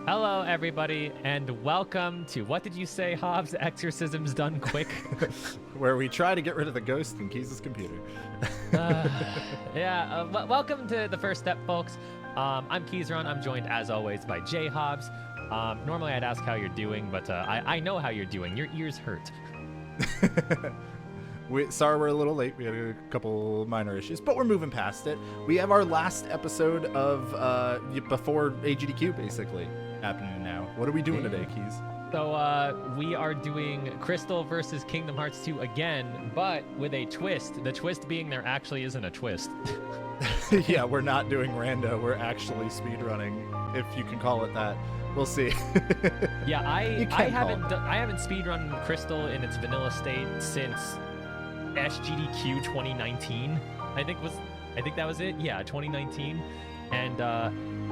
Hello, everybody, and welcome to What Did You Say, Hobbs? Exorcisms Done Quick. Where we try to get rid of the ghost in Keys' computer. Welcome to the first step, folks. I'm Keizaron. I'm joined, as always, by JHobz. Normally, I'd ask how you're doing, but I know how you're doing. Your ears hurt. Sorry we're a little late. We had a couple minor issues, but we're moving past it. We have our last episode of before GDQ, basically, happening now. What are we doing today, Keys? So we are doing Crystal versus Kingdom Hearts 2 again, but with a twist. The twist being there actually isn't a twist. Yeah, we're not doing rando. We're actually speedrunning, if you can call it that. We'll see. Yeah, I haven't speedrun Crystal in its vanilla state since GDQ 2019. I think that was it. Yeah, 2019. And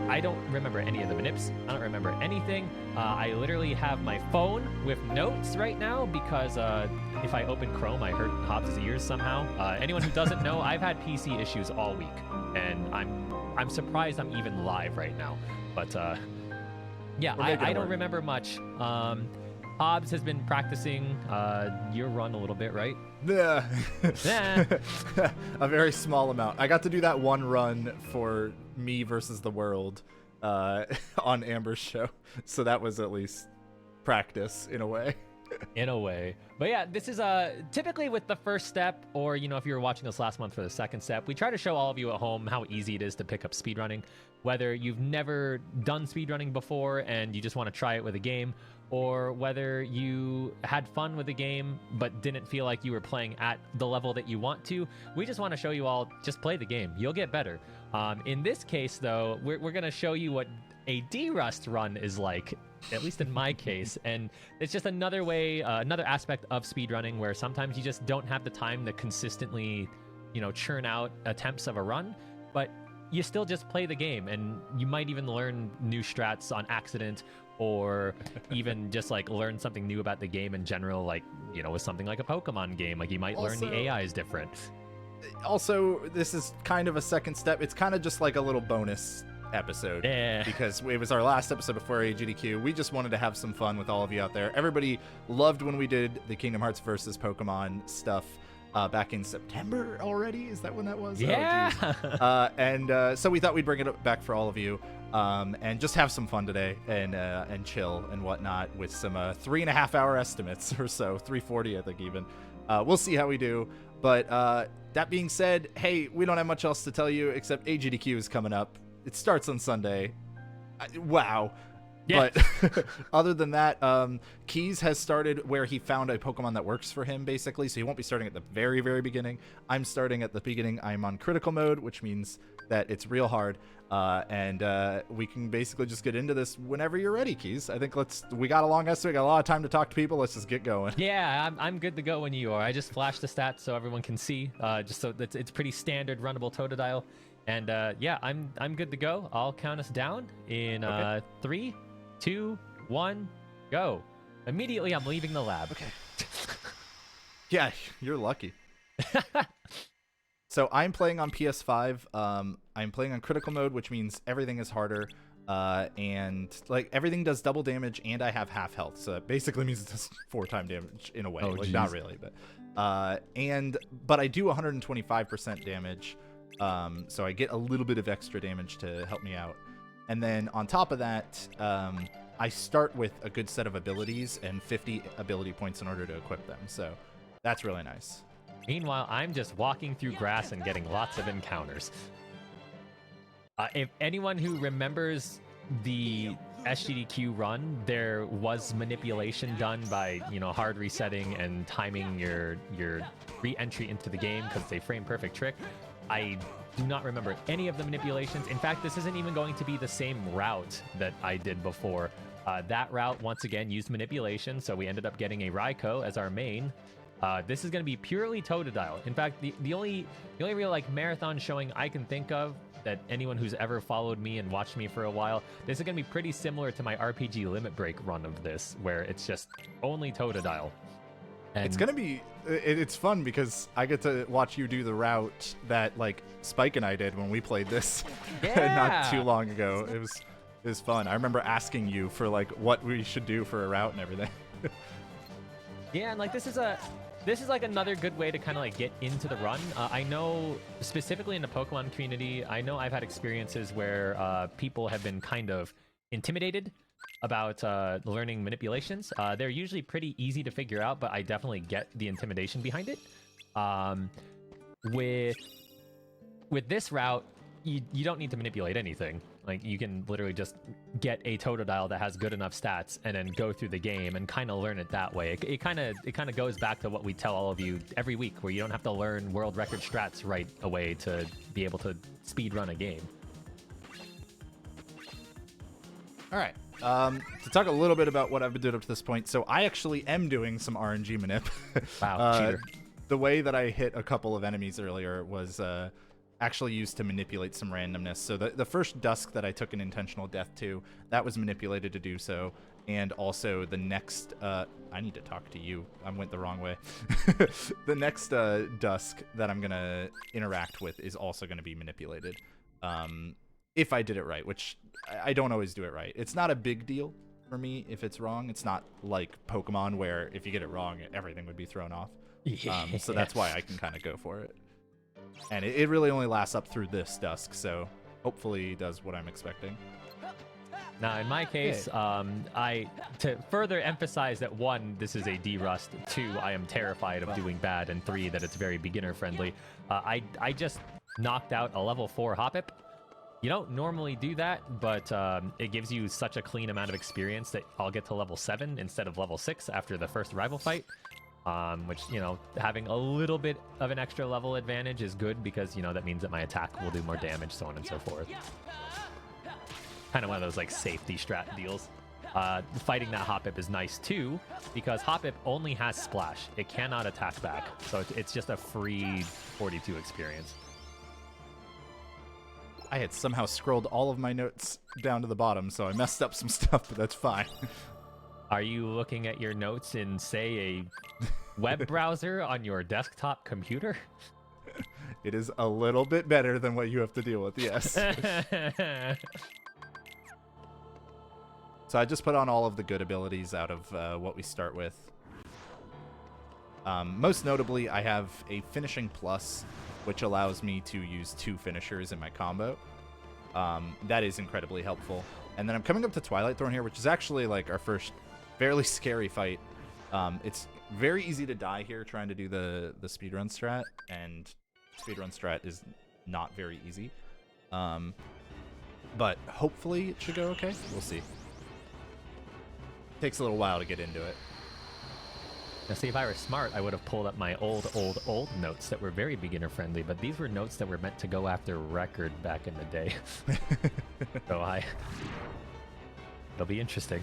I don't remember any of the manips. I don't remember anything. I literally have my phone with notes right now because if I open Chrome, I hurt Hobbs' ears somehow. Anyone who doesn't know, I've had PC issues all week, and I'm surprised I'm even live right now. But yeah, I don't remember much. Hobbs has been practicing your run a little bit, right? Yeah. A very small amount. I got to do that one run for me versus the world on Amber's show, so that was at least practice in a way. In a way. But yeah, this is typically with the first step, or if you were watching us last month for the second step, we try to show all of you at home how easy it is to pick up speedrunning, whether you've never done speedrunning before and you just want to try it with a game, or whether you had fun with the game but didn't feel like you were playing at the level that you want to. We just want to show you all, just play the game. You'll get better. In this case, though, we're going to show you what a D-Rust run is like, at least in my case. And it's just another way, another aspect of speedrunning where sometimes you just don't have the time to consistently, churn out attempts of a run, but you still just play the game, and you might even learn new strats on accident, or even just like learn something new about the game in general, like, with something like a Pokemon game, like you might learn the AI is different. Also, this is kind of a second step. It's kind of just like a little bonus episode, because it was our last episode before GDQ. We just wanted to have some fun with all of you out there. Everybody loved when we did the Kingdom Hearts versus Pokemon stuff back in September already. Is that when that was? Yeah. And so we thought we'd bring it back for all of you, and just have some fun today, and chill and whatnot with some 3.5 hour estimates or so, 340 I think even. We'll see how we do. But that being said, hey, we don't have much else to tell you except GDQ is coming up. It starts on Sunday. Wow. Yeah. But other than that, Keys has started where he found a Pokemon that works for him, basically. So he won't be starting at the very, very beginning. I'm starting at the beginning. I'm on critical mode, which means that it's real hard. And we can basically just get into this whenever you're ready, Keys. I think we got a long estimate. We got a lot of time to talk to people. Let's just get going. Yeah, I'm good to go when you are. I just flashed the stats so everyone can see, just so that it's pretty standard runnable Totodile. And yeah, I'm good to go. I'll count us down in 3, 2, 1, go. Immediately, I'm leaving the lab. Okay. Yeah, you're lucky. So I'm playing on PS5. I'm playing on critical mode, which means everything is harder. And like everything does double damage, and I have half health. So that basically means it does 4 times damage in a way. Like, not really, but but I do 125% damage. So I get a little bit of extra damage to help me out. And then on top of that, I start with a good set of abilities and 50 ability points in order to equip them. So that's really nice. Meanwhile, I'm just walking through grass and getting lots of encounters. If anyone who remembers the SGDQ run, there was manipulation done by, hard resetting and timing your re-entry into the game because it's a frame-perfect trick. I do not remember any of the manipulations. In fact, this isn't even going to be the same route that I did before. That route, once again, used manipulation, so we ended up getting a Raikou as our main. This is going to be purely Totodile. In fact, the only real marathon showing I can think of that anyone who's ever followed me and watched me for a while, this is going to be pretty similar to my RPG Limit Break run of this, where it's just only Totodile. And it's gonna be it's fun because I get to watch you do the route that Spike and I did when we played this not too long ago. It was It was fun. I remember asking you for like what we should do for a route and everything. Yeah, and like this is like another good way to kind of like get into the run. I know specifically in the Pokemon community, I know I've had experiences where people have been kind of intimidated about learning manipulations. They're usually pretty easy to figure out, but I definitely get the intimidation behind it. With this route, you don't need to manipulate anything. Like, you can literally just get a Totodile that has good enough stats and then go through the game and kind of learn it that way. It kind of goes back to what we tell all of you every week, where you don't have to learn world record strats right away to be able to speed run a game. All right. To talk a little bit about what I've been doing up to this point, so I actually am doing some RNG manip. Wow, cheater. The way that I hit a couple of enemies earlier was actually used to manipulate some randomness. So the first Dusk that I took an intentional death to, that was manipulated to do so. And also the next, I need to talk to you. I went the wrong way. The next Dusk that I'm going to interact with is also going to be manipulated. If I did it right, which I don't always do it right. It's not a big deal for me if it's wrong. It's not like Pokemon where if you get it wrong, everything would be thrown off. Yeah. So that's why I can kind of go for it. And it really only lasts up through this Dusk, so hopefully it does what I'm expecting. Now, in my case, to further emphasize that 1, this is a D-Rust, 2, I am terrified of doing bad, and 3, that it's very beginner-friendly, I just knocked out a level 4 Hoppip. You don't normally do that, but it gives you such a clean amount of experience that I'll get to level 7 instead of level 6 after the first rival fight. Which, you know, having a little bit of an extra level advantage is good because, you know, that means that my attack will do more damage, so on and so forth. Kind of one of those, like, safety strat deals. Fighting that Hoppip is nice, too, because Hoppip only has Splash. It cannot attack back, so it's just a free 42 experience. I had somehow scrolled all of my notes down to the bottom, so I messed up some stuff, but that's fine. Are you looking at your notes in, say, a web browser on your desktop computer? It is a little bit better than what you have to deal with, yes. So I just put on all of the good abilities out of what we start with. Most notably, I have a finishing plus, which allows me to use 2 finishers in my combo. That is incredibly helpful. And then I'm coming up to Twilight Thorn here, which is actually like our first fairly scary fight. It's very easy to die here trying to do the speedrun strat, and speedrun strat is not very easy. But hopefully it should go okay. We'll see. Takes a little while to get into it. Now, see, if I were smart, I would have pulled up my old notes that were very beginner-friendly, but these were notes that were meant to go after record back in the day. So it'll be interesting.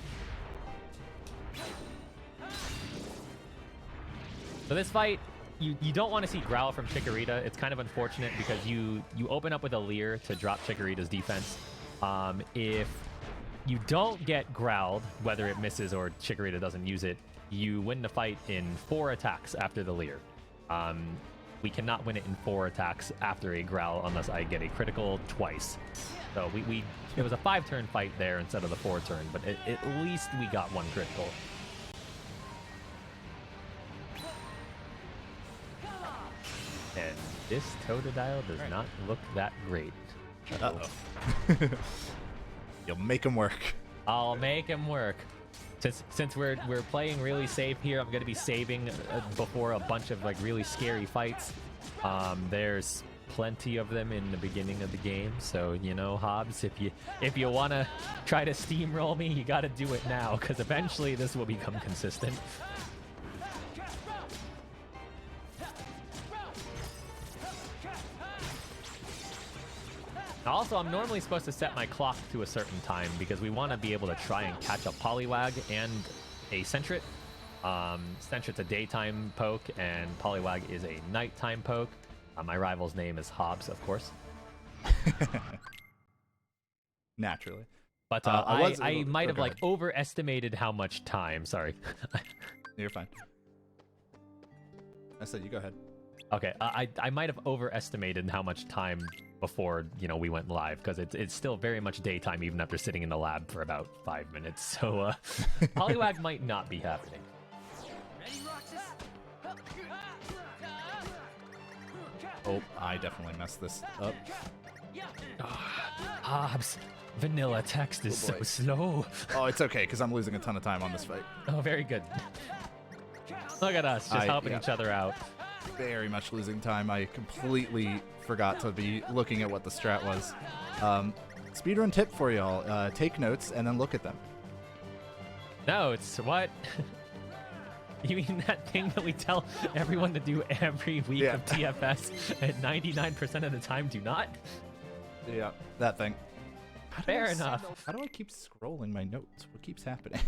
So this fight, you don't want to see Growl from Chikorita. It's kind of unfortunate because you open up with a Leer to drop Chikorita's defense. If you don't get growled, whether it misses or Chikorita doesn't use it, you win the fight in 4 attacks after the Leer. We cannot win it in 4 attacks after a growl unless I get a critical twice. So it was a 5-turn fight there instead of the 4-turn, but at least we got 1 critical. And this Totodile does not look that great. Uh-oh. You'll make him work. I'll make him work. Since we're playing really safe here, I'm going to be saving before a bunch of like really scary fights. There's plenty of them in the beginning of the game, so you know, Hobbs, if you want to try to steamroll me, you got to do it now, because eventually this will become consistent. Also, I'm normally supposed to set my clock to a certain time because we want to be able to try and catch a Poliwag and a Sentret. Sentret's a daytime poke, and Poliwag is a nighttime poke. My rival's name is Hobbs, of course. Naturally. But I might have like overestimated how much time. Sorry. You're fine. I said you go ahead. Okay, I might have overestimated how much time before, you know, we went live, because it's still very much daytime even after sitting in the lab for about 5 minutes. So Poliwag might not be happening. Oh, I definitely messed this up. Hobbs, vanilla text is so boy. slow. Oh, it's okay, because I'm losing a ton of time on this fight. Oh, very good. Look at us, just helping each other out. Very much losing time. I completely forgot to be looking at what the strat was. Speedrun tip for y'all. Take notes and then look at them. No, it's what? You mean that thing that we tell everyone to do every week of TFS and 99% of the time do not? Yeah, that thing. Fair enough. How do I keep scrolling my notes? What keeps happening?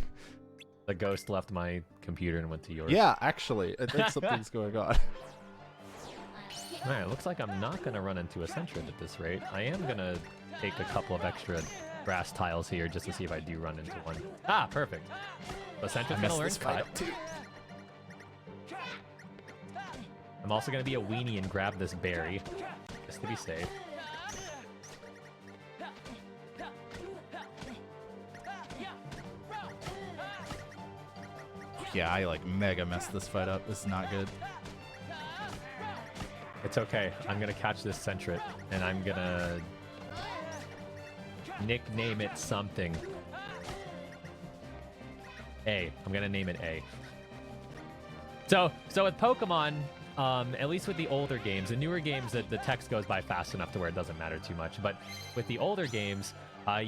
The ghost left my computer and went to yours. Yeah, actually. I think something's going on. Alright, looks like I'm not going to run into a Sentret at this rate. I am going to take a couple of extra grass tiles here just to see if I do run into one. Ah, perfect. The Sentret's going to learn cut. Too. I'm also going to be a weenie and grab this berry, just to be safe. Yeah, I like mega messed this fight up. This is not good. It's okay. I'm going to catch this Sentret, and I'm going to nickname it something. A. I'm going to name it A. So with Pokemon, at least with the older games, the newer games, the text goes by fast enough to where it doesn't matter too much. But with the older games,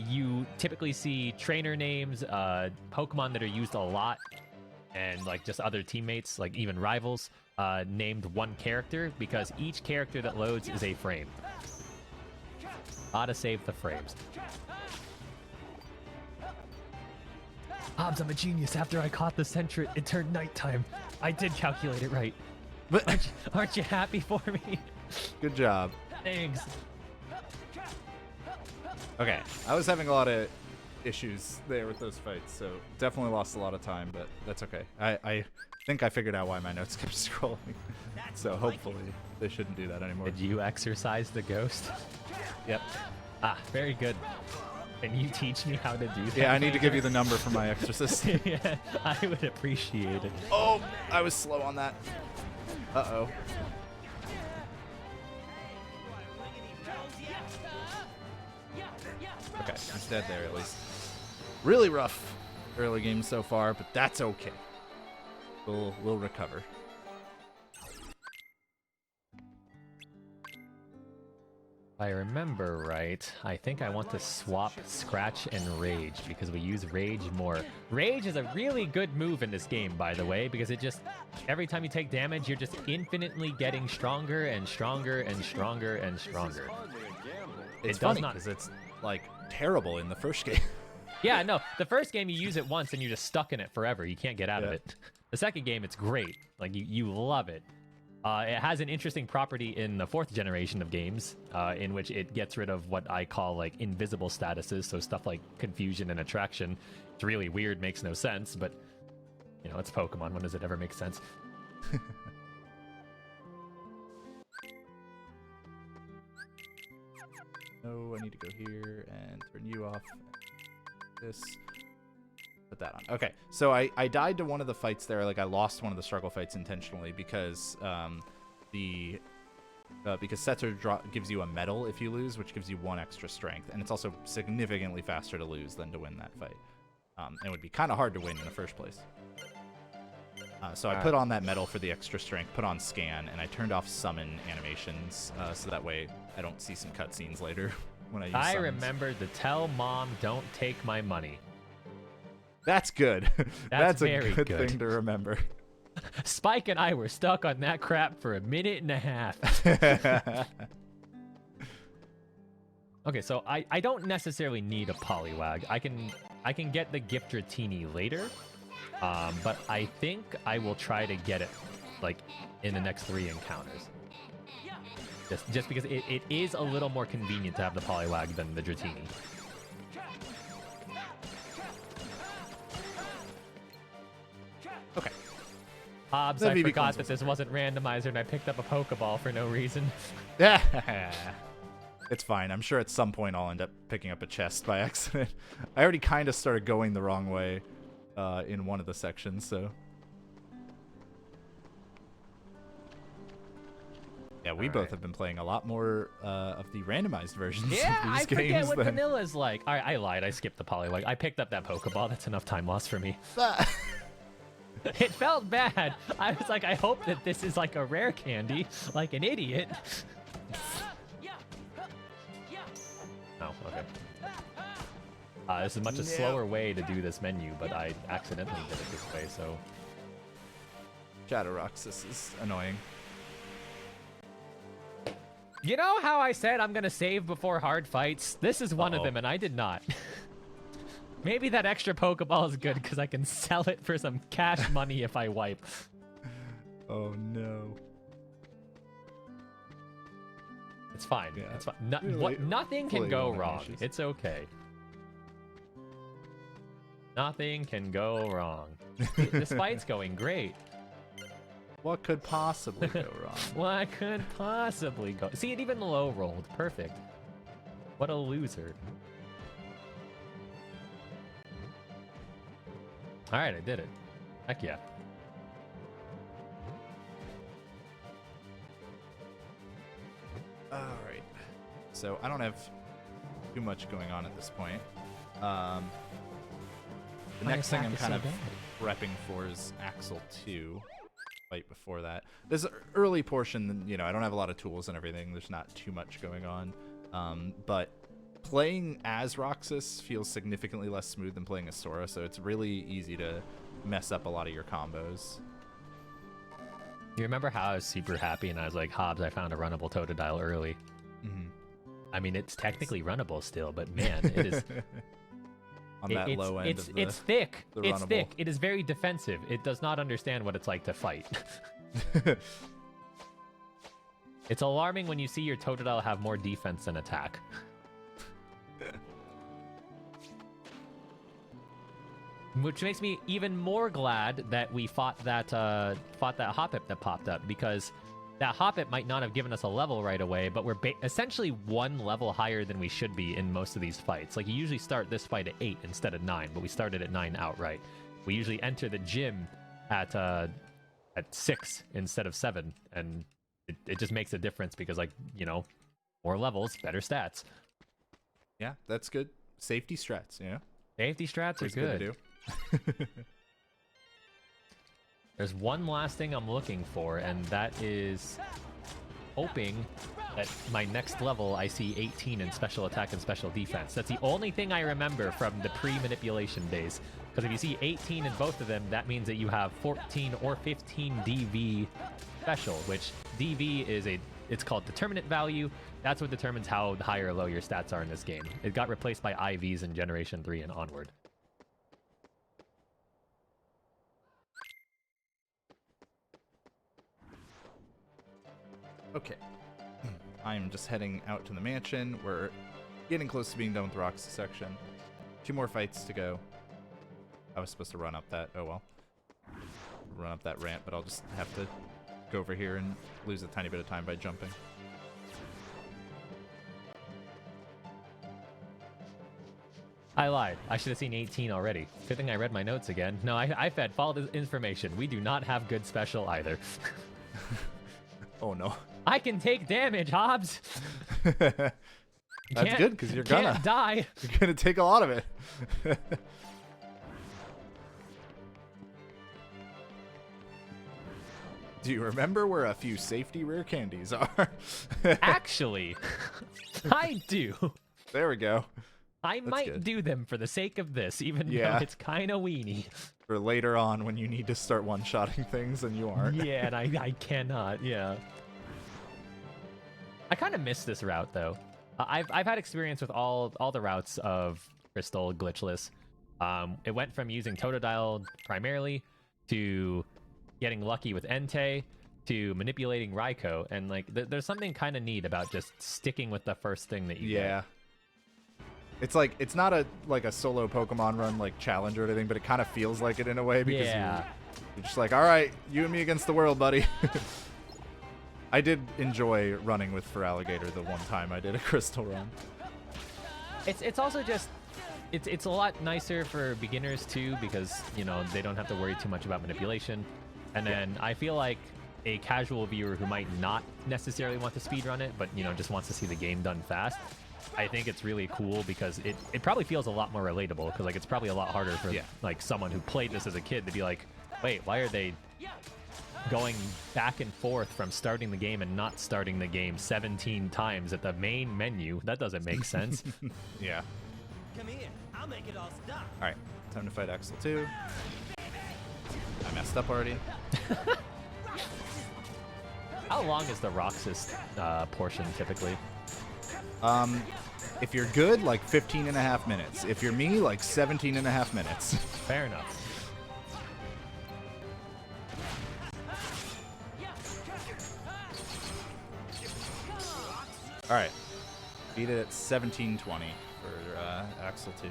you typically see trainer names, Pokemon that are used a lot, and like just other teammates, like even rivals, named one character, because each character that loads is a frame. Gotta save the frames. Hobbs, I'm a genius. After I caught the Sentret, it turned nighttime. I did calculate it right. But Aren't you happy for me? good job. Thanks. Okay, I was having a lot of issues there with those fights, so definitely lost a lot of time, but that's okay. I think I figured out why my notes kept scrolling, so hopefully they shouldn't do that anymore. Did you exercise the ghost? Yep. Ah, very good. Can you teach me how to do that? Yeah, I need to give you the number for my exorcist. Yeah, I would appreciate it. Oh, I was slow on that. Uh-oh. Okay, he's dead there at least. Really rough early game so far, but that's okay. We'll recover. If I remember right, I think I want to swap Scratch and Rage because we use Rage more. Rage is a really good move in this game, by the way, because it just, every time you take damage, you're just infinitely getting stronger and stronger and stronger and stronger. It's it funny does not. because it's like terrible in the first game. Yeah, no, the first game you use it once and you're just stuck in it forever. You can't get out of it. The second game, it's great. Like, you love it. It has an interesting property in the 4th generation of games, in which it gets rid of what I call, like, invisible statuses, so stuff like confusion and attraction. It's really weird, makes no sense, but, you know, it's Pokemon. When does it ever make sense? No, I need to go here and turn you off. This. Put that on. Okay, so I died to one of the fights there. Like, I lost one of the struggle fights intentionally because because Setzer gives you a medal if you lose, which gives you 1 extra strength, and it's also significantly faster to lose than to win that fight. It would be kind of hard to win in the first place. So I put on that medal for the extra strength, put on scan, and I turned off summon animations, so that way I don't see some cutscenes later when I use summons. remembered to tell Mom, don't take my money. That's good. That's a very good good thing to remember. Spike and I were stuck on that crap for 1.5 minutes. Okay, so I don't necessarily need a Poliwag. I can get the Gift Dratini later, but I think I will try to get it like in the next 3 encounters. Just because it is a little more convenient to have the Poliwag than the Dratini. Okay. Hobbs, I forgot that this wasn't randomizer, and I picked up a Pokeball for no reason. Yeah. It's fine. I'm sure at some point I'll end up picking up a chest by accident. I already kind of started going the wrong way in one of the sections, so. Yeah, we both have been playing a lot more of the randomized versions of these games. I forget what vanilla's like. All right, I lied. I skipped the Polywag. I picked up that Pokeball. That's enough time lost for me. It felt bad. I was like, I hope that this is like a rare candy, like an idiot. Oh, okay. This is much a slower way to do this menu, but I accidentally did it this way, so. Chatteroxus is annoying. You know how I said I'm gonna save before hard fights? This is one of them, and I did not. Maybe that extra Pokeball is good because I can sell it for some cash money if I wipe. Oh no. It's fine. Yeah. It's fine. Nothing can go wrong. It's okay. Nothing can go wrong. This fight's going great. What could possibly go wrong? What could possibly go? See, it even low rolled. Perfect. What a loser. All right, I did it. Heck yeah. All right. So I don't have too much going on at this point. The next thing I'm kind of prepping for is Axel 2. Fight before that. This early portion, you know, I don't have a lot of tools and everything. There's not too much going on. But playing as Roxas feels significantly less smooth than playing as Sora, so it's really easy to mess up a lot of your combos. You remember how I was super happy and I was like, Hobbs, I found a runnable Totodile early. Mm-hmm. I mean, it's technically runnable still, but man, it is... On that low end of the, it's thick. It's runnable. Thick. It is very defensive. It does not understand what it's like to fight. It's alarming when you see your Totodile have more defense than attack. Which makes me even more glad that we fought that Hoppip that popped up, because that Hoppip might not have given us a level right away, but we're essentially one level higher than we should be in most of these fights. Like, you usually start this fight at 8 instead of 9, but we started at 9 outright. We usually enter the gym at 6 instead of 7, and it just makes a difference because, like, you know, more levels, better stats. Yeah, that's good. Safety strats, yeah. Safety strats are good. To do. There's one last thing I'm looking for, and that is hoping that my next level I see 18 in special attack and special defense. That's the only thing I remember from the pre-manipulation days. Because if you see 18 in both of them, that means that you have 14 or 15 DV special, which DV is it's called determinate value. That's what determines how high or low your stats are in this game. It got replaced by IVs in Generation 3 and onward. Okay. I'm just heading out to the mansion. We're getting close to being done with the Roxas section. 2 more fights to go. I was supposed to run up that. Oh well. Run up that ramp, but I'll just have to go over here and lose a tiny bit of time by jumping. I lied. I should have seen 18 already. Good thing I read my notes again. No, I fed false information. We do not have good special either. Oh no. I can take damage, Hobbs. That's good, because you're gonna die. You're gonna take a lot of it. Do you remember where a few safety rare candies are? Actually, I do. There we go. I might do them for the sake of this, even though it's kind of weenie. For later on when you need to start one-shotting things and you aren't. Yeah, and I cannot, yeah. I kind of miss this route, though. I've had experience with all the routes of Crystal glitchless. It went from using Totodile primarily to getting lucky with Entei to manipulating Raikou, and like there's something kind of neat about just sticking with the first thing that you get. It's like, it's not a solo Pokemon run like challenge or anything, but it kind of feels like it in a way because You're just like, all right, you and me against the world, buddy. I did enjoy running with Feraligatr the one time I did a crystal run. It's also just it's a lot nicer for beginners too, because you know they don't have to worry too much about manipulation. And then I feel like a casual viewer who might not necessarily want to speedrun it, but you know just wants to see the game done fast, I think it's really cool because it probably feels a lot more relatable, because like it's probably a lot harder for like someone who played this as a kid to be like, wait, why are they going back and forth from starting the game and not starting the game 17 times at the main menu? That doesn't make sense. Yeah. Come here, I'll make it all stop. All right, time to fight Axel 2. I messed up already. How long is the Roxas portion typically? If you're good, like 15 and a half minutes. If you're me, like 17 and a half minutes. Fair enough. All right, beat it at 17:20 for Axel 2.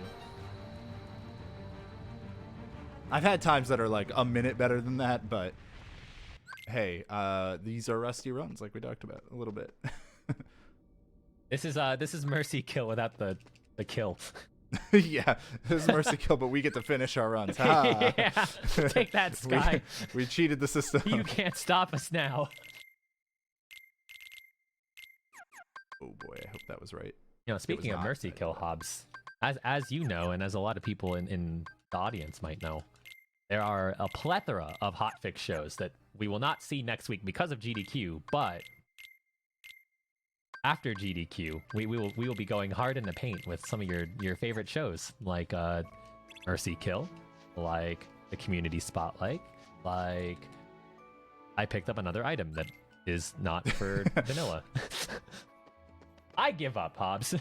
I've had times that are like a minute better than that, but hey, these are rusty runs, like we talked about a little bit. This is Mercy Kill without the kill. Yeah, this is Mercy Kill, but we get to finish our runs. Ha! Yeah, take that, Sky. We cheated the system. You can't stop us now. Oh boy, I hope that was right. You know, speaking of Mercy Kill, Hobbs, as you know, and as a lot of people in the audience might know, there are a plethora of hotfix shows that we will not see next week because of GDQ, but after GDQ, we will be going hard in the paint with some of your favorite shows, like Mercy Kill, like the Community Spotlight, like I picked up another item that is not for vanilla. I give up, Hobbs.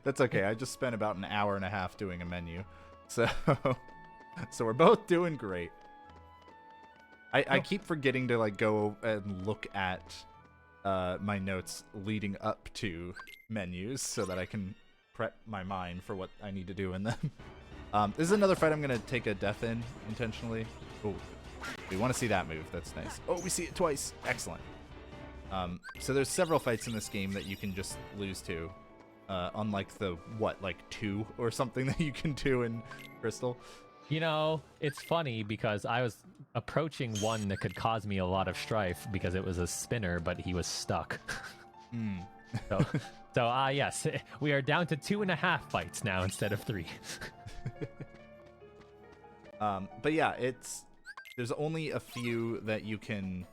That's okay. I just spent about an hour and a half doing a menu, so we're both doing great. I keep forgetting to like go and look at my notes leading up to menus so that I can prep my mind for what I need to do in them. This is another fight I'm gonna take a death in intentionally. Oh, we want to see that move. That's nice. Oh, we see it twice. Excellent. So there's several fights in this game that you can just lose to, unlike the like 2 or something that you can do in Crystal. You know, it's funny because I was approaching one that could cause me a lot of strife because it was a spinner, but he was stuck. So yes, we are down to 2.5 fights now instead of 3. But yeah, there's only a few that you can,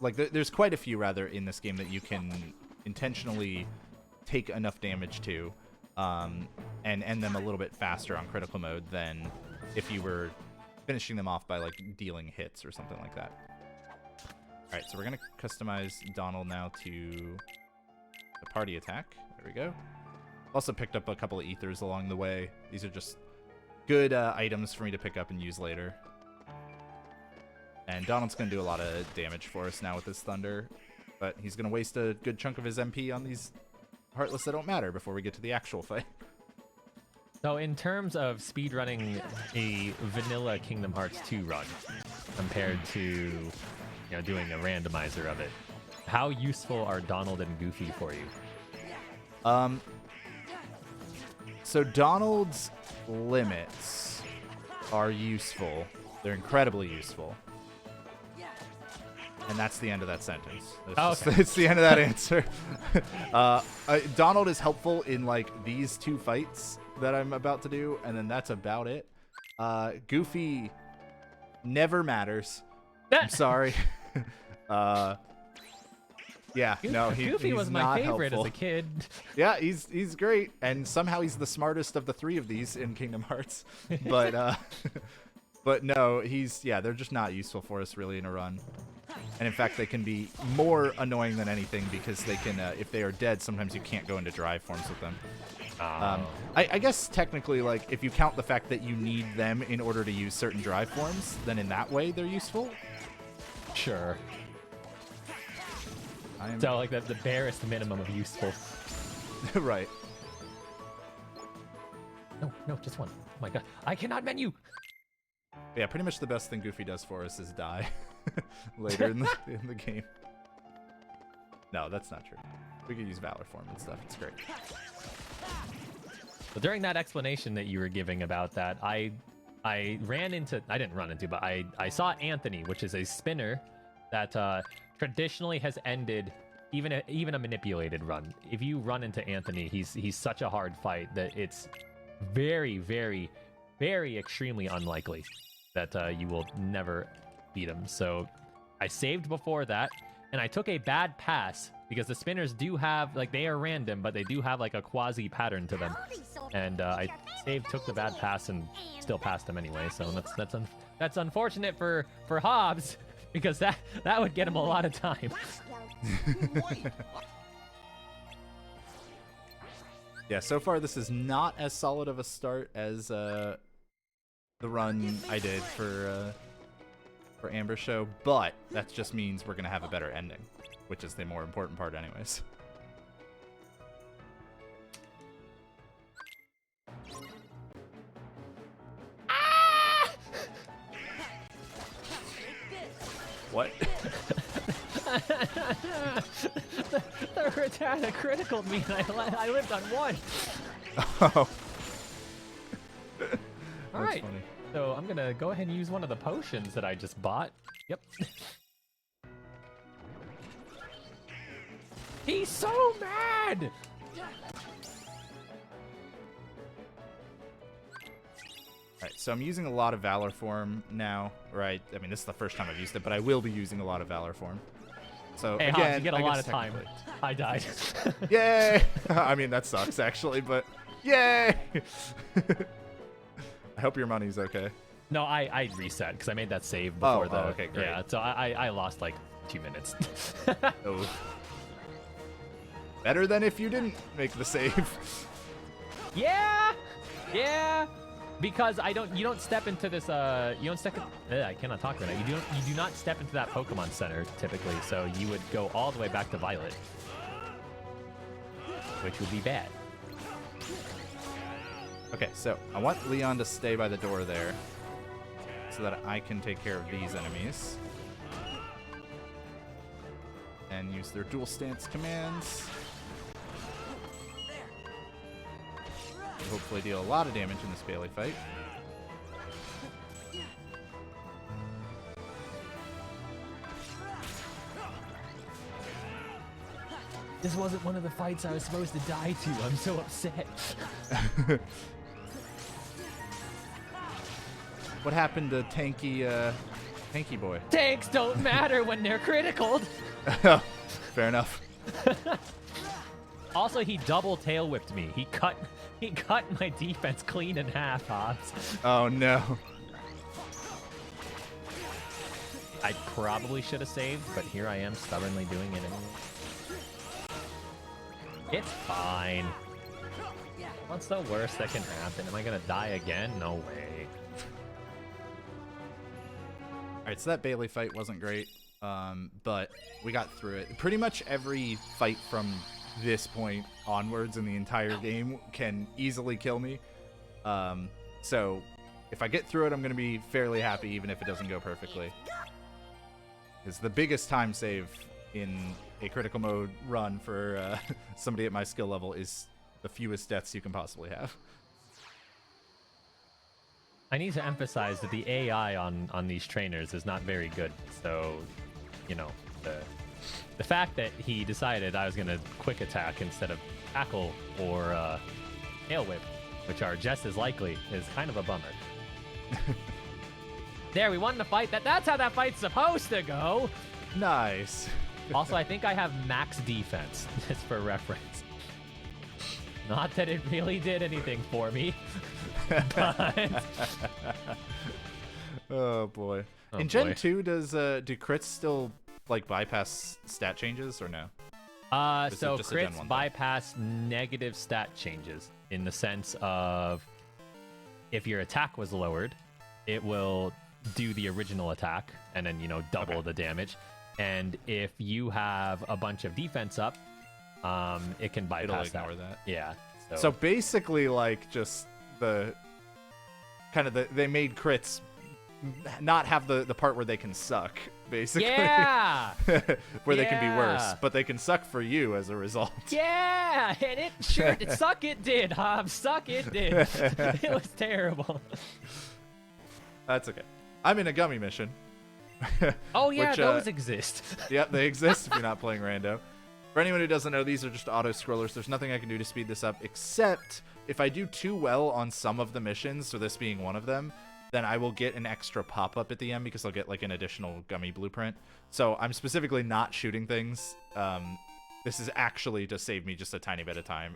like, there's quite a few rather in this game that you can intentionally take enough damage to, and end them a little bit faster on critical mode than if you were finishing them off by like dealing hits or something like that. All right, so we're gonna customize Donald now to the party attack. There we go. Also picked up a couple of ethers along the way. These are just good items for me to pick up and use later. And Donald's going to do a lot of damage for us now with his Thunder, but he's going to waste a good chunk of his MP on these Heartless that don't matter before we get to the actual fight. So in terms of speedrunning a vanilla Kingdom Hearts 2 run compared to doing a randomizer of it, how useful are Donald and Goofy for you? So Donald's limits are useful. They're incredibly useful. And that's the end of that sentence. It's the end of that answer. Donald is helpful in like these 2 fights that I'm about to do, and then that's about it. Goofy never matters. I'm sorry. Yeah, no, Goofy was my favorite as a kid. Yeah, he's great, and somehow he's the smartest of the 3 of these in Kingdom Hearts. But but no, they're just not useful for us really in a run. And in fact, they can be more annoying than anything because they can, if they are dead, sometimes you can't go into drive forms with them. I guess technically, like, if you count the fact that you need them in order to use certain drive forms, then in that way they're useful. Sure. So, like, the barest minimum of useful. Right. No, just one. Oh my god. I cannot menu! Yeah, pretty much the best thing Goofy does for us is die later in the game. No, that's not true. We could use Valor form and stuff. It's great. But during that explanation that you were giving about that, I didn't run into, but I saw Anthony, which is a spinner that traditionally has ended even a manipulated run. If you run into Anthony, he's such a hard fight that it's very, very, very extremely unlikely that you will never beat him. So I saved before that, and I took a bad pass because the spinners do have, like, they are random, but they do have like a quasi pattern to them. And I saved, took the bad pass, and still passed him anyway. So that's unfortunate for JHobz, because that would get him a lot of time. Yeah, so far this is not as solid of a start as the run I did for Amber Show, but that just means we're gonna have a better ending, which is the more important part anyways. What? The Rattata critical me, and I lived on one. Oh. All right. Funny. So I'm gonna go ahead and use one of the potions that I just bought. Yep. He's so mad! Alright, so I'm using a lot of Valor Form now, right? I mean, this is the first time I've used it, but I will be using a lot of Valor Form. So hey, again, JHobz, you get a I lot guess of time. I died. Yay! I mean, that sucks, actually, but yay! I hope your money's okay. No, I reset, because I made that save before the... okay, great. Yeah, so I lost like 2 minutes. Oh. Better than if you didn't make the save. Yeah! Yeah! Because you don't step into this, you don't step in, I cannot talk right now. You do not step into that Pokemon Center, typically, so you would go all the way back to Violet. Which would be bad. Okay, so I want Leon to stay by the door there so that I can take care of these enemies. And use their dual stance commands. Hopefully deal a lot of damage in this Bailey fight. This wasn't one of the fights I was supposed to die to. I'm so upset. What happened to Tanky Boy? Tanks don't matter when they're critical. Fair enough. Also, he double tail whipped me. He cut my defense clean in half, JHobz. Oh no. I probably should have saved, but here I am stubbornly doing it anyway. It's fine. What's the worst that can happen? Am I gonna die again? No way. Alright, so that Bailey fight wasn't great, but we got through it. Pretty much every fight from this point onwards in the entire game can easily kill me. So if I get through it, I'm going to be fairly happy, even if it doesn't go perfectly. Because the biggest time save in a critical mode run for somebody at my skill level is the fewest deaths you can possibly have. I need to emphasize that the AI on these trainers is not very good. So, you know, the fact that he decided I was going to quick attack instead of tackle or tail whip, which are just as likely, is kind of a bummer. There, we won the fight. That's how that fight's supposed to go. Nice. Also, I think I have max defense, just for reference. Not that it really did anything for me, but... Oh boy. Oh, in Gen 2, do crits still like bypass stat changes or no? So crits bypass negative stat changes in the sense of if your attack was lowered, it will do the original attack and then, you know, double the damage. And if you have a bunch of defense up, it can bypass It'll ignore that. Yeah. So basically, like, just the kind of they made crits not have the part where they can suck, basically. Yeah! Where they can be worse, Yeah. but they can suck for you as a result. Yeah! And it sure did. Suck it did, Hobbs. Suck it did. It was terrible. That's okay. I'm in a gummy mission. Oh, yeah, which, those exist. Yep, they exist if you're not playing rando. For anyone who doesn't know, these are just auto-scrollers. There's nothing I can do to speed this up, except if I do too well on some of the missions, so this being one of them, then I will get an extra pop-up at the end because I'll get like an additional gummy blueprint. So I'm specifically not shooting things. This is actually to save me just a tiny bit of time.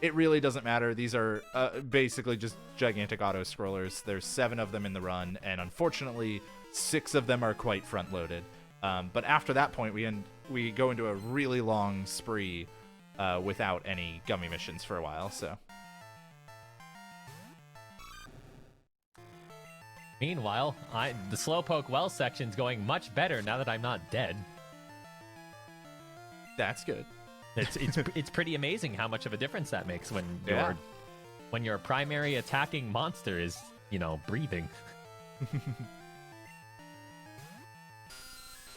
It really doesn't matter. These are basically just gigantic auto-scrollers. There's 7 of them in the run, and unfortunately, 6 of them are quite front-loaded. But after that point, we go into a really long spree without any gummy missions for a while. So. Meanwhile, the Slowpoke Well section's going much better now that I'm not dead. That's good. It's pretty amazing how much of a difference that makes when Yeah. your primary attacking monster is, breathing.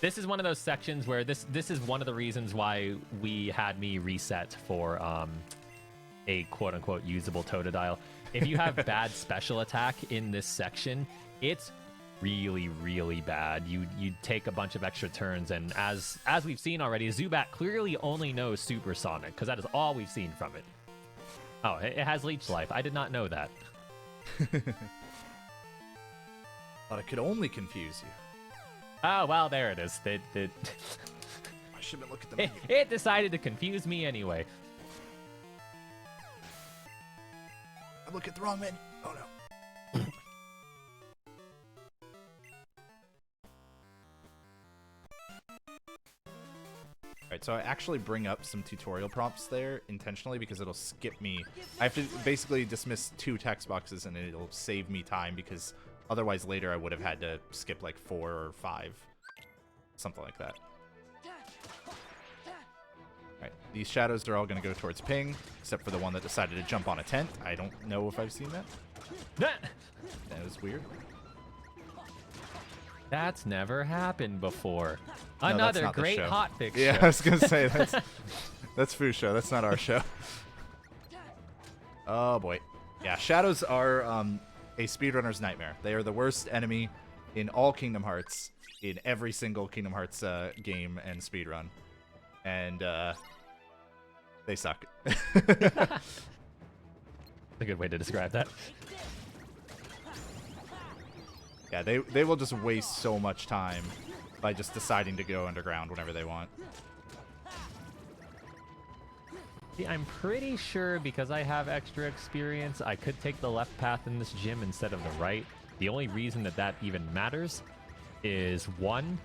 This is one of those sections where this is one of the reasons why we had me reset for a quote-unquote usable Totodile. If you have bad special attack in this section, it's really, really bad. You take a bunch of extra turns, and as we've seen already, Zubat clearly only knows Supersonic, because that is all we've seen from it. Oh, it has Leech Life. I did not know that. Thought it could only confuse you. Oh, well, there it is. I should have looked at the menu. It decided to confuse me anyway. I look at the wrong menu. Oh no. Alright, so I actually bring up some tutorial prompts there intentionally because it'll skip me. I have to basically dismiss 2 text boxes and it'll save me time because otherwise later I would have had to skip like 4 or 5. Something like that. Alright, these shadows are all going to go towards ping, except for the one that decided to jump on a tent. I don't know if I've seen that. That was weird. That's never happened before. No, that's Another not the great show. hotfix Yeah, show. I was going to say, that's Foo's show. That's not our show. Oh, boy. Yeah, shadows are a speedrunner's nightmare. They are the worst enemy in all Kingdom Hearts, in every single Kingdom Hearts game and speedrun. And they suck. A good way to describe that. Yeah, they will just waste so much time by just deciding to go underground whenever they want. See, I'm pretty sure because I have extra experience, I could take the left path in this gym instead of the right. The only reason that even matters is 1,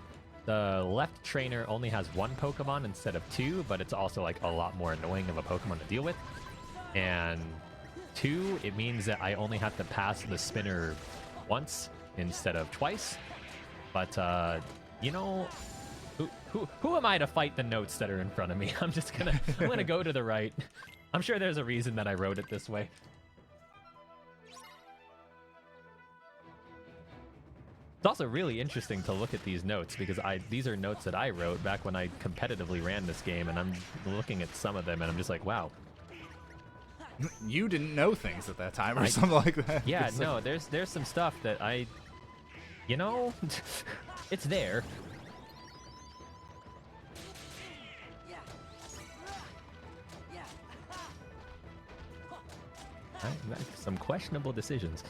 the left trainer only has 1 Pokemon instead of 2, but it's also like a lot more annoying of a Pokemon to deal with. And 2, it means that I only have to pass the spinner once instead of twice. But who am I to fight the notes that are in front of me? I'm gonna go to the right. I'm sure there's a reason that I wrote it this way. It's also really interesting to look at these notes because these are notes that I wrote back when I competitively ran this game, and I'm looking at some of them and I'm just like, wow. You didn't know things at that time or something like that. Yeah, It's no, like- there's some stuff that it's there. Some questionable decisions.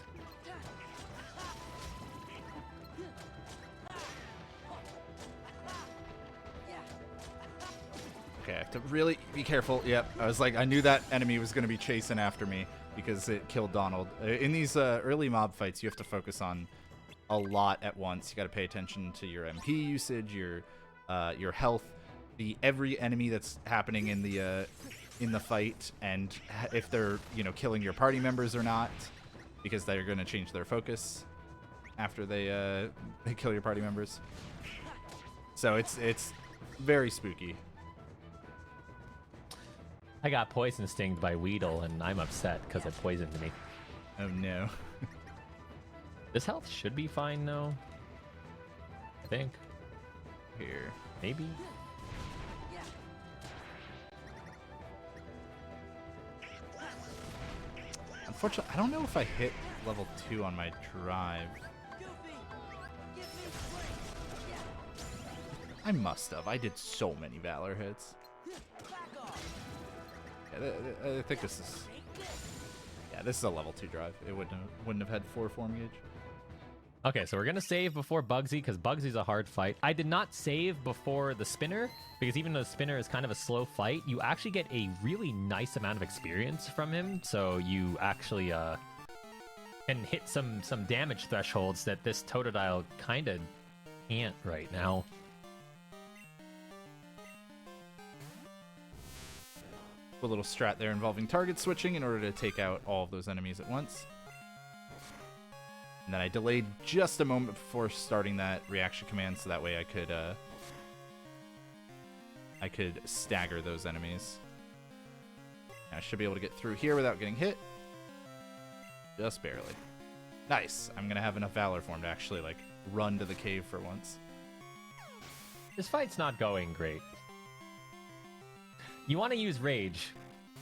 Okay, I have to really be careful. Yep, I knew that enemy was going to be chasing after me because it killed Donald. In these early mob fights, you have to focus on a lot at once. You got to pay attention to your MP usage, your health, every enemy that's happening in the fight, and if they're killing your party members or not, because they're going to change their focus after they kill your party members. So it's very spooky. I got poison stinged by Weedle, and I'm upset because it poisoned me. Oh no. This health should be fine, though. I think. Here. Maybe. Unfortunately, I don't know if I hit level 2 on my drive. I must have. I did so many Valor hits. Yeah, I think this is... Yeah, this is a level 2 drive. It wouldn't have had 4 form gauge. Okay, so we're gonna save before Bugsy, because Bugsy's a hard fight. I did not save before the spinner, because even though the spinner is kind of a slow fight, you actually get a really nice amount of experience from him, so you actually can hit some damage thresholds that this Totodile kind of can't right now. A little strat there involving target switching in order to take out all of those enemies at once. And then I delayed just a moment before starting that reaction command, so that way I could stagger those enemies. And I should be able to get through here without getting hit. Just barely. Nice. I'm gonna have enough Valor form to actually like run to the cave for once. This fight's not going great. You want to use Rage,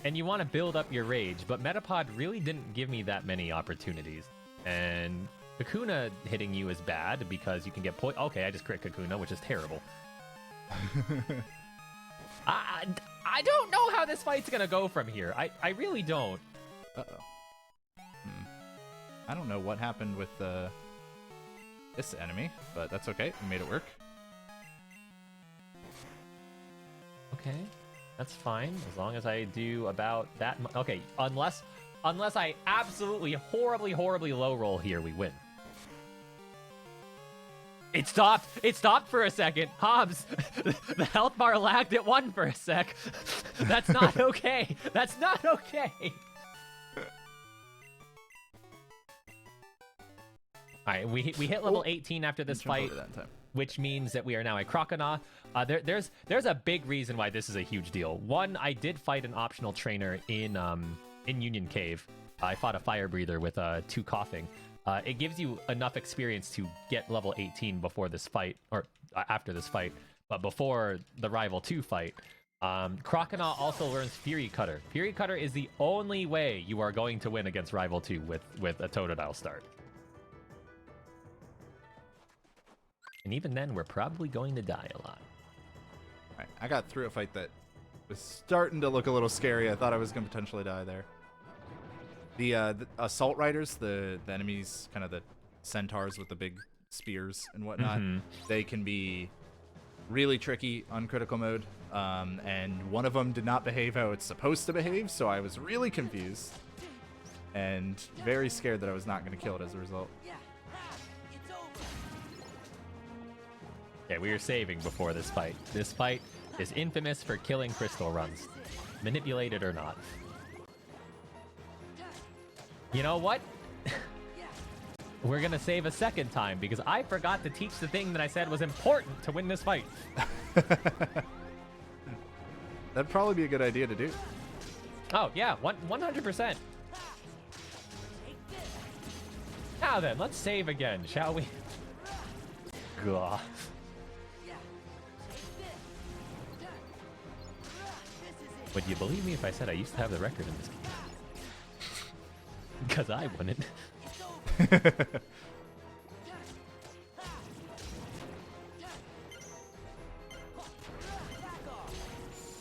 and you want to build up your Rage, but Metapod really didn't give me that many opportunities. And Kakuna hitting you is bad because you can get Okay, I just crit Kakuna, which is terrible. I don't know how this fight's gonna go from here. I really don't. Uh-oh. I don't know what happened with this enemy, but that's okay. We made it work. Okay. That's fine, as long as I do about that okay, unless I absolutely horribly low roll here, we win. It stopped! It stopped for a second! Hobbs! The health bar lagged at 1 for a sec. That's not okay! That's not okay! Alright, we hit level 18 after this fight, which means that we are now a Crocodile. There's a big reason why this is a huge deal. One, I did fight an optional trainer in Union Cave. I fought a fire breather with 2 coughing. It gives you enough experience to get level 18 before this fight, or after this fight, but before the Rival 2 fight. Crocodile also learns Fury Cutter. Fury Cutter is the only way you are going to win against Rival 2 with a Totodile start. And even then, we're probably going to die a lot. All right, I got through a fight that was starting to look a little scary. I thought I was going to potentially die there. The assault riders, the enemies, kind of the centaurs with the big spears and whatnot, they can be really tricky on critical mode. And one of them did not behave how it's supposed to behave, so I was really confused and very scared that I was not going to kill it as a result. Okay, we were saving before this fight. This fight is infamous for killing crystal runs, manipulated or not. You know what? We're gonna save a second time because I forgot to teach the thing that I said was important to win this fight. That'd probably be a good idea to do. Oh, yeah, 100%. Now then, let's save again, shall we? Gah. Would you believe me if I said I used to have the record in this game? Because I wouldn't.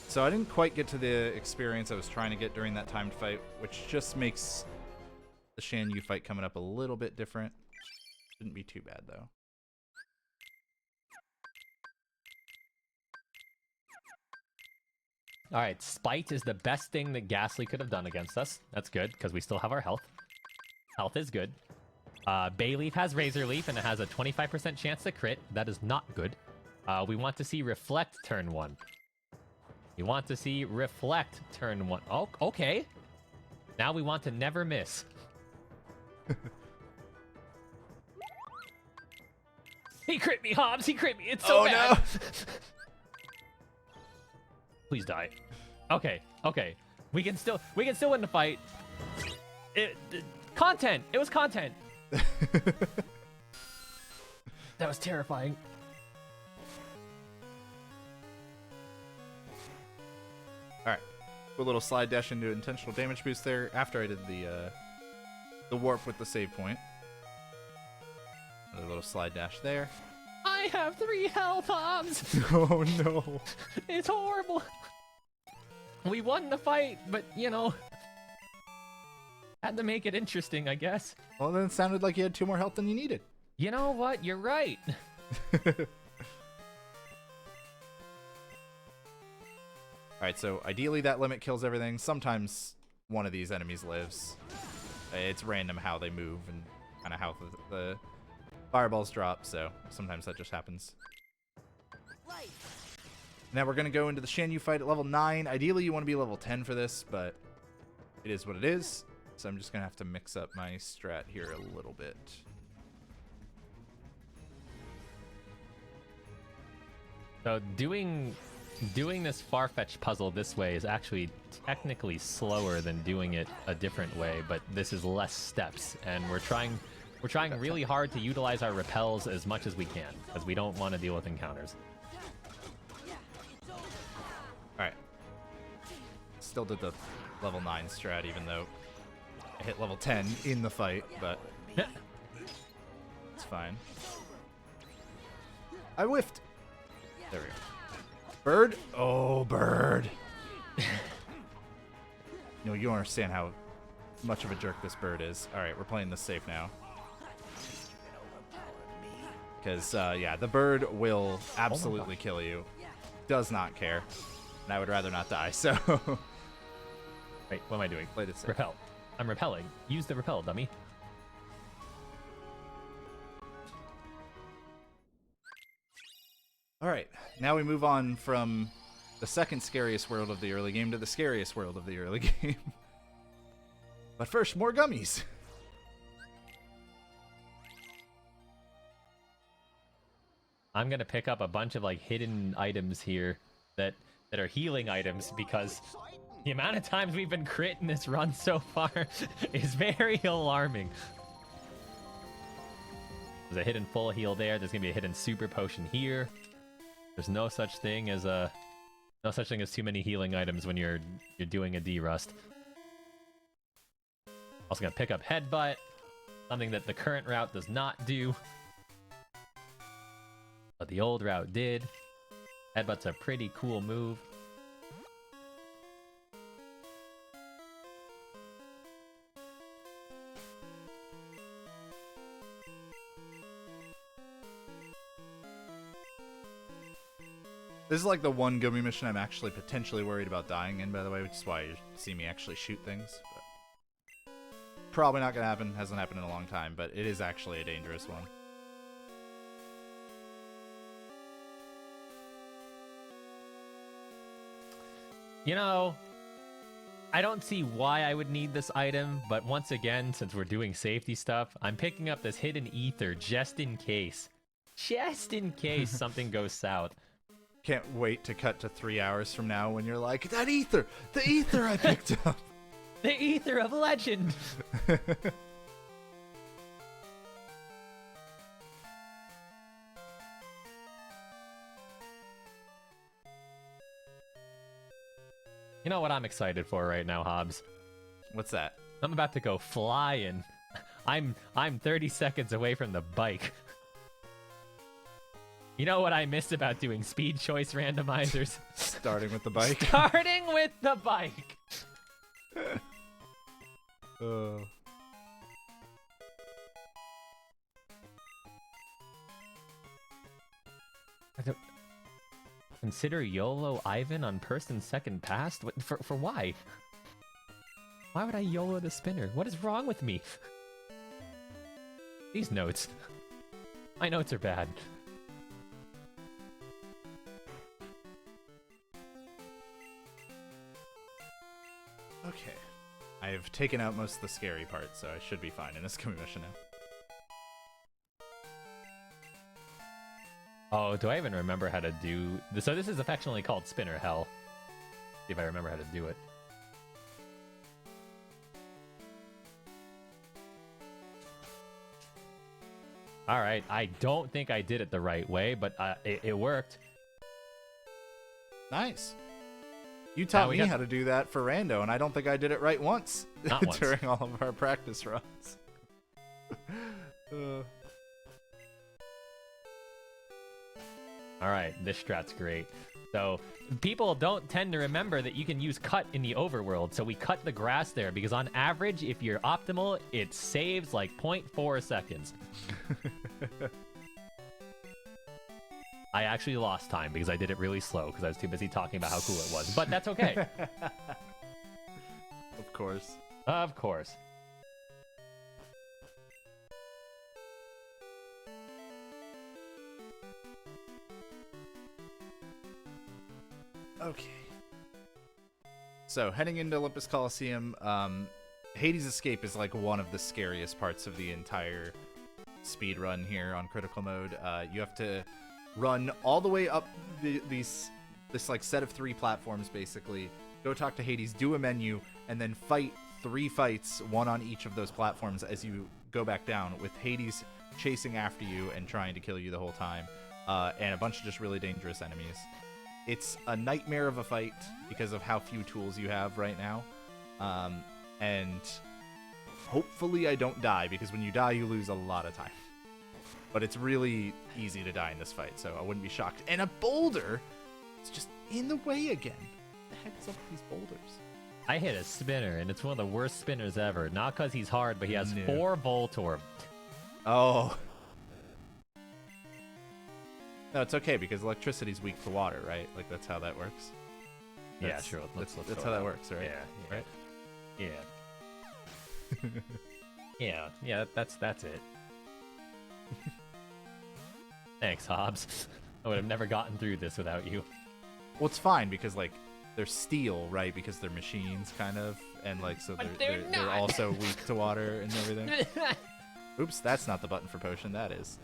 So I didn't quite get to the experience I was trying to get during that timed fight, which just makes the Shan Yu fight coming up a little bit different. Shouldn't be too bad, though. All right, Spite is the best thing that Ghastly could have done against us. That's good, because we still have our health. Health is good. Bayleaf has Razor Leaf, and it has a 25% chance to crit. That is not good. We want to see Reflect turn 1. We want to see Reflect turn 1. Oh, okay. Now we want to never miss. He crit me, Hobbs! He crit me! It's so bad! No. Please die. Okay, okay. We can still win the fight. Content! It was content! That was terrifying. Alright. A little slide dash into intentional damage boost there after I did the warp with the save point. Another little slide dash there. I have 3 health, Hobbs! Oh no. It's horrible! We won the fight, but, you know... Had to make it interesting, I guess. Well, then it sounded like you had 2 more health than you needed. You know what? You're right. Alright, so ideally that limit kills everything. Sometimes one of these enemies lives. It's random how they move and kind of how the fireballs drop, so sometimes that just happens. Now we're going to go into the Shan Yu fight at level 9. Ideally you want to be level 10 for this, but it is what it is. So I'm just going to have to mix up my strat here a little bit. So doing this far-fetched puzzle this way is actually technically slower than doing it a different way, but this is less steps, and we're trying really hard to utilize our repels as much as we can, because we don't want to deal with encounters. Alright. Still did the level 9 strat, even though I hit level 10 in the fight, but it's fine. I whiffed! There we go. Bird? Oh, bird! You don't understand how much of a jerk this bird is. Alright, we're playing this safe now. Because, yeah, the bird will absolutely kill you. Does not care. And I would rather not die, so... Wait, what am I doing? Play this safe. Repel. I'm repelling. Use the repel, dummy. Alright, now we move on from the second scariest world of the early game to the scariest world of the early game. But first, more gummies! I'm gonna pick up a bunch of like hidden items here that are healing items, because the amount of times we've been crit in this run so far is very alarming. There's a hidden full heal there. There's gonna be a hidden super potion here. There's no such thing as too many healing items when you're doing a D-Rust. Also gonna pick up Headbutt, something that the current route does not do, but the old route did. Headbutt's a pretty cool move. This is like the one gummy mission I'm actually potentially worried about dying in, by the way, which is why you see me actually shoot things. But probably not gonna happen. Hasn't happened in a long time, but it is actually a dangerous one. You know, I don't see why I would need this item, but once again, since we're doing safety stuff, I'm picking up this hidden ether just in case. Just in case something goes south. Can't wait to cut to 3 hours from now when you're like, that ether! The ether I picked up! The ether of legend! You know what I'm excited for right now, Hobbs? What's that? I'm about to go flying. I'm 30 seconds away from the bike. You know what I missed about doing speed choice randomizers? Starting with the bike? Starting with the bike! Consider YOLO Ivan on person second pass? For why? Why would I YOLO the spinner? What is wrong with me? These notes. My notes are bad. Okay. I have taken out most of the scary parts, so I should be fine in this gummy mission now. Oh, do I even remember how to do... So this is affectionately called Spinner Hell. See if I remember how to do it. All right, I don't think I did it the right way, but it worked. Nice. You taught we me got- how to do that for rando, and I don't think I did it right once, Not once. during all of our practice runs. All right, this strat's great. So people don't tend to remember that you can use cut in the overworld. So we cut the grass there because on average, if you're optimal, it saves like 0.4 seconds. I actually lost time because I did it really slow because I was too busy talking about how cool it was. But that's okay. Of course. Of course. Okay. So, heading into Olympus Coliseum, Hades' Escape is like one of the scariest parts of the entire speed run here on critical mode. You have to run all the way up this like set of 3 platforms, basically. Go talk to Hades, do a menu, and then fight 3 fights, one on each of those platforms as you go back down, with Hades chasing after you and trying to kill you the whole time, and a bunch of just really dangerous enemies. It's a nightmare of a fight because of how few tools you have right now. And hopefully I don't die, because when you die, you lose a lot of time. But it's really easy to die in this fight, so I wouldn't be shocked. And a boulder is just in the way again. What the heck is up with these boulders? I hit a spinner, and it's one of the worst spinners ever. Not because he's hard, but he has No. 4 Voltorb. Oh. No, it's okay, because electricity's weak to water, right? Like, that's how that works. Yeah, That's- sure. Let's That's go how that with works, right? Yeah. Right? Yeah. Yeah, that's it. Thanks, Hobbs. I would have never gotten through this without you. Well, it's fine, because, like, they're steel, right? Because they're machines, kind of. And, like, so But they're they're not. also weak to water and everything. Oops, that's not the button for potion. That is.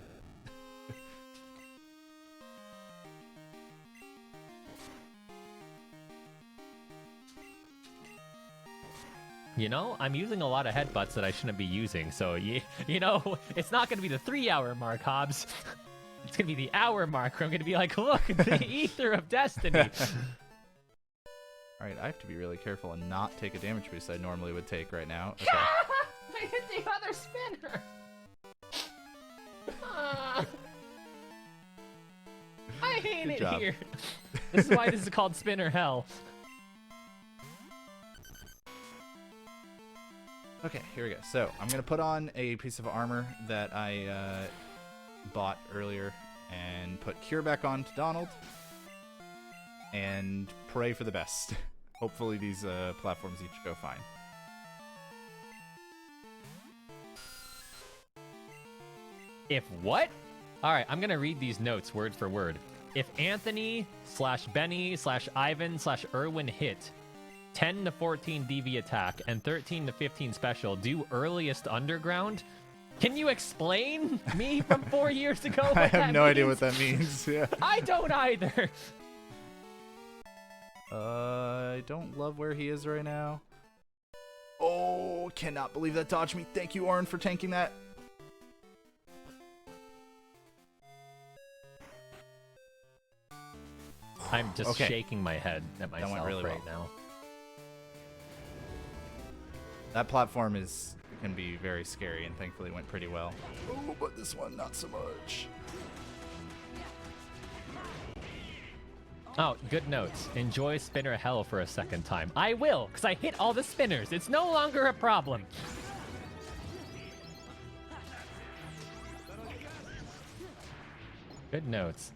You know, I'm using a lot of headbutts that I shouldn't be using, so you know, it's not going to be the 3-hour mark, Hobbs. It's going to be the hour mark where I'm going to be like, look, the ether of destiny. Alright, I have to be really careful and not take a damage boost I normally would take right now. Okay. I hit the other spinner. I hate Good it job. here. This is why this is called spinner hell. Okay, here we go. So, I'm going to put on a piece of armor that I bought earlier and put Cure back on to Donald and pray for the best. Hopefully these platforms each go fine. If what? Alright, I'm gonna read these notes word for word. If Anthony / Benny / Ivan / Erwin hit 10 to 14 DV attack and 13 to 15 special, do earliest underground? Can you explain me from 4 years ago what I that have no idea means? what that means. Yeah. I don't either. I don't love where he is right now. Oh, cannot believe that dodged me. Thank you, Orin, for tanking that. I'm just Okay. shaking my head at went myself really right well. now. That platform can be very scary, and thankfully went pretty well. Oh, but this one, not so much. Oh, good notes. Enjoy spinner hell for a second time. I will, because I hit all the spinners. It's no longer a problem. Good notes.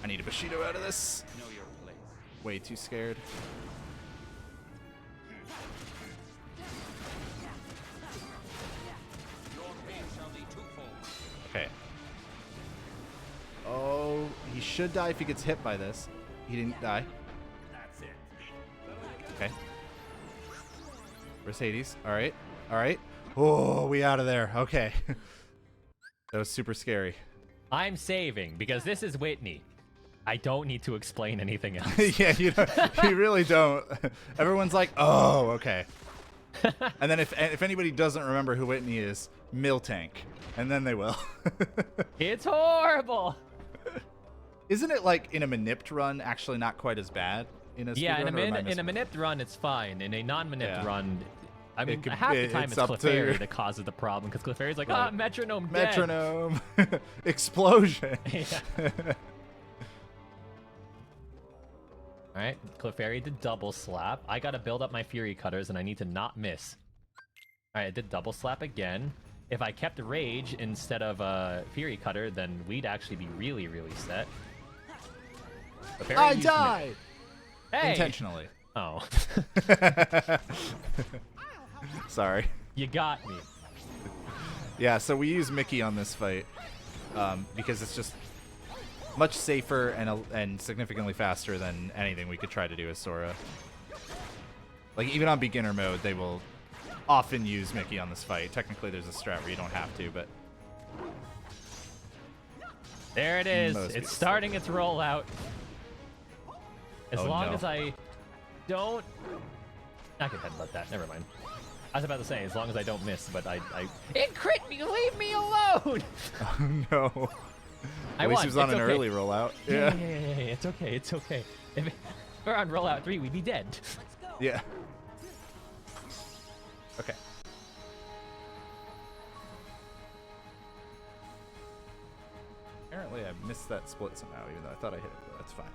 I need a Bushido out of this. Way too scared. Okay. Oh, he should die if he gets hit by this. He didn't die. Okay. Where's Hades? Alright. Alright. Oh, we out of there. Okay. That was super scary. I'm saving, because this is Whitney. I don't need to explain anything else. Yeah, you really don't. Everyone's like, oh, okay. And then if anybody doesn't remember who Whitney is, Miltank, and then they will. It's horrible. Isn't it like in a manipped run actually not quite as bad? In a Yeah, in speedrun, a manipped run, it's fine. In a non-manipped Yeah. run, I mean, could- half the time it's it's up to Clefairy your- that causes the problem, because Clefairy's like, Right. metronome dead. Metronome. Explosion. Yeah. Alright, Clefairy did double slap. I gotta build up my Fury Cutters, and I need to not miss. Alright, I did double slap again. If I kept Rage instead of Fury Cutter, then we'd actually be really, really set. Clefairy I used died! Hey! Intentionally. Oh. Sorry. You got me. Yeah, so we use Mickey on this fight because it's just much safer and significantly faster than anything we could try to do as Sora. Like, even on beginner mode, they will often use Mickey on this fight. Technically, there's a strat where you don't have to, but... There it is. Most It's people starting its rollout. As Oh, long no. as I don't... I can headbutt that. Never mind. I was about to say, as long as I don't miss, but I... It crit me! Leave me alone! Oh, no. I At least won. he was on It's an okay. early rollout. Yeah. It's okay. It's okay. If we're on rollout 3, we'd be dead. Yeah. Okay. Apparently I missed that split somehow, even though I thought I hit it, but that's fine.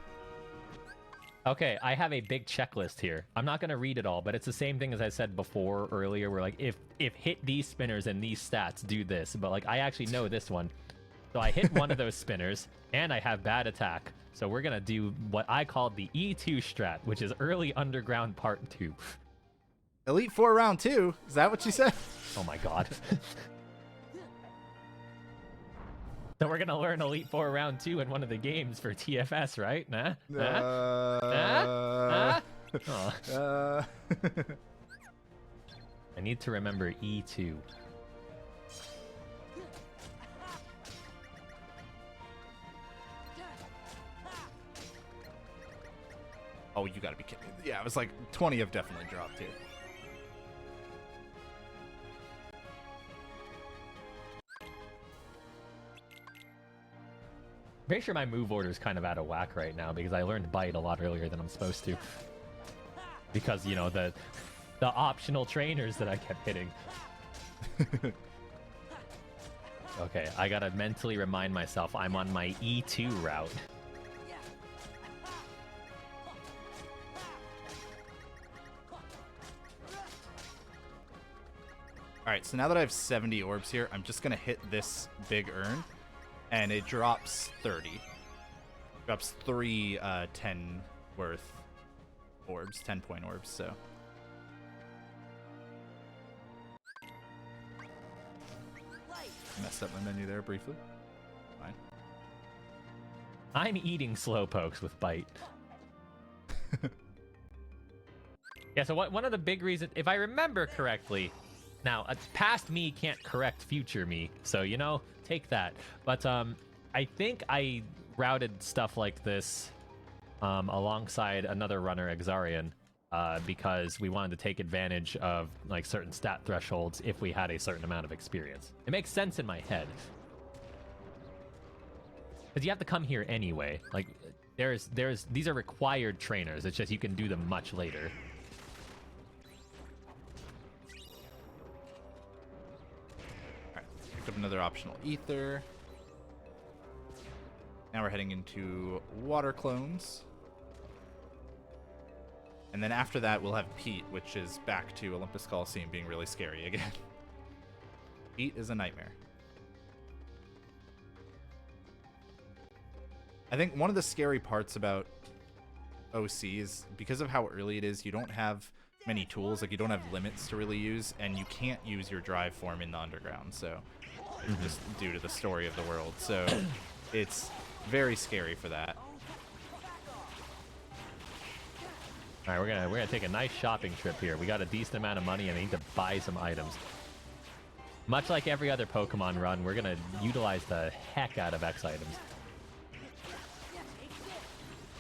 Okay, I have a big checklist here. I'm not gonna read it all, but it's the same thing as I said before earlier, where like if hit these spinners and these stats, do this. But like I actually know this one. So I hit one of those spinners, and I have bad attack. So we're gonna do what I called the E2 strat, which is early underground part 2. Elite Four round 2? Is that what you said? Oh my god. So we're gonna learn Elite 4 round 2 in one of the games for TFS, right? Nah? Oh. I need to remember E2. Oh, you gotta be kidding. Yeah, it was like 20 have definitely dropped here. Pretty sure my move order is kind of out of whack right now because I learned Bite a lot earlier than I'm supposed to. Because, you know, the optional trainers that I kept hitting. Okay, I gotta mentally remind myself I'm on my E2 route. Alright, so now that I have 70 orbs here, I'm just gonna hit this big urn, and it drops 30. Drops 3 10 worth orbs, 10-point orbs, so. Messed up my menu there briefly. Fine. I'm eating slowpokes with Bite. Yeah, so one of the big reasons, if I remember correctly, now past me can't correct future me, so you know, take that. But I think I routed stuff like this alongside another runner, Keizaron, because we wanted to take advantage of like certain stat thresholds if we had a certain amount of experience. It makes sense in my head. Because you have to come here anyway. Like, these are required trainers. It's just you can do them much later. Alright, picked up another optional ether. Now we're heading into water clones. And then after that, we'll have Pete, which is back to Olympus Coliseum being really scary again. Pete is a nightmare. I think one of the scary parts about OC is because of how early it is, you don't have many tools. Like, you don't have limits to really use, and you can't use your drive form in the underground, so just due to the story of the world. So it's very scary for that. All right, we're gonna take a nice shopping trip here. We got a decent amount of money and I need to buy some items. Much like every other Pokemon run, we're gonna utilize the heck out of X items.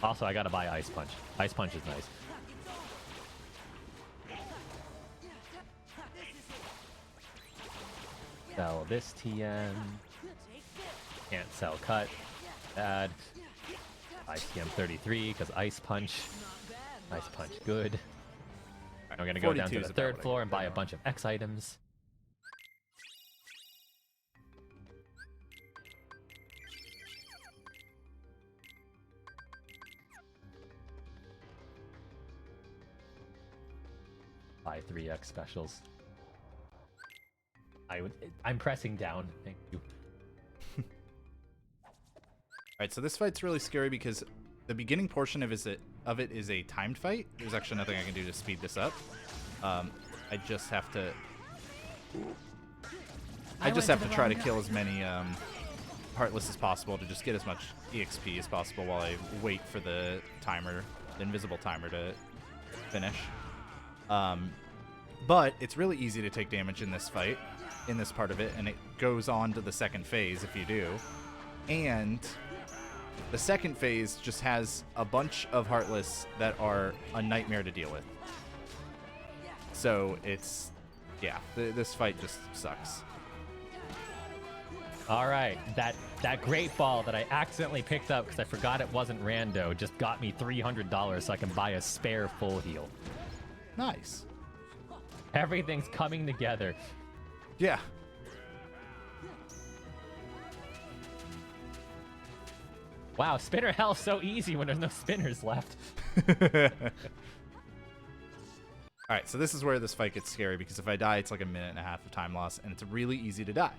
Also, I gotta buy Ice Punch. Ice Punch is nice. Sell this TM. Can't sell cut. Bad. ITM 33 because Ice Punch. Ice Punch good. Alright, I'm gonna go down to the third floor and buy a bunch of X items. Buy 3X specials. I'm pressing down. Thank you. Alright, so this fight's really scary because the beginning portion of it is a timed fight. There's actually nothing I can do to speed this up. I just have to... I just have to try to kill as many Heartless as possible to just get as much EXP as possible while I wait for the timer, the invisible timer to finish. But it's really easy to take damage in this fight, in this part of it, and it goes on to the second phase if you do. And the second phase just has a bunch of Heartless that are a nightmare to deal with. So it's, yeah, this fight just sucks. All right, that great ball that I accidentally picked up because I forgot it wasn't rando just got me $300 so I can buy a spare full heal. Nice. Everything's coming together. Yeah. Wow, spinner hell's so easy when there's no spinners left. Alright, so this is where this fight gets scary because if I die, it's like a minute and a half of time loss, and it's really easy to die.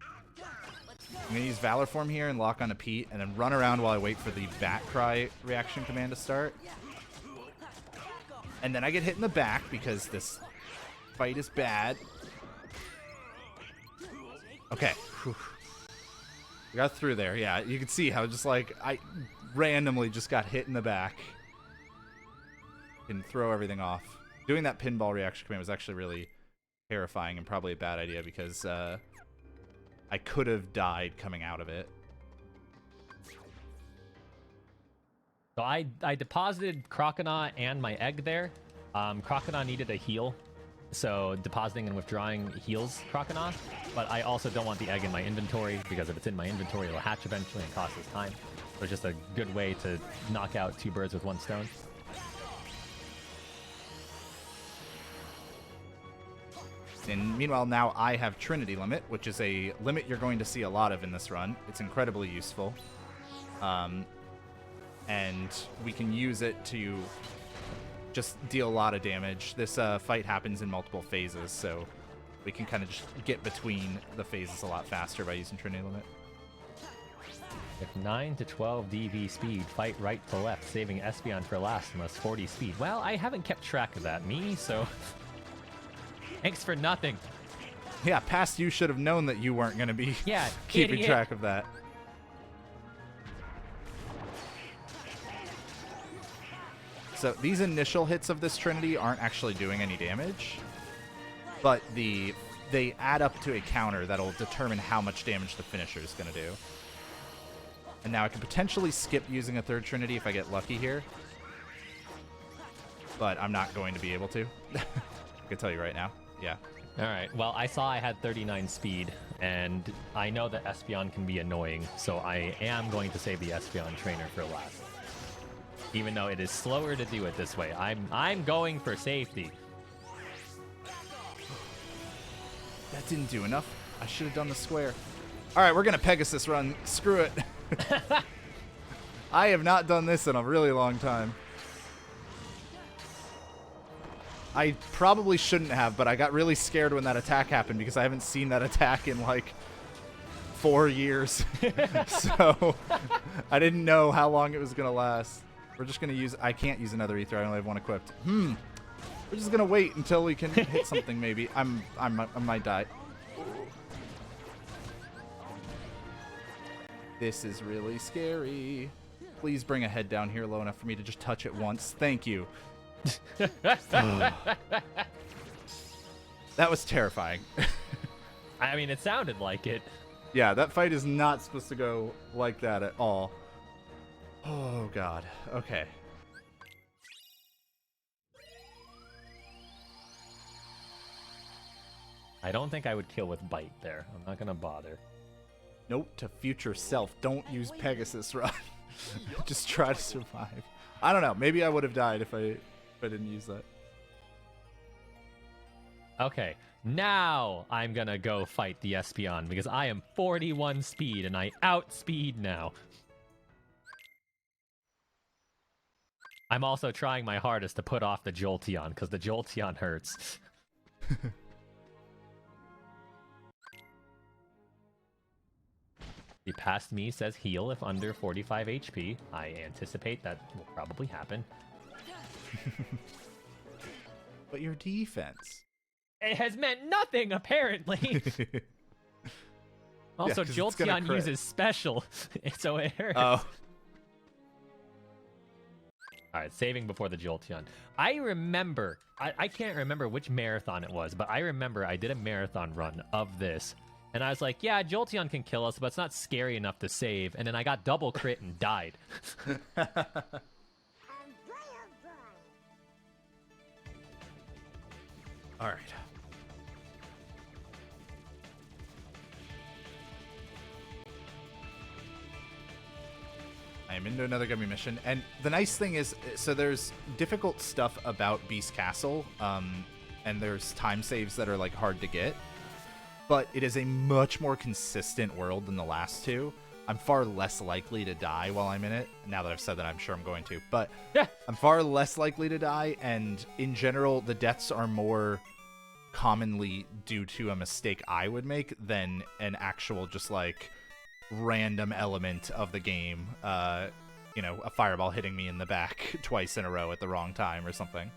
I'm going to use Valor Form here and lock on a Pete, and then run around while I wait for the Bat Cry reaction command to start. And then I get hit in the back because this fight is bad. Okay. Whew. We got through there. Yeah, you can see how just like I randomly just got hit in the back. Can throw everything off. Doing that pinball reaction command was actually really terrifying and probably a bad idea because I could have died coming out of it. So I deposited Croconaw and my egg there. Croconaw needed a heal, so depositing and withdrawing heals Croconaw. But I also don't want the egg in my inventory because if it's in my inventory, it'll hatch eventually and cost us time. So it's just a good way to knock out two birds with one stone. And meanwhile, now I have Trinity Limit, which is a limit you're going to see a lot of in this run. It's incredibly useful. And we can use it to just deal a lot of damage. This fight happens in multiple phases, so we can kind of just get between the phases a lot faster by using Trinity Limit. With 9 to 12 DV speed, fight right to left, saving Espeon for last unless 40 speed. Well, I haven't kept track of that, so thanks for nothing. Yeah, past you should have known that you weren't going to be keeping track of that. So these initial hits of this Trinity aren't actually doing any damage, but they add up to a counter that'll determine how much damage the finisher is going to do. And now I can potentially skip using a third Trinity if I get lucky here, but I'm not going to be able to. I can tell you right now. Yeah. All right. Well, I saw I had 39 speed, and I know that Espeon can be annoying, so I am going to save the Espeon trainer for last. Even though it is slower to do it this way. I'm going for safety. That didn't do enough. I should have done the square. All right, we're going to Pegasus run. Screw it. I have not done this in a really long time. I probably shouldn't have, but I got really scared when that attack happened because I haven't seen that attack in like 4 years. So I didn't know how long it was going to last. We're just going to use... I can't use another Ether. I only have one equipped. We're just going to wait until we can hit something, maybe. I might die. This is really scary. Please bring a head down here low enough for me to just touch it once. Thank you. That was terrifying. I mean, it sounded like it. Yeah, that fight is not supposed to go like that at all. Oh god. Okay. I don't think I would kill with bite there. I'm not gonna bother. Note to future self: don't use Pegasus Run. Just try to survive. I don't know. Maybe I would have died if I didn't use that. Okay, now I'm gonna go fight the Espeon because I am 41 speed and I outspeed now. I'm also trying my hardest to put off the Jolteon because the Jolteon hurts. He passed me, says heal if under 45 HP. I anticipate that will probably happen. But your defense. It has meant nothing, apparently. Also, Yeah, 'cause it's gonna Jolteon crit. uses special, so it hurts. Oh. Alright, saving before the Jolteon. I remember, I can't remember which marathon it was, but I remember I did a marathon run of this. And I was like, yeah, Jolteon can kill us, but it's not scary enough to save. And then I got double crit and died. All right. I am into another gummy mission, and the nice thing is, so there's difficult stuff about Beast Castle, and there's time saves that are like hard to get, but it is a much more consistent world than the last two. I'm far less likely to die while I'm in it. Now that I've said that, I'm sure I'm going to, but Yeah. I'm far less likely to die, and in general, the deaths are more commonly due to a mistake I would make than an actual just like random element of the game, you know, a fireball hitting me in the back twice in a row at the wrong time or something.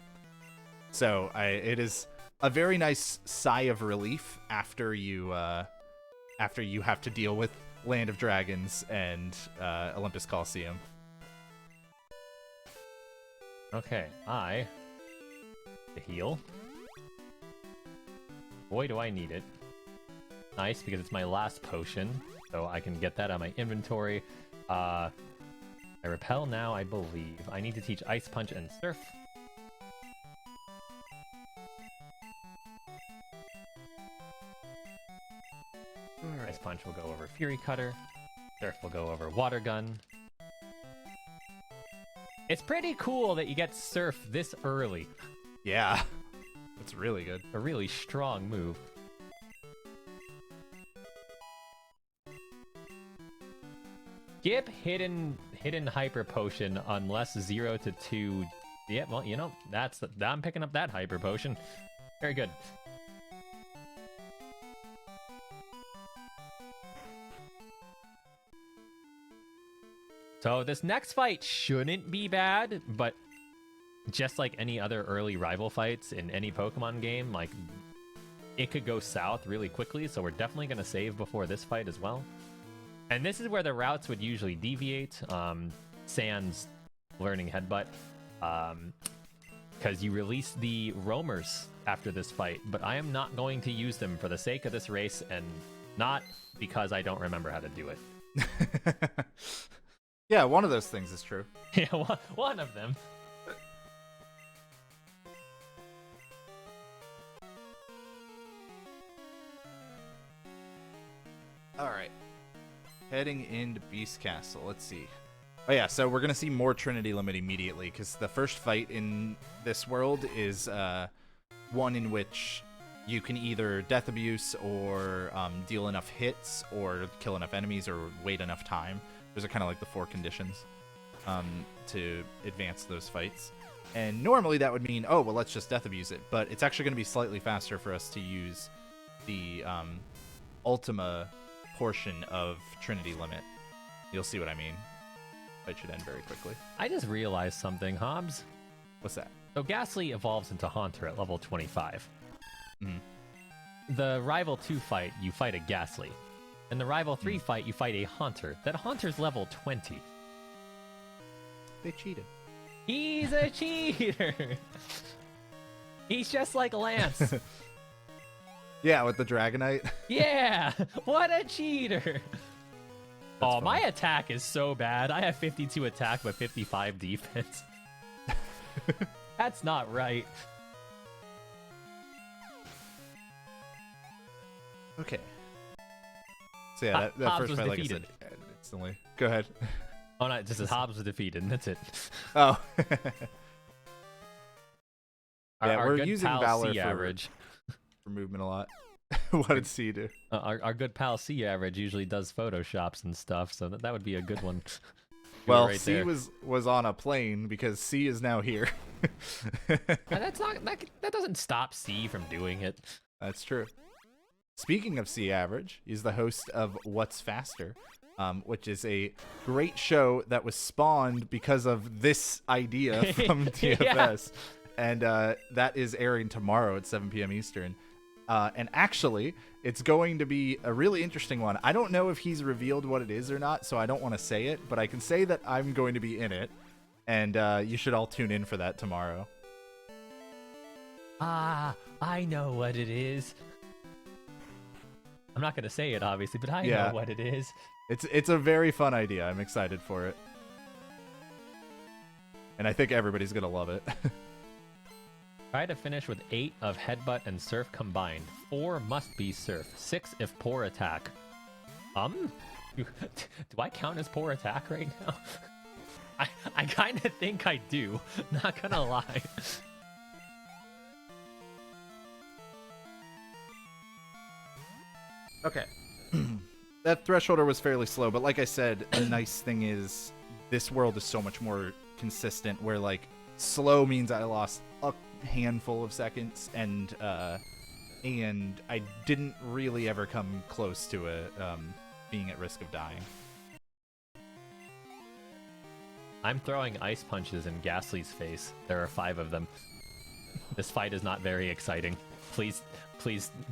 So it is a very nice sigh of relief after you have to deal with Land of Dragons and Olympus Coliseum. Okay, to heal. Boy, do I need it. Nice, because it's my last potion, so I can get that out of my inventory. I repel now, I believe. I need to teach Ice Punch and Surf. Ice Punch will go over Fury Cutter. Surf will go over Water Gun. It's pretty cool that you get Surf this early. Yeah, that's really good. A really strong move. Skip hidden hyper potion unless 0 to 2. Yeah, well, you know, I'm picking up that hyper potion. Very good. So this next fight shouldn't be bad, but just like any other early rival fights in any Pokemon game, like, it could go south really quickly, so we're definitely going to save before this fight as well. And this is where the routes would usually deviate, sans learning Headbutt, because you release the roamers after this fight, but I am not going to use them for the sake of this race, and not because I don't remember how to do it. Yeah, one of those things is true. Yeah, one of them. All right. Heading into Beast Castle. Let's see. Oh yeah, so we're going to see more Trinity Limit immediately, because the first fight in this world is one in which you can either Death Abuse or deal enough hits or kill enough enemies or wait enough time. Those are kind of like the 4 conditions to advance those fights. And normally that would mean, oh, well, let's just Death Abuse it. But it's actually going to be slightly faster for us to use the Ultima portion of Trinity Limit. You'll see what I mean. It should end very quickly. I just realized something, Hobbs. What's that? So Ghastly evolves into Haunter at level 25. Mhm. The Rival 2 fight, you fight a Ghastly. In the Rival 3 fight, you fight a Haunter. That Haunter's level 20. They cheated. He's a cheater! He's just like Lance. Yeah, with the Dragonite. Yeah! What a cheater! Oh, my attack is so bad. I have 52 attack but 55 defense. That's not right. Okay. So yeah, that JHobz first was fight, like I defeated. said, instantly. Go ahead. Oh, no, just as JHobz was defeated, and that's it. Oh. Our we're good using pal Valor C average. for movement a lot. What did C do? Our good pal C average usually does photoshops and stuff, so that would be a good one. Well, right C there. was on a plane because C is now here. And that's not that doesn't stop C from doing it. That's true. Speaking of C average, he's the host of What's Faster, which is a great show that was spawned because of this idea from TFS. And that is airing tomorrow at 7 p.m. Eastern. And actually, it's going to be a really interesting one. I don't know if he's revealed what it is or not, so I don't want to say it, but I can say that I'm going to be in it, and you should all tune in for that tomorrow. Ah, I know what it is. I'm not going to say it, obviously, but I know what it is. It's a very fun idea. I'm excited for it. And I think everybody's going to love it. Try to finish with 8 of headbutt and surf combined. 4 must be surf. 6 if poor attack. Do I count as poor attack right now? I kind of think I do. Not gonna lie. Okay. That thresholder was fairly slow, but like I said, the nice thing is this world is so much more consistent where like slow means I lost a handful of seconds and I didn't really ever come close to being at risk of dying. I'm throwing ice punches in Ghastly's face. There are 5 of them. This fight is not very exciting. Please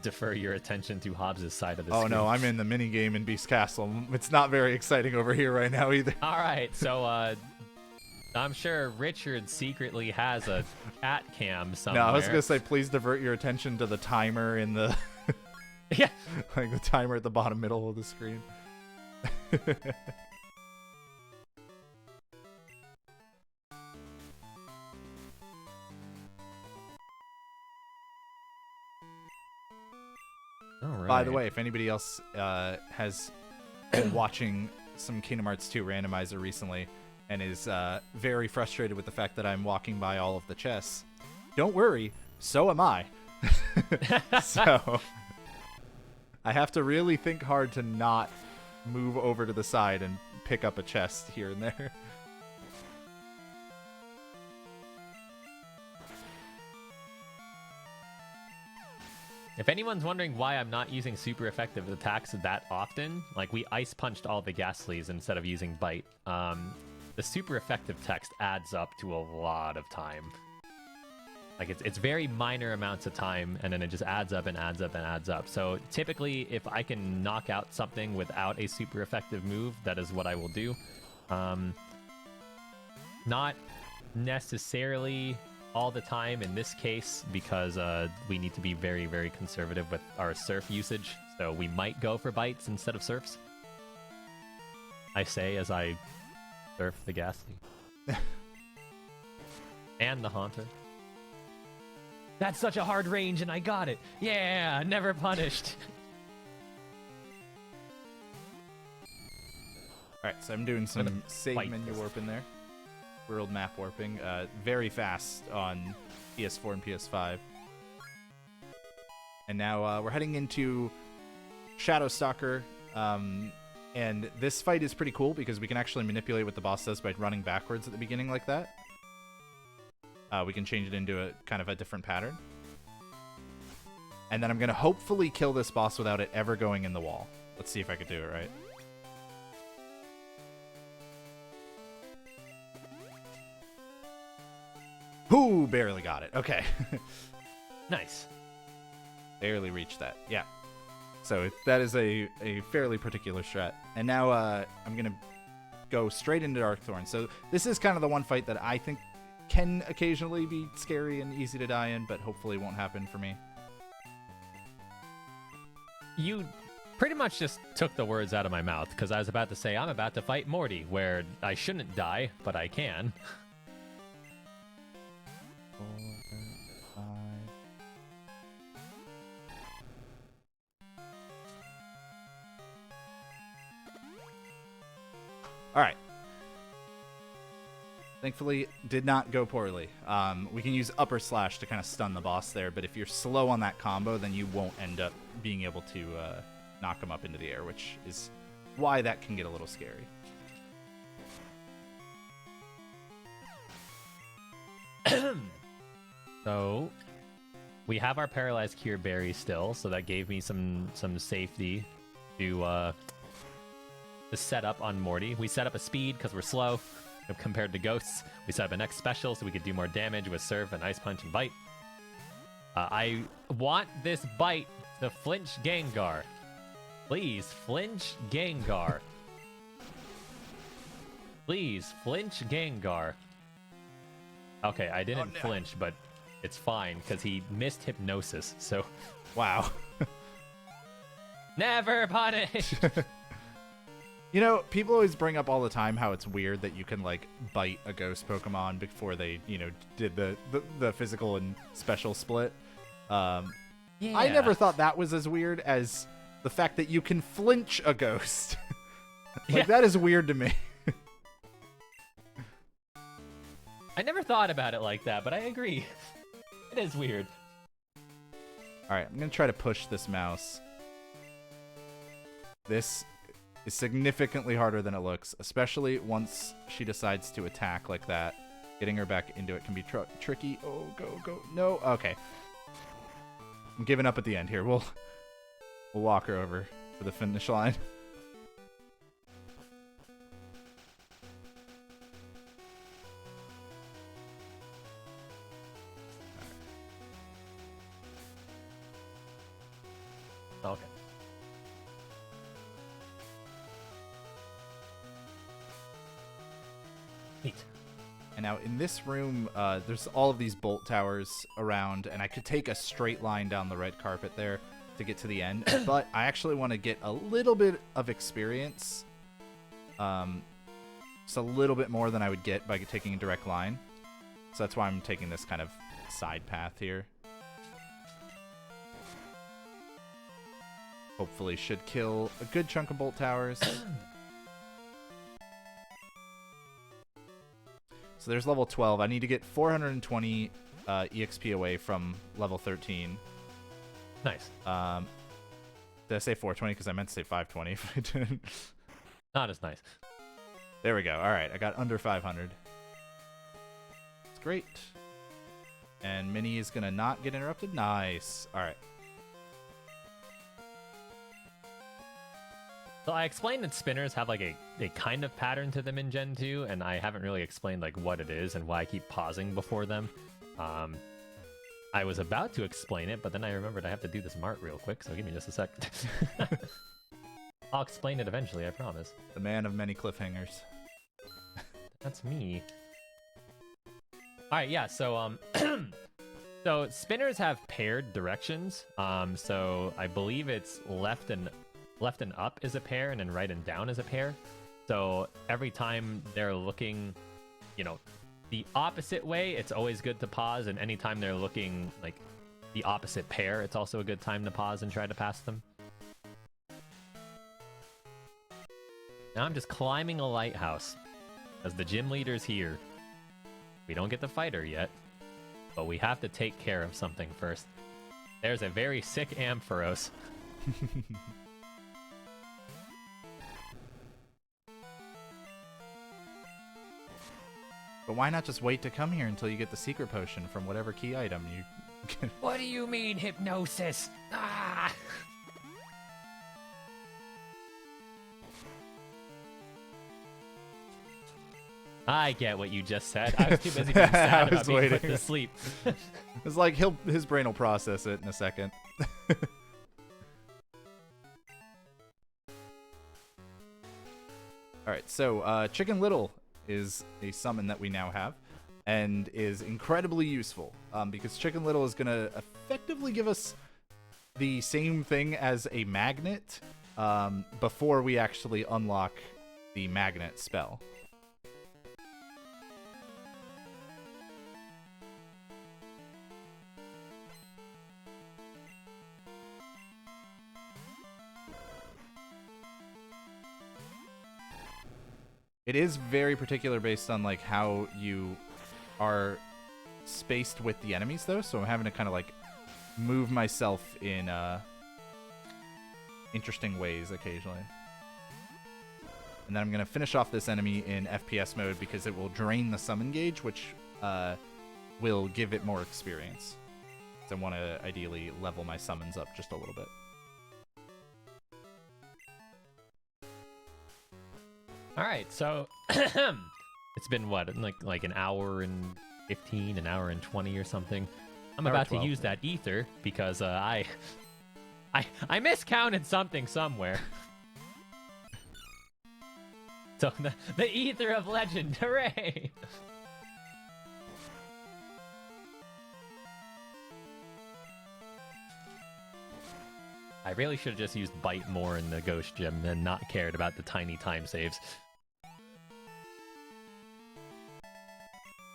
defer your attention to JHobz's side of the screen. Oh no, I'm in the mini game in Beast Castle. It's not very exciting over here right now either. All right, so I'm sure Richard secretly has a cat cam somewhere. No, I was gonna say please divert your attention to the timer in the yeah, like the timer at the bottom middle of the screen. all right. By the way, if anybody else has been watching some Kingdom Hearts 2 randomizer recently and is very frustrated with the fact that I'm walking by all of the chests, don't worry, so am I. So I have to really think hard to not move over to the side and pick up a chest here and there. If anyone's wondering why I'm not using super effective attacks that often, like we ice punched all the Ghastlies instead of using bite, the super effective text adds up to a lot of time. Like it's very minor amounts of time, and then it just adds up and adds up and adds up. So typically, if I can knock out something without a super effective move, that is what I will do. Not necessarily all the time in this case, because we need to be very, very conservative with our surf usage. So we might go for bites instead of surfs. I say as I surf the Ghastly. And the Haunter. That's such a hard range, and I got it. Yeah, never punished. Alright, so I'm doing some save fight menu this. warp in there. World map warping. Very fast on PS4 and PS5. And now we're heading into Shadow Stalker. And this fight is pretty cool because we can actually manipulate what the boss does by running backwards at the beginning like that. We can change it into a kind of a different pattern. And then I'm going to hopefully kill this boss without it ever going in the wall. Let's see if I could do it right. Ooh, barely got it. Okay. Nice. Barely reached that. Yeah. So that is a fairly particular strat. And now I'm going to go straight into Darkthorn. So this is kind of the one fight that I think can occasionally be scary and easy to die in, but hopefully won't happen for me. You pretty much just took the words out of my mouth because I was about to say I'm about to fight Morty, where I shouldn't die, but I can. 4, 5. All right. Thankfully, did not go poorly. We can use upper slash to kind of stun the boss there, but if you're slow on that combo, then you won't end up being able to knock him up into the air, which is why that can get a little scary. So we have our paralyzed cure berry still, so that gave me some safety to set up on Morty. We set up a speed because we're slow compared to ghosts. We set up a next special so we could do more damage with Surf and Ice Punch and Bite. I want this bite to flinch Gengar. Please, flinch Gengar. Please, flinch Gengar. Okay, I didn't flinch, but it's fine because he missed hypnosis, so... Wow. Never punish! You know, people always bring up all the time how it's weird that you can, like, bite a ghost Pokemon before they, you know, did the physical and special split. I never thought that was as weird as the fact that you can flinch a ghost. That is weird to me. I never thought about it like that, but I agree. It is weird. Alright, I'm going to try to push this mouse. This is significantly harder than it looks, especially once she decides to attack like that. Getting her back into it can be tricky. Oh, go. No, okay. I'm giving up at the end here. We'll walk her over for the finish line. Okay. Neat. And now in this room, there's all of these bolt towers around, and I could take a straight line down the red carpet there to get to the end, but I actually want to get a little bit of experience. Just a little bit more than I would get by taking a direct line. So that's why I'm taking this kind of side path here. Hopefully should kill a good chunk of bolt towers. So there's level 12. I need to get 420 EXP away from level 13. Nice. Did I say 420? Because I meant to say 520 if I didn't. Not as nice. There we go. All right, I got under 500. It's great. And Minnie is going to not get interrupted. Nice. All right. So I explained that spinners have like a kind of pattern to them in Gen 2, and I haven't really explained like what it is and why I keep pausing before them. I was about to explain it, but then I remembered I have to do this mart real quick, so give me just a sec. I'll explain it eventually, I promise. The man of many cliffhangers. That's me. Alright, yeah, so so spinners have paired directions. So I believe it's left and up is a pair, and then right and down is a pair. So every time they're looking, you know, the opposite way, it's always good to pause, and anytime they're looking like the opposite pair, it's also a good time to pause and try to pass them. Now I'm just climbing a lighthouse as the gym leader's here. We don't get to fight her yet, but we have to take care of something first. There's a very sick Ampharos. But why not just wait to come here until you get the secret potion from whatever key item you get? What do you mean, hypnosis? Ah! I get what you just said. I was too busy being sad about being put to sleep. It's like his brain will process it in a second. Alright, so Chicken Little is a summon that we now have, and is incredibly useful, because Chicken Little is going to effectively give us the same thing as a magnet, before we actually unlock the magnet spell. It is very particular based on like how you are spaced with the enemies though, so I'm having to kind of like move myself in interesting ways occasionally. And then I'm going to finish off this enemy in FPS mode because it will drain the summon gauge, which will give it more experience. So I want to ideally level my summons up just a little bit. All right, so it's been what, like an hour and 15, an hour and 20 or something. I'm about to use that ether because I miscounted something somewhere. So the ether of legend, hooray! I really should have just used bite more in the ghost gym and not cared about the tiny time saves.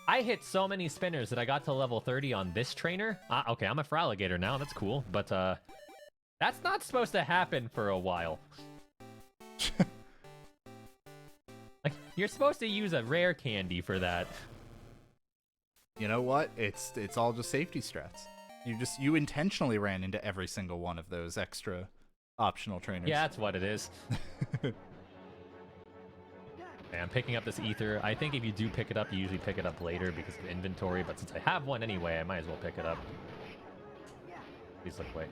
I hit so many spinners that I got to level 30 on this trainer. Okay, I'm a Fraligator now, that's cool, but that's not supposed to happen for a while. Like, you're supposed to use a rare candy for that. You know what? It's all just safety strats. You intentionally ran into every single one of those extra optional trainers. Yeah, that's what it is. Okay, I'm picking up this ether. I think if you do pick it up, you usually pick it up later because of inventory, but since I have one anyway, I might as well pick it up. Please look away.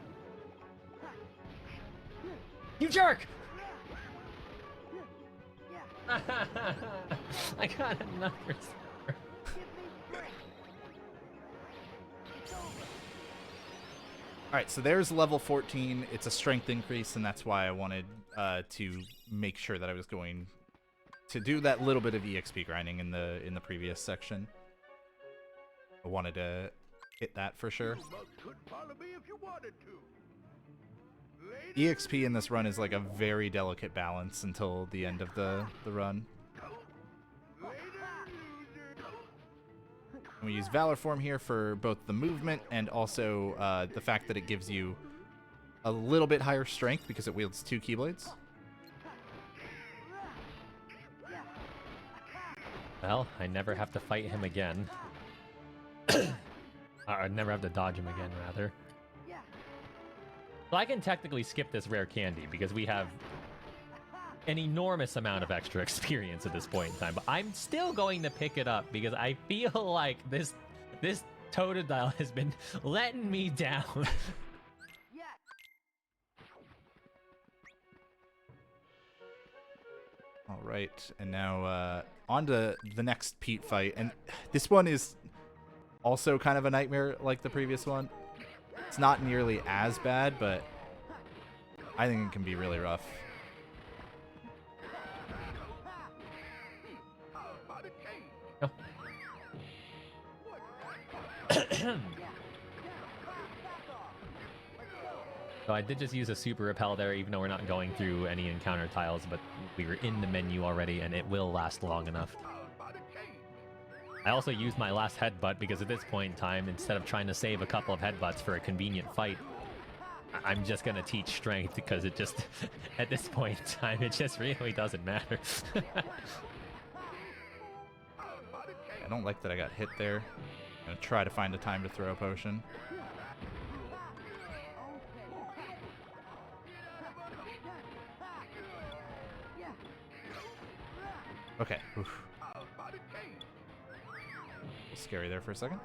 You jerk! I got another spur. Alright, so there's level 14. It's a strength increase, and that's why I wanted to make sure that I was going to do that little bit of EXP grinding in the previous section. I wanted to hit that for sure. EXP in this run is like a very delicate balance until the end of the run. And we use Valor Form here for both the movement and also the fact that it gives you a little bit higher strength because it wields 2 Keyblades. Well, I never have to fight him again. I never have to dodge him again, rather. So I can technically skip this rare candy because we have an enormous amount of extra experience at this point in time. But I'm still going to pick it up because I feel like this Totodile has been letting me down. All right, and now on to the next Pete fight. And this one is also kind of a nightmare like the previous one. It's not nearly as bad, but I think it can be really rough. Oh. So I did just use a super repel there, even though we're not going through any encounter tiles, but we were in the menu already, and it will last long enough. I also used my last headbutt because at this point in time, instead of trying to save a couple of headbutts for a convenient fight, I'm just going to teach strength because it just, at this point in time, it just really doesn't matter. I don't like that I got hit there. I'm going to try to find a time to throw a potion. Okay. Oof. Scary there for a second.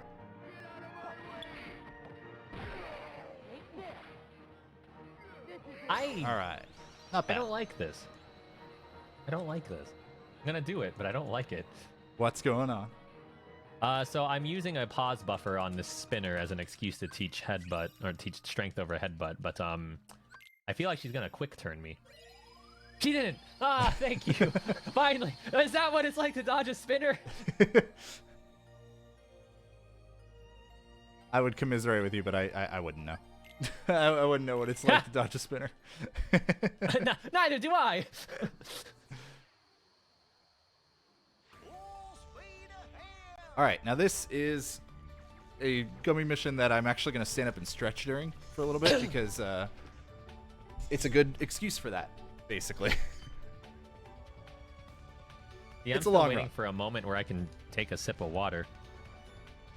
All right. Not bad. I don't like this. I don't like this. I'm gonna do it, but I don't like it. What's going on? So I'm using a pause buffer on this spinner as an excuse to teach headbutt, or teach strength over headbutt, but I feel like she's gonna quick turn me. She didn't! Ah, thank you! Finally! Is that what it's like to dodge a spinner? I would commiserate with you, but I wouldn't know. I wouldn't know what it's like to dodge a spinner. Neither do I. All right, now this is a gummy mission that I'm actually going to stand up and stretch during for a little bit because it's a good excuse for that, basically. Yeah, It's I'm a still long waiting run. for a moment where I can take a sip of water.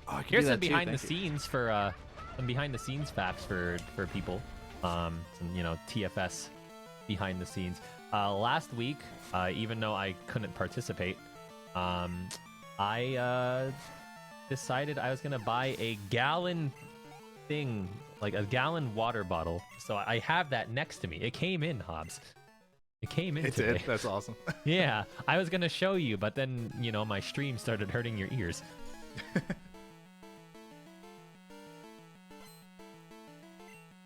Oh, I can Here's do some that too, behind the thank you. scenes for some behind the scenes facts for people. Some TFS behind the scenes. Last week, even though I couldn't participate, I decided I was gonna buy a gallon thing, like a gallon water bottle. So I have that next to me. It came in, Hobbs. It came in It today. did. That's awesome. Yeah, I was gonna show you, but then my stream started hurting your ears.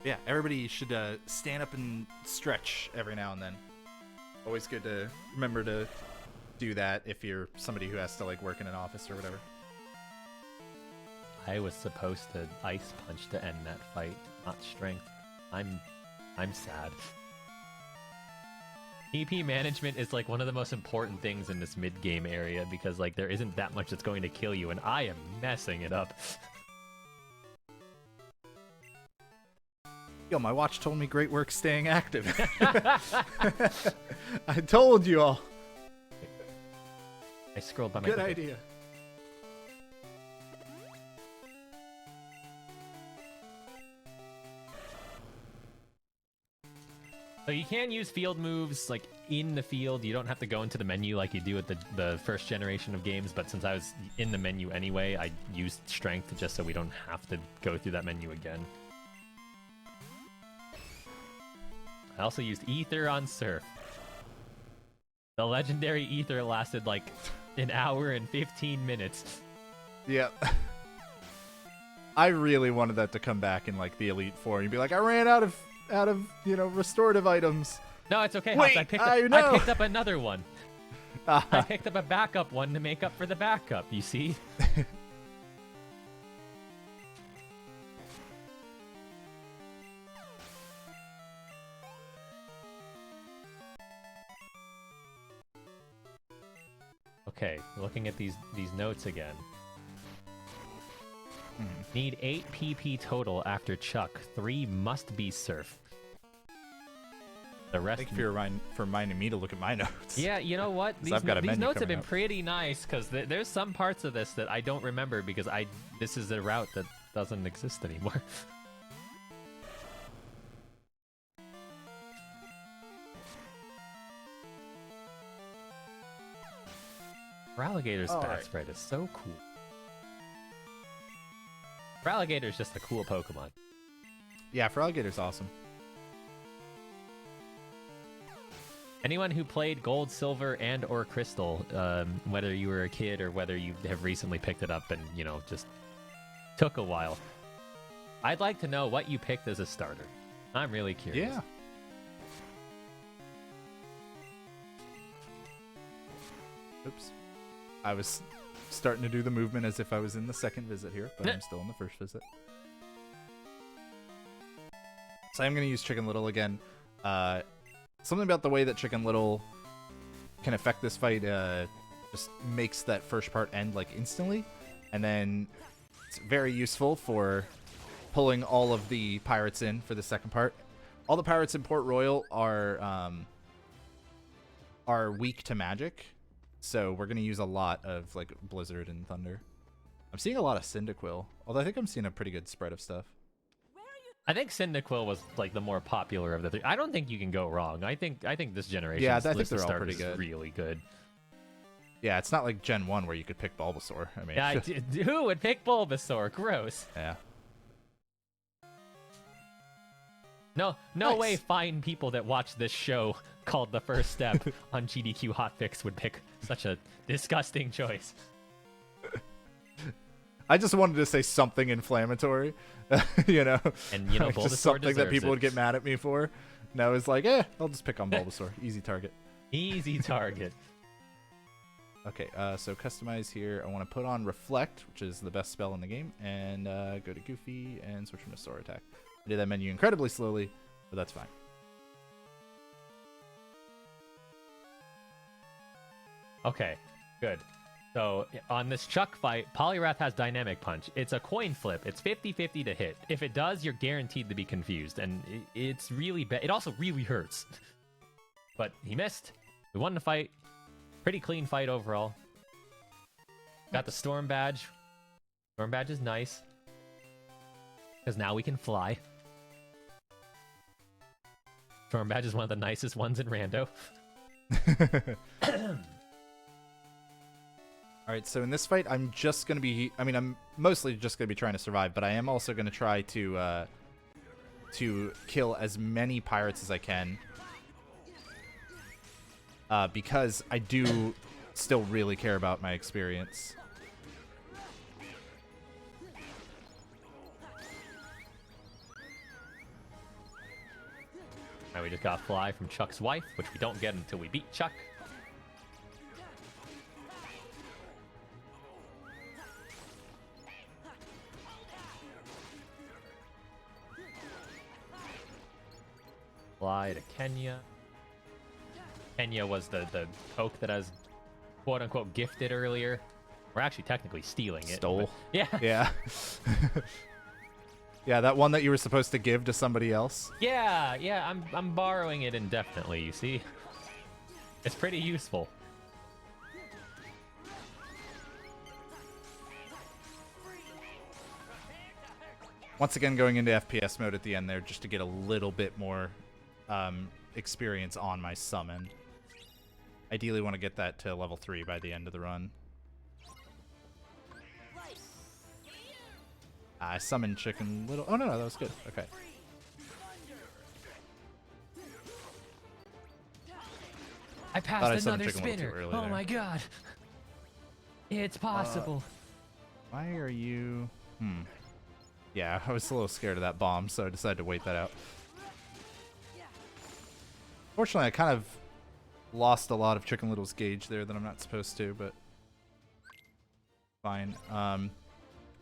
Yeah, everybody should stand up and stretch every now and then. Always good to remember to do that if you're somebody who has to like work in an office or whatever. I was supposed to ice punch to end that fight, not strength. I'm sad. TP management is like one of the most important things in this mid-game area because like there isn't that much that's going to kill you, and I am messing it up. Yo, my watch told me great work staying active. I told you all. I scrolled by my Good clicker. idea. So you can use field moves like in the field. You don't have to go into the menu like you do with the first generation of games, but since I was in the menu anyway, I used strength just so we don't have to go through that menu again. I also used Ether on Surf. The legendary Ether lasted like an hour and 15 minutes. Yep. I really wanted that to come back in like the Elite Four. You'd be like, I ran out of restorative items. No, it's okay, Wait, Hobbs. I I know. picked up another one. I picked up a backup one to make up for the backup, you see? Okay, looking at these notes again. Need 8 PP total after Chuck. 3 must be Surf. The rest. Thank you for reminding me to look at my notes. Yeah, you know what? I've got a These menu notes have coming been up. pretty nice because there's some parts of this that I don't remember because this is a route that doesn't exist anymore. Alligator's All back right. spread is so cool. Alligator's just a cool Pokemon. Yeah, Froggator's awesome. Anyone who played Gold, Silver, and or Crystal, whether you were a kid or whether you have recently picked it up and, just took a while, I'd like to know what you picked as a starter. I'm really curious. Yeah. Oops. I was starting to do the movement as if I was in the second visit here, but I'm still in the first visit. So I'm going to use Chicken Little again. Something about the way that Chicken Little can affect this fight just makes that first part end like instantly, and then it's very useful for pulling all of the pirates in for the second part. All the pirates in Port Royal are weak to magic, so we're gonna use a lot of like Blizzard and Thunder. I'm seeing a lot of Cyndaquil, although I think I'm seeing a pretty good spread of stuff. I think Cyndaquil was like the more popular of the three. I don't think you can go wrong. I think this generation's Yeah, I think list of they're all starters pretty good. is really good. Yeah, it's not like Gen 1 where you could pick Bulbasaur. I mean, Yeah, who would pick Bulbasaur? Gross. yeah. No Nice. way fine people that watch this show called The First Step on GDQ Hotfix would pick such a disgusting choice. I just wanted to say something inflammatory, you know? And, Like, Bulbasaur just something that deserves people it. would get mad at me for. And I was like, I'll just pick on Bulbasaur. Easy target. Easy target. Okay, so customize here. I want to put on Reflect, which is the best spell in the game, and go to Goofy and switch from to Sword Attack. I did that menu incredibly slowly, but that's fine. Okay, good. So on this Chuck fight, Poliwrath has Dynamic Punch. It's a coin flip. It's 50-50 to hit. If it does, you're guaranteed to be confused, and it's really bad. It also really hurts. But he missed. We won the fight. Pretty clean fight overall. Got the Storm Badge. Storm Badge is nice. Because now we can fly. Storm Badge is one of the nicest ones in Rando. Alright, so in this fight, I'm just going to be... I mean, I'm mostly just going to be trying to survive, but I am also going to try to kill as many pirates as I can. Because I do still really care about my experience. Now we just got Fly from Chuck's wife, which we don't get until we beat Chuck. Fly to Kenya. Kenya was the poke that I was quote-unquote gifted earlier. We're actually technically stealing it. Stole. But, yeah. Yeah. Yeah, that one that you were supposed to give to somebody else. Yeah, I'm borrowing it indefinitely, you see? It's pretty useful. Once again, going into FPS mode at the end there just to get a little bit more experience on my summon. Ideally want to get that to level 3 by the end of the run. I summoned Chicken Little. Oh, no, that was good. Okay. I passed another spinner. Oh my god. It's possible. Why are you... Yeah, I was a little scared of that bomb, so I decided to wait that out. Fortunately, I kind of lost a lot of Chicken Little's gauge there that I'm not supposed to, but fine.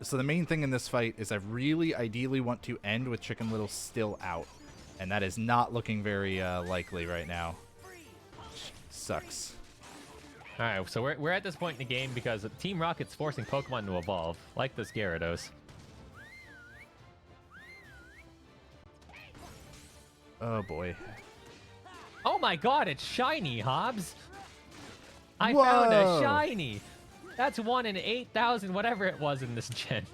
So the main thing in this fight is I really ideally want to end with Chicken Little still out, and that is not looking very likely right now. Sucks. All right, so we're at this point in the game because Team Rocket's forcing Pokemon to evolve, like this Gyarados. Oh boy. Oh my god, it's shiny, Hobbs! I Whoa. found a shiny! That's 1 in 8,000, whatever it was in this gen.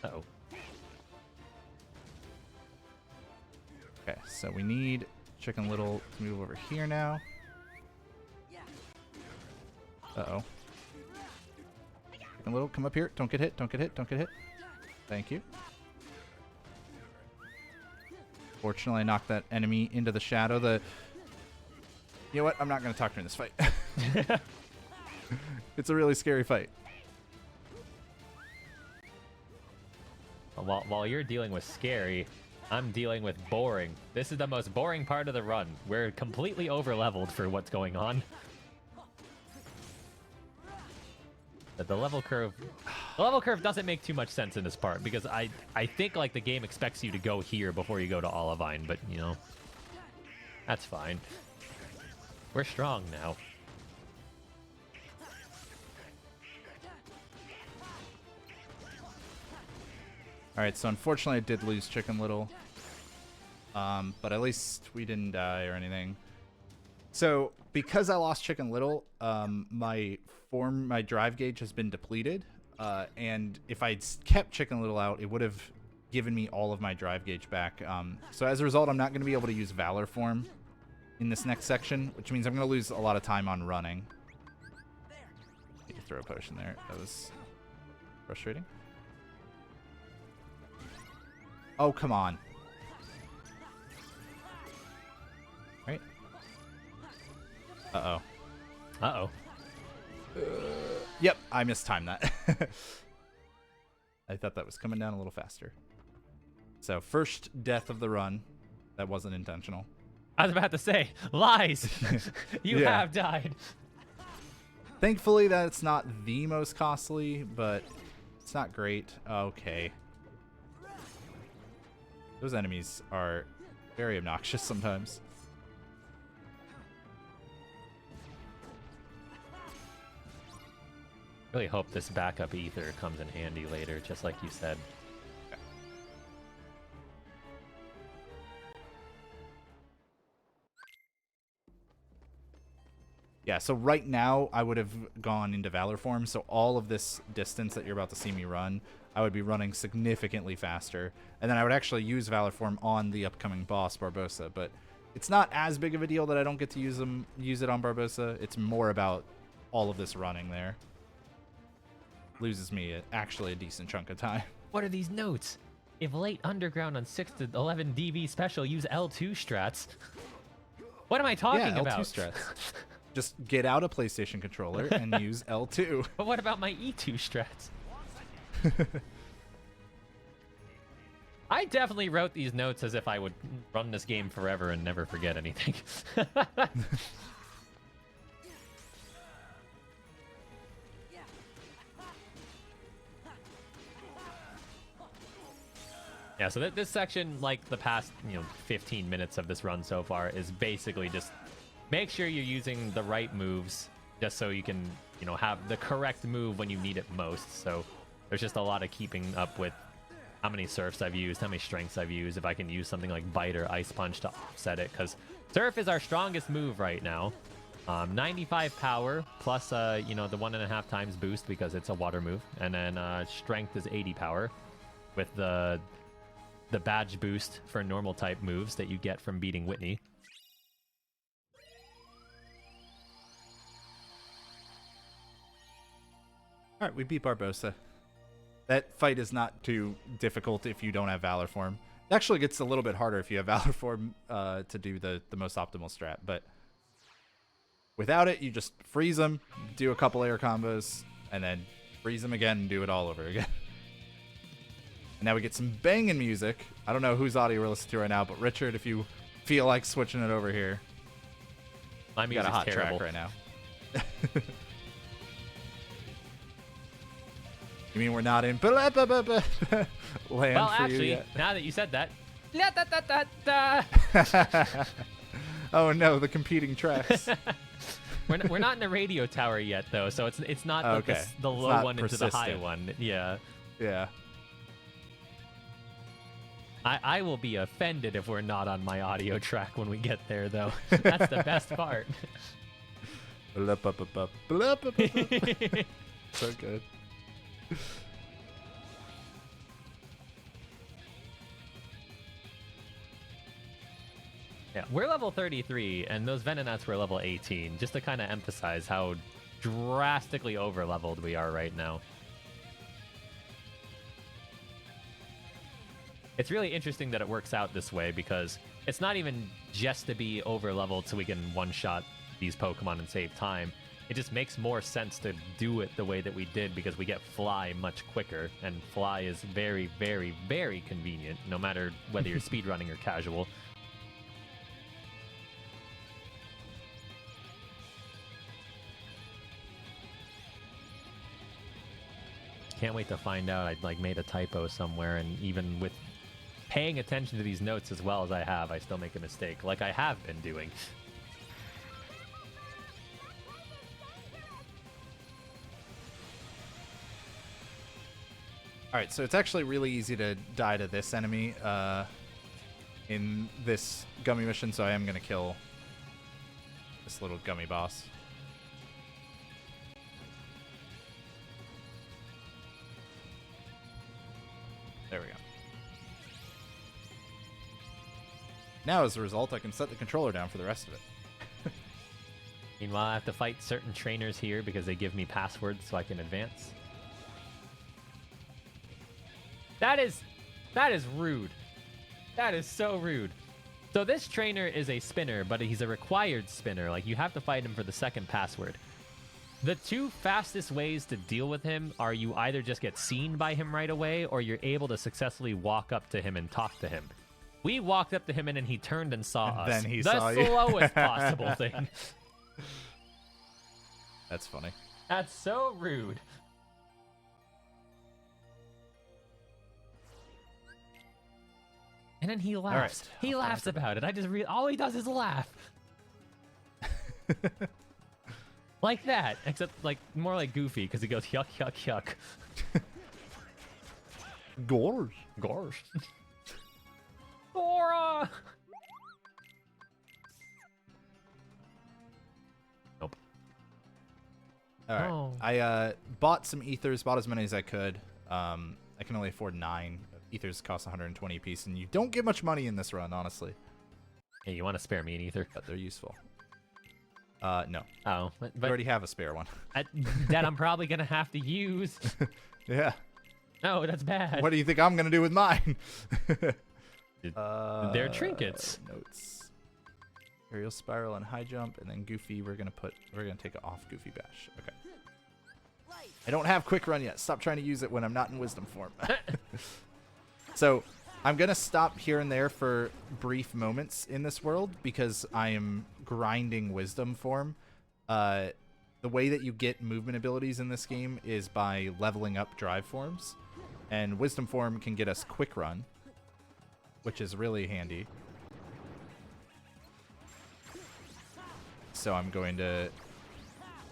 Uh-oh. Okay, so we need Chicken Little to move over here now. Uh-oh. Chicken Little, come up here. Don't get hit, don't get hit, don't get hit. Thank you. Fortunately, I knocked that enemy into the shadow. You know what? I'm not going to talk during this fight. It's a really scary fight. While you're dealing with scary, I'm dealing with boring. This is the most boring part of the run. We're completely over-leveled for what's going on. The level curve doesn't make too much sense in this part because I think like the game expects you to go here before you go to Olivine, but you know, that's fine. We're strong now. Alright, so unfortunately I did lose Chicken Little. But at least we didn't die or anything. So, because I lost Chicken Little, my drive gauge has been depleted. And if I'd kept Chicken Little out, it would have given me all of my drive gauge back. So as a result, I'm not going to be able to use Valor Form in this next section, which means I'm going to lose a lot of time on running. Need to throw a potion there. That was frustrating. Oh, come on. Right? Uh-oh. Uh-oh. Yep, I mistimed that. I thought that was coming down a little faster. So, first death of the run. That wasn't intentional. I was about to say, lies! You Yeah. have died. Thankfully, that's not the most costly, but it's not great. Okay. Those enemies are very obnoxious sometimes. Really hope this backup ether comes in handy later, just like you said. Yeah, so right now I would have gone into Valor form, so all of this distance that you're about to see me run, I would be running significantly faster. And then I would actually use Valor form on the upcoming boss, Barbossa, but it's not as big of a deal that I don't get to use it on Barbossa. It's more about all of this running there. Loses me actually a decent chunk of time. What are these notes? If late underground on 6 to 11 DB special, use L2 strats. What am I talking about? L2 strats. Just get out a PlayStation controller and use L2. But what about my E2 strats? I definitely wrote these notes as if I would run this game forever and never forget anything. Yeah, so this section, like the past, 15 minutes of this run so far, is basically just make sure you're using the right moves just so you can, have the correct move when you need it most. So there's just a lot of keeping up with how many surfs I've used, how many strengths I've used, if I can use something like Bite or Ice Punch to offset it, because surf is our strongest move right now. 95 power plus, the 1.5 times boost because it's a water move, and then strength is 80 power with the badge boost for normal type moves that you get from beating Whitney. All right, we beat Barbossa. That fight is not too difficult if you don't have Valor form. It actually gets a little bit harder if you have Valor form to do the most optimal strat, but without it, you just freeze them, do a couple air combos, and then freeze them again and do it all over again. And now we get some banging music. I don't know whose audio we're listening to right now, but Richard, if you feel like switching it over here. My music's got a hot terrible. track right now. You mean we're not in land Well, for actually, you yet? now that you said that, Oh no, the competing tracks. we're not in the radio tower yet, though, so it's not like Okay. the It's low not one into the high persistent. one. Yeah. Yeah. I will be offended if we're not on my audio track when we get there, though. That's the best part. So good. Yeah, we're level 33, and those Venonats were level 18, just to kind of emphasize how drastically over-leveled we are right now. It's really interesting that it works out this way, because it's not even just to be over-leveled so we can one-shot these Pokemon and save time. It just makes more sense to do it the way that we did, because we get Fly much quicker, and Fly is very, very, very convenient, no matter whether you're speedrunning or casual. Can't wait to find out I made a typo somewhere, and even with paying attention to these notes as well as I have, I still make a mistake, like I have been doing. Alright, so it's actually really easy to die to this enemy in this gummy mission, so I am going to kill this little gummy boss. There we go. Now, as a result, I can set the controller down for the rest of it. Meanwhile, I have to fight certain trainers here because they give me passwords so I can advance. That is rude. That is so rude. So this trainer is a spinner, but he's a required spinner. Like, you have to fight him for the second password. The two fastest ways to deal with him are you either just get seen by him right away, or you're able to successfully walk up to him and talk to him. We walked up to him and then he turned and saw us. Then he the saw you. slowest possible thing. That's funny. That's so rude. And then he laughs. right, He I'll laughs find about it. All he does is laugh. Like that, except like more like Goofy because he goes yuck yuck yuck. Gorge. Gosh. Dora. Nope. All right. Oh. I bought some ethers, bought as many as I could. I can only afford 9. Ethers cost 120 a piece, and you don't get much money in this run, honestly. Hey, you want to spare me an ether? But they're useful. No. Oh, I but already have a spare one. that I'm probably gonna have to use. Yeah. No, that's bad. What do you think I'm gonna do with mine? They're trinkets. Notes. Aerial spiral and high jump, and then Goofy. We're gonna take it off Goofy Bash. Okay. I don't have quick run yet. Stop trying to use it when I'm not in wisdom form. So I'm gonna stop here and there for brief moments in this world because I am grinding wisdom form. The way that you get movement abilities in this game is by leveling up drive forms, and wisdom form can get us quick run, which is really handy. So I'm going to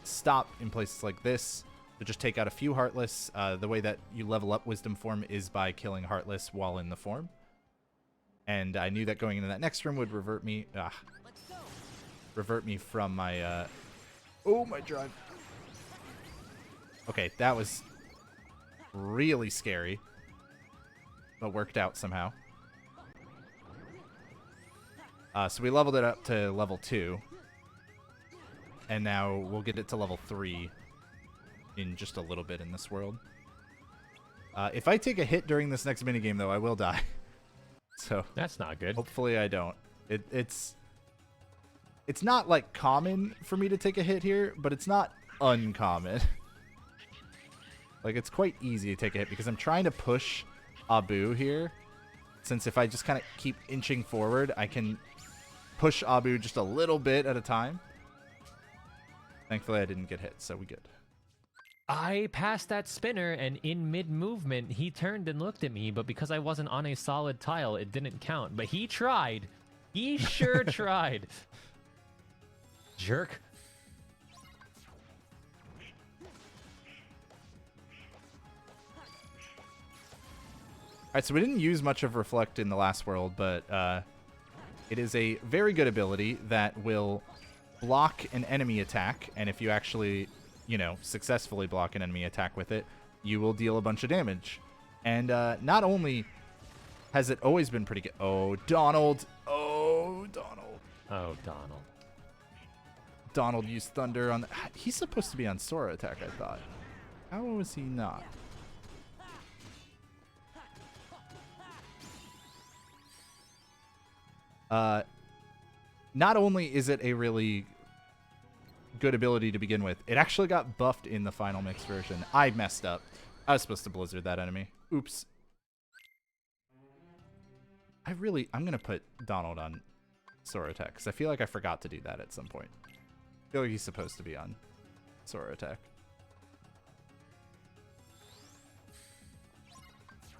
stop in places like this to just take out a few Heartless. The way that you level up wisdom form is by killing Heartless while in the form. And I knew that going into that next room would revert me from my oh, my drive. Okay, that was really scary, but worked out somehow. So we leveled it up to level 2, and now we'll get it to level 3 in just a little bit in this world. If I take a hit during this next minigame, though, I will die. So That's not good. hopefully I don't. It's not like common for me to take a hit here, but it's not uncommon. Like, it's quite easy to take a hit because I'm trying to push Abu here. Since if I just kind of keep inching forward, I can push Abu just a little bit at a time. Thankfully, I didn't get hit, so we good. I passed that spinner, and in mid-movement, he turned and looked at me, but because I wasn't on a solid tile, it didn't count. But he tried. He sure tried. Jerk. Alright, so we didn't use much of Reflect in the last world, but it is a very good ability that will block an enemy attack, and if you actually, successfully block an enemy attack with it, you will deal a bunch of damage. And not only has it always been pretty good... Oh, Donald! Oh, Donald. Oh, Donald. Donald used Thunder on... He's supposed to be on Sora attack, I thought. How was he not? Not only is it a really good ability to begin with, it actually got buffed in the final mix version. I messed up. I was supposed to Blizzard that enemy. Oops. I'm going to put Donald on Sora attack, because I feel like I forgot to do that at some point. I feel like he's supposed to be on Sora attack.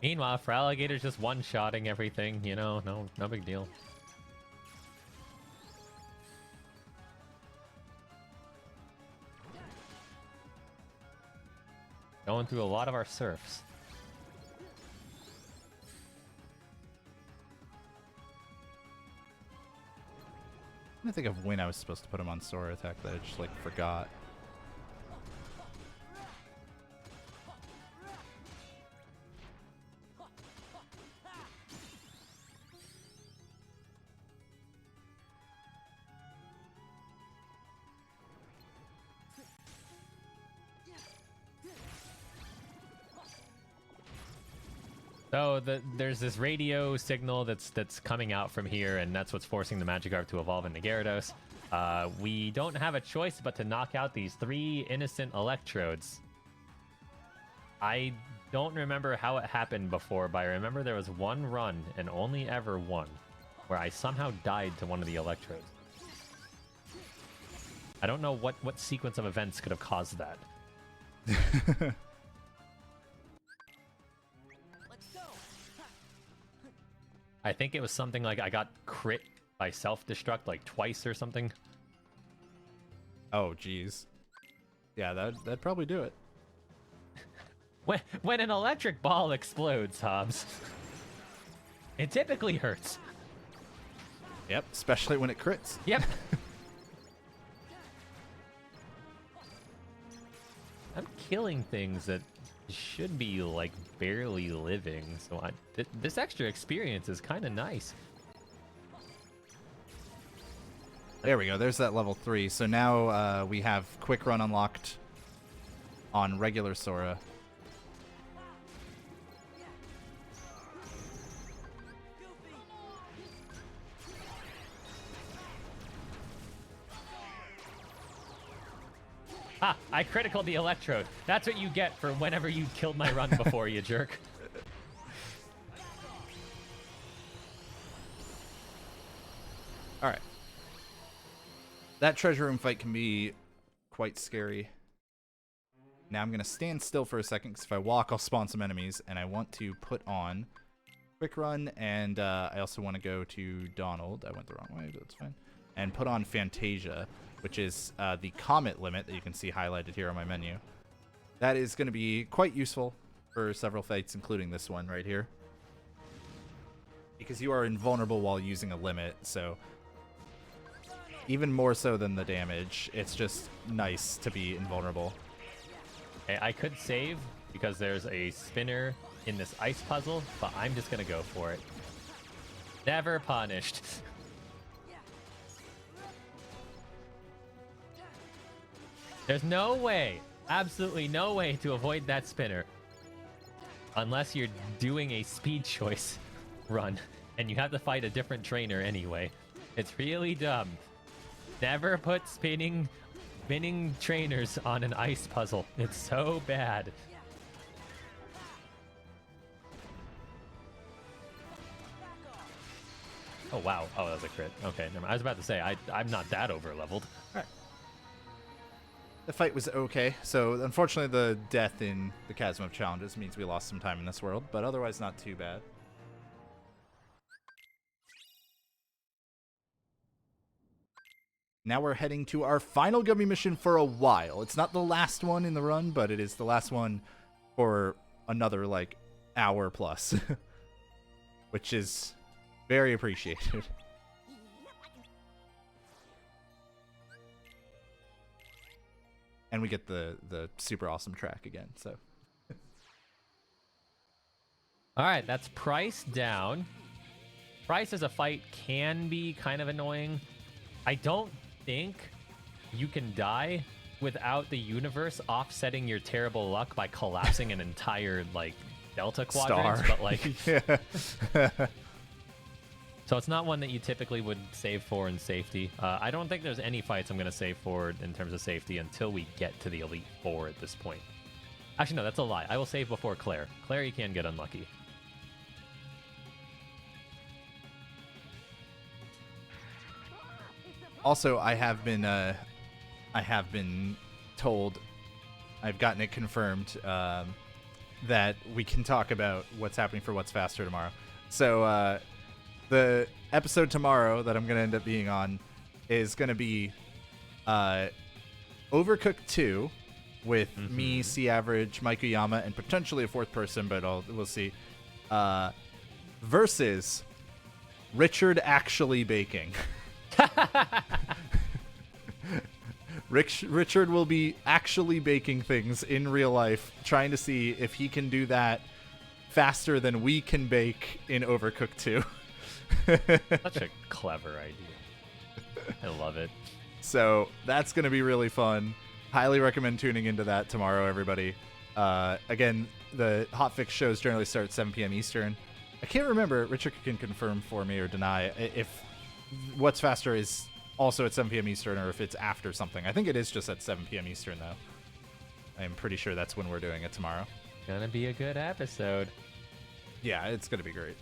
Meanwhile, for alligators just one-shotting everything, no big deal. Going through a lot of our surfs. I'm trying to think of when I was supposed to put him on Sora attack that I just, forgot. So there's this radio signal that's coming out from here, and that's what's forcing the Magikarp to evolve into Gyarados. We don't have a choice but to knock out these 3 innocent electrodes. I don't remember how it happened before, but I remember there was one run, and only ever one, where I somehow died to one of the electrodes. I don't know what sequence of events could have caused that. I think it was something like I got crit by self-destruct like twice or something. Oh, geez. Yeah, that'd probably do it. When an electric ball explodes, Hobbs, it typically hurts. Yep, especially when it crits. Yep. I'm killing things that should be like barely living, so this extra experience is kind of nice. There we go. There's that level 3. So now we have quick run unlocked on regular Sora. Ha! I critical the electrode. That's what you get for whenever you killed my run before, you jerk. All right. That treasure room fight can be quite scary. Now I'm going to stand still for a second, because if I walk, I'll spawn some enemies, and I want to put on quick run, and I also want to go to Donald. I went the wrong way, but that's fine. And put on Fantasia, which is the comet limit that you can see highlighted here on my menu. That is going to be quite useful for several fights, including this one right here. Because you are invulnerable while using a limit, so even more so than the damage, it's just nice to be invulnerable. Okay, I could save because there's a spinner in this ice puzzle, but I'm just going to go for it. Never punished. There's no way, absolutely no way to avoid that spinner. Unless you're doing a speed choice run, and you have to fight a different trainer anyway. It's really dumb. Never put spinning trainers on an ice puzzle. It's so bad. Oh, wow. Oh, that was a crit. Okay, never mind. I was about to say, I'm not that over-leveled. All right. The fight was okay. So, unfortunately, the death in the Chasm of Challenges means we lost some time in this world, but otherwise not too bad. Now we're heading to our final gummy mission for a while. It's not the last one in the run, but it is the last one for another, like, hour plus. Which is very appreciated. And we get the super awesome track again, so. All right, that's Price down. Price as a fight can be kind of annoying. I don't think you can die without the universe offsetting your terrible luck by collapsing an entire, like, Delta quadrant. But, like... Yeah. So it's not one that you typically would save for in safety. I don't think there's any fights I'm going to save for in terms of safety until we get to the Elite Four at this point. Actually, no, that's a lie. I will save before Claire. Claire, you can get unlucky. Also, I have been told, I've gotten it confirmed, that we can talk about what's happening for What's Faster tomorrow. So, the episode tomorrow that I'm going to end up being on is going to be Overcooked 2 with me, C-Average, Mike Uyama, and potentially a fourth person, but we'll see. Versus Richard actually baking. Richard will be actually baking things in real life, trying to see if he can do that faster than we can bake in Overcooked 2. Such a clever idea. I love it. So that's going to be really fun. Highly recommend tuning into that tomorrow, everybody. Again, the Hotfix shows generally start at 7 p.m. Eastern. I can't remember. Richard can confirm for me or deny if What's Faster is also at 7 p.m. Eastern or if it's after something. I think it is just at 7 p.m. Eastern, though. I'm pretty sure that's when we're doing it tomorrow. Gonna be a good episode. Yeah, it's going to be great.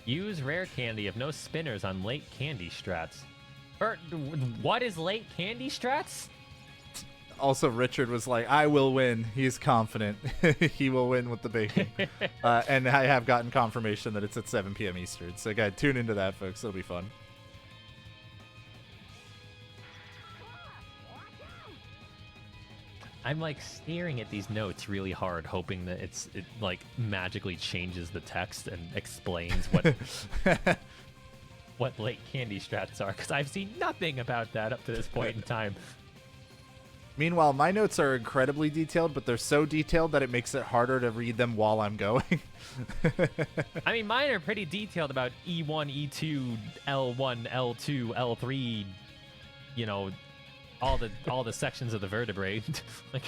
Use rare candy if no spinners on late candy strats. What is late candy strats? Also, Richard was like, I will win. He's confident. He will win with the bacon. And I have gotten confirmation that it's at 7 p.m. Eastern. So, again, tune into that, folks. It'll be fun. I'm like staring at these notes really hard, hoping that it like magically changes the text and explains what late candy strats are, because I've seen nothing about that up to this point in time. Meanwhile, my notes are incredibly detailed, but they're so detailed that it makes it harder to read them while I'm going. I mean, mine are pretty detailed about E1, E2, L1, L2, L3, you know, all the sections of the vertebrae. Like,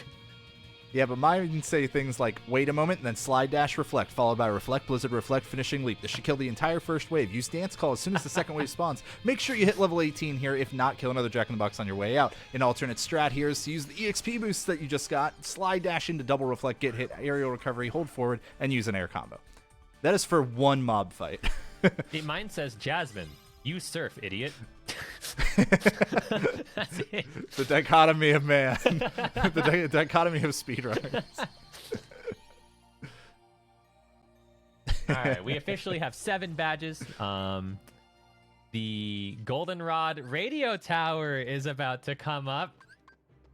yeah, but mine say things like, wait a moment, and then slide dash reflect, followed by reflect, blizzard, reflect, finishing leap. This should kill the entire first wave. Use dance call as soon as the second wave spawns. Make sure you hit level 18 here. If not, kill another Jack-in-the-Box on your way out. An alternate strat here is to use the EXP boost that you just got, slide dash into double reflect, get hit, aerial recovery, hold forward, and use an air combo. That is for one mob fight. Mine says Jasmine. You surf, idiot. That's it. The dichotomy of man. The dichotomy of speedrunners. All right, we officially have 7 badges. The Goldenrod radio tower is about to come up.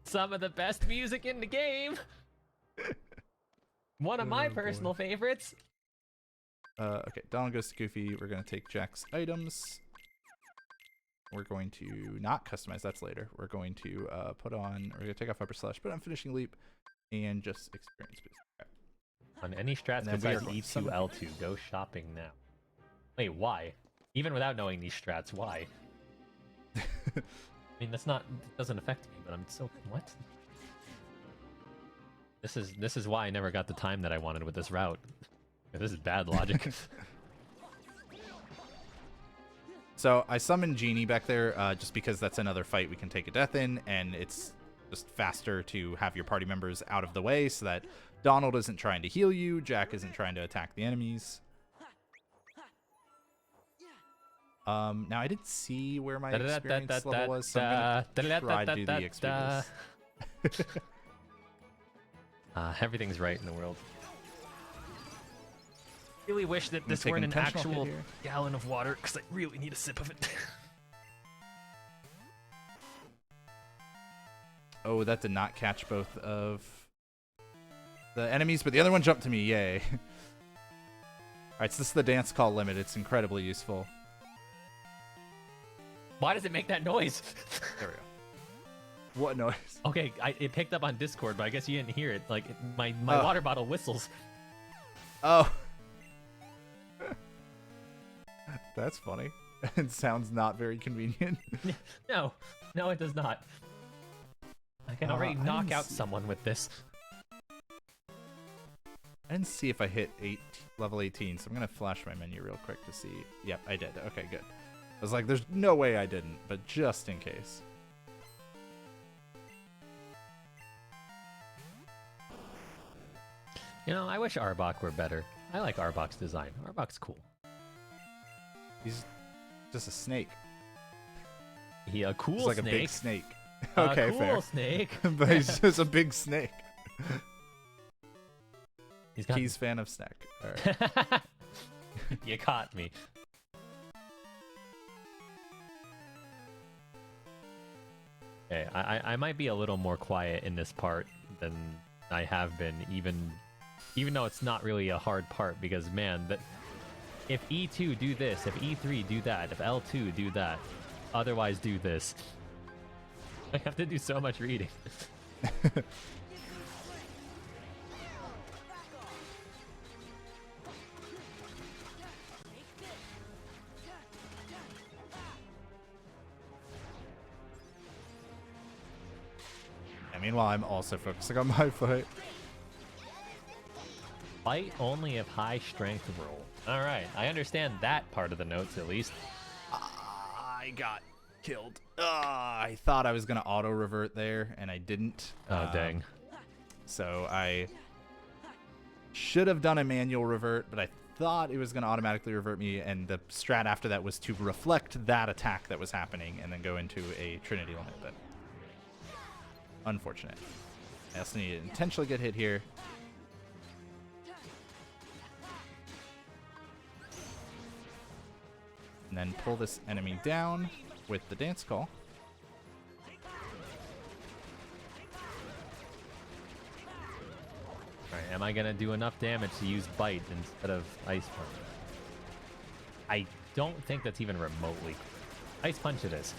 Some of the best music in the game. One of my personal favorites. Okay, Donald goes to Goofy. We're going to take Jack's items. We're going to not customize, that's later. We're going to we're going to take off upper slash, put on finishing leap, and just experience boost. Okay. On any strats besides E2, L2, go shopping now. Wait, why? Even without knowing these strats, why? I mean, it doesn't affect me, but I'm so, what? This is why I never got the time that I wanted with this route. This is bad logic. So I summoned Genie back there just because that's another fight we can take a death in, and it's just faster to have your party members out of the way so that Donald isn't trying to heal you, Jack isn't trying to attack the enemies. Now I didn't see where my experience level was, so I'm gonna try to do the XP boost. Everything's right in the world. Really wish that this weren't an actual gallon of water, because I really need a sip of it. Oh, that did not catch both of the enemies, but the other one jumped to me. Yay. Alright, so this is the dance call limit. It's incredibly useful. Why does it make that noise? There we go. What noise? Okay, it picked up on Discord, but I guess you didn't hear it. Like, my water bottle whistles. Oh. That's funny. It sounds not very convenient. No, it does not. I can already knock out someone with this. I didn't see if I hit level 18, so I'm going to flash my menu real quick to see. Yep, I did. Okay, good. I was like, there's no way I didn't, but just in case. You know, I wish Arbok were better. I like Arbok's design. Arbok's cool. He's just a snake. A cool he's like snake. A big snake. Okay, cool fair. Snake. But he's just a big snake. He's fan of snack. All right. You caught me. Okay, I might be a little more quiet in this part than I have been, even though it's not really a hard part, because man, if E2 do this, if E3 do that, if L2 do that, otherwise do this. I have to do so much reading. Meanwhile, I'm also focusing on my fight. Fight only if high strength roll. Alright, I understand that part of the notes at least. I got killed. I thought I was going to auto-revert there, and I didn't. Oh, dang. So I should have done a manual revert, but I thought it was going to automatically revert me, and the strat after that was to reflect that attack that was happening and then go into a Trinity limit. But Unfortunate. I also need to intentionally get hit here. And then pull this enemy down with the dance call. Alright, am I gonna do enough damage to use Bite instead of Ice Punch? I don't think that's even remotely. Ice Punch it is.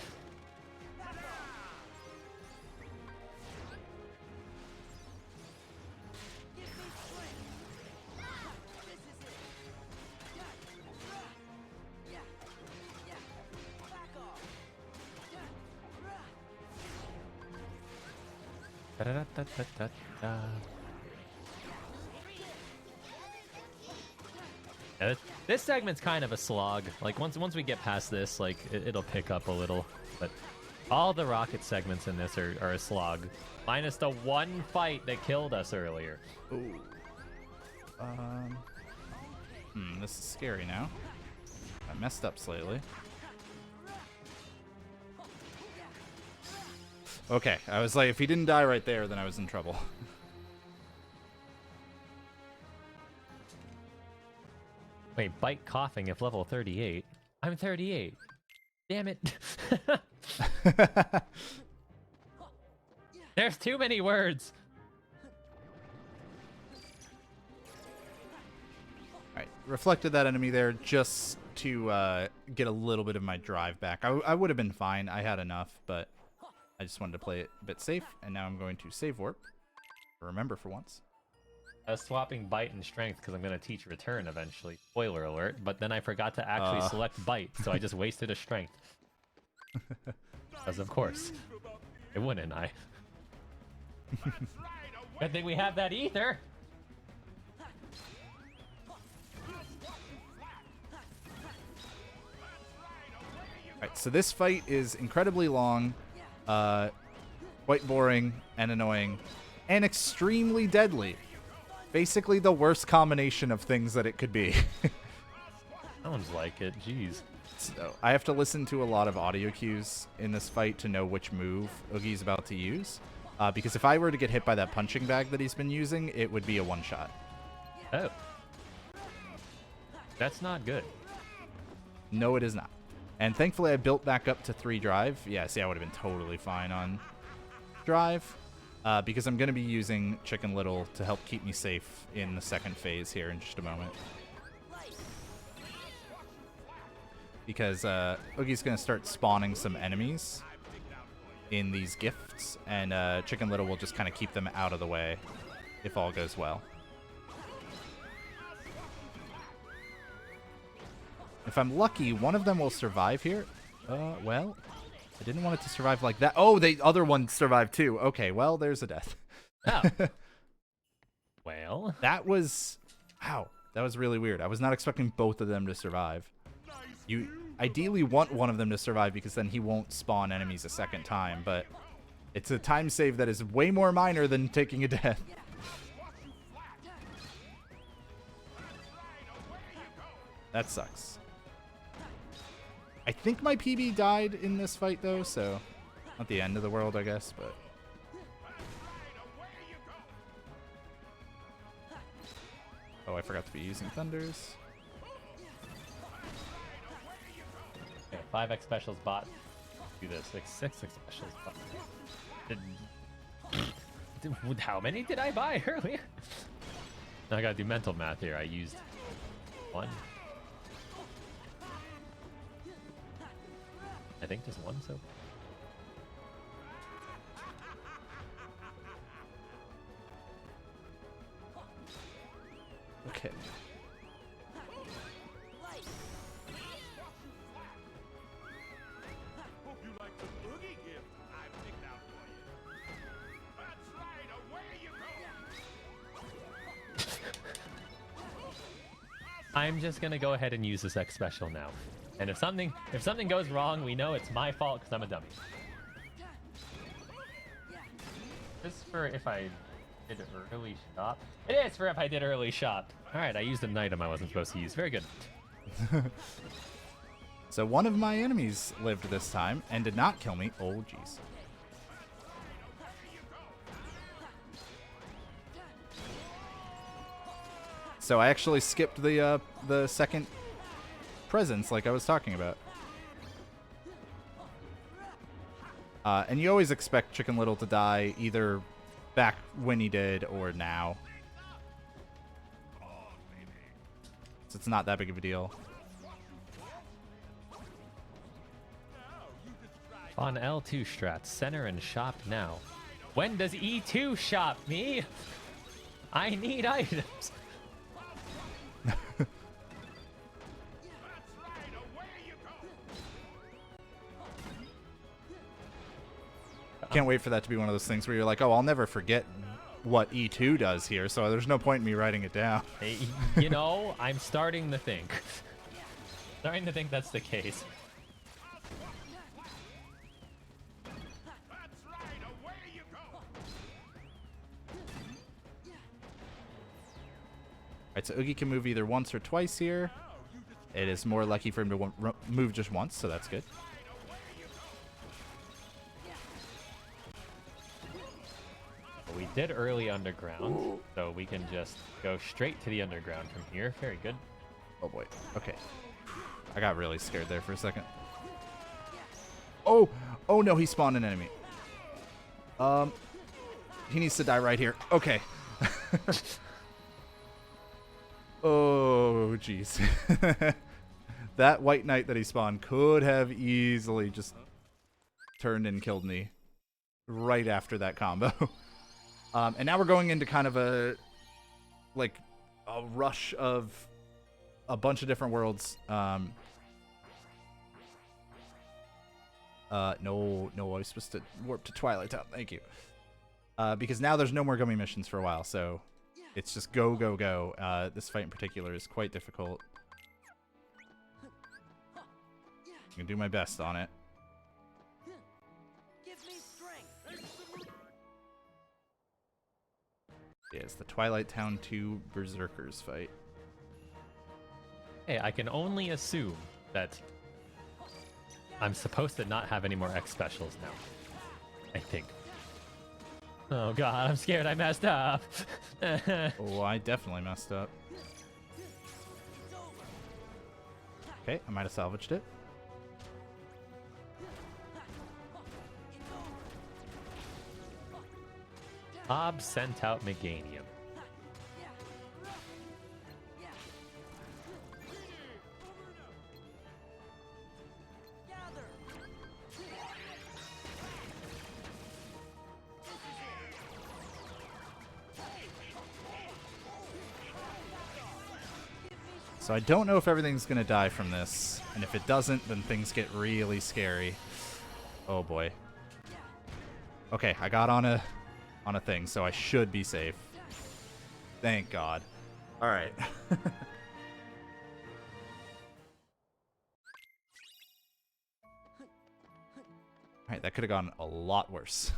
Da-da-da-da-da-da. Yeah, this segment's kind of a slog. Like once we get past this, like it'll pick up a little. But all the rocket segments in this are a slog, minus the one fight that killed us earlier. Ooh. This is scary now. I messed up slightly. Okay, I was like, if he didn't die right there, then I was in trouble. Wait, Bite coughing if level 38. I'm 38. Damn it. There's too many words. Alright, reflected that enemy there just to get a little bit of my drive back. I would have been fine. I had enough, but I just wanted to play it a bit safe, and now I'm going to save warp. Remember for once. I was swapping Bite and Strength because I'm going to teach Return eventually. Spoiler alert. But then I forgot to actually select Bite, so I just wasted a Strength. Because of course. It wouldn't, I. Good thing we have that Ether! Alright, so this fight is incredibly long. Quite boring and annoying and extremely deadly. Basically the worst combination of things that it could be. Sounds like it, jeez. So I have to listen to a lot of audio cues in this fight to know which move Oogie's about to use. Because if I were to get hit by that punching bag that he's been using, it would be a one-shot. Oh. That's not good. No, it is not. And thankfully I built back up to 3 drive. Yeah, see, I would have been totally fine on drive. Because I'm going to be using Chicken Little to help keep me safe in the second phase here in just a moment. Because Oogie's going to start spawning some enemies in these gifts. And Chicken Little will just kind of keep them out of the way if all goes well. If I'm lucky, one of them will survive here. Well, I didn't want it to survive like that. Oh, the other one survived too. Okay, well, there's a death. Oh. Well. That was... Wow, that was really weird. I was not expecting both of them to survive. You ideally want one of them to survive because then he won't spawn enemies a second time, but it's a time save that is way more minor than taking a death. That sucks. I think my PB died in this fight, though, so not the end of the world, I guess, but... Oh, I forgot to be using Thunders. Okay, 5x specials bot. Do this. 6x specials bot. How many did I buy earlier? Now I gotta do mental math here. I used 1. I think just 1, so. Okay. Hope you like the boogie gift I picked out for you. That's right, away you go. I'm just gonna go ahead and use this X special now. And if something goes wrong, we know it's my fault because I'm a dummy. This is for if I did early shop. It is for if I did early shop. All right, I used an item I wasn't supposed to use. Very good. So one of my enemies lived this time and did not kill me. Oh, jeez. So I actually skipped the second presence like I was talking about. And you always expect Chicken Little to die either back when he did or now. So it's not that big of a deal. On L2 strats, center and shop now. When does E2 shop me? I need items. Can't wait for that to be one of those things where you're like, oh, I'll never forget what E2 does here, so there's no point in me writing it down. Hey, you know, I'm starting to think. Starting to think that's the case. Alright, so Oogie can move either once or twice here. It is more lucky for him to move just once, so that's good. We did early underground, so we can just go straight to the underground from here. Very good. Oh boy. Okay. I got really scared there for a second. Oh! Oh no, he spawned an enemy. He needs to die right here. Okay. Oh, jeez. That white knight that he spawned could have easily just turned and killed me right after that combo. And now we're going into kind of a rush of a bunch of different worlds. No, I was supposed to warp to Twilight Town. Thank you. Because now there's no more gummy missions for a while, so it's just go, go, go. This fight in particular is quite difficult. I'm gonna do my best on it. Give me strength. Yeah, it's the Twilight Town 2 Berserkers fight. Hey, I can only assume that I'm supposed to not have any more X specials now. I think. Oh god, I'm scared I messed up. Oh, I definitely messed up. Okay, I might have salvaged it. Bob sent out Meganium. So I don't know if everything's gonna die from this, and if it doesn't, then things get really scary. Oh boy. Okay, I got on a thing, so I should be safe. Thank God. All right. All right, that could have gone a lot worse.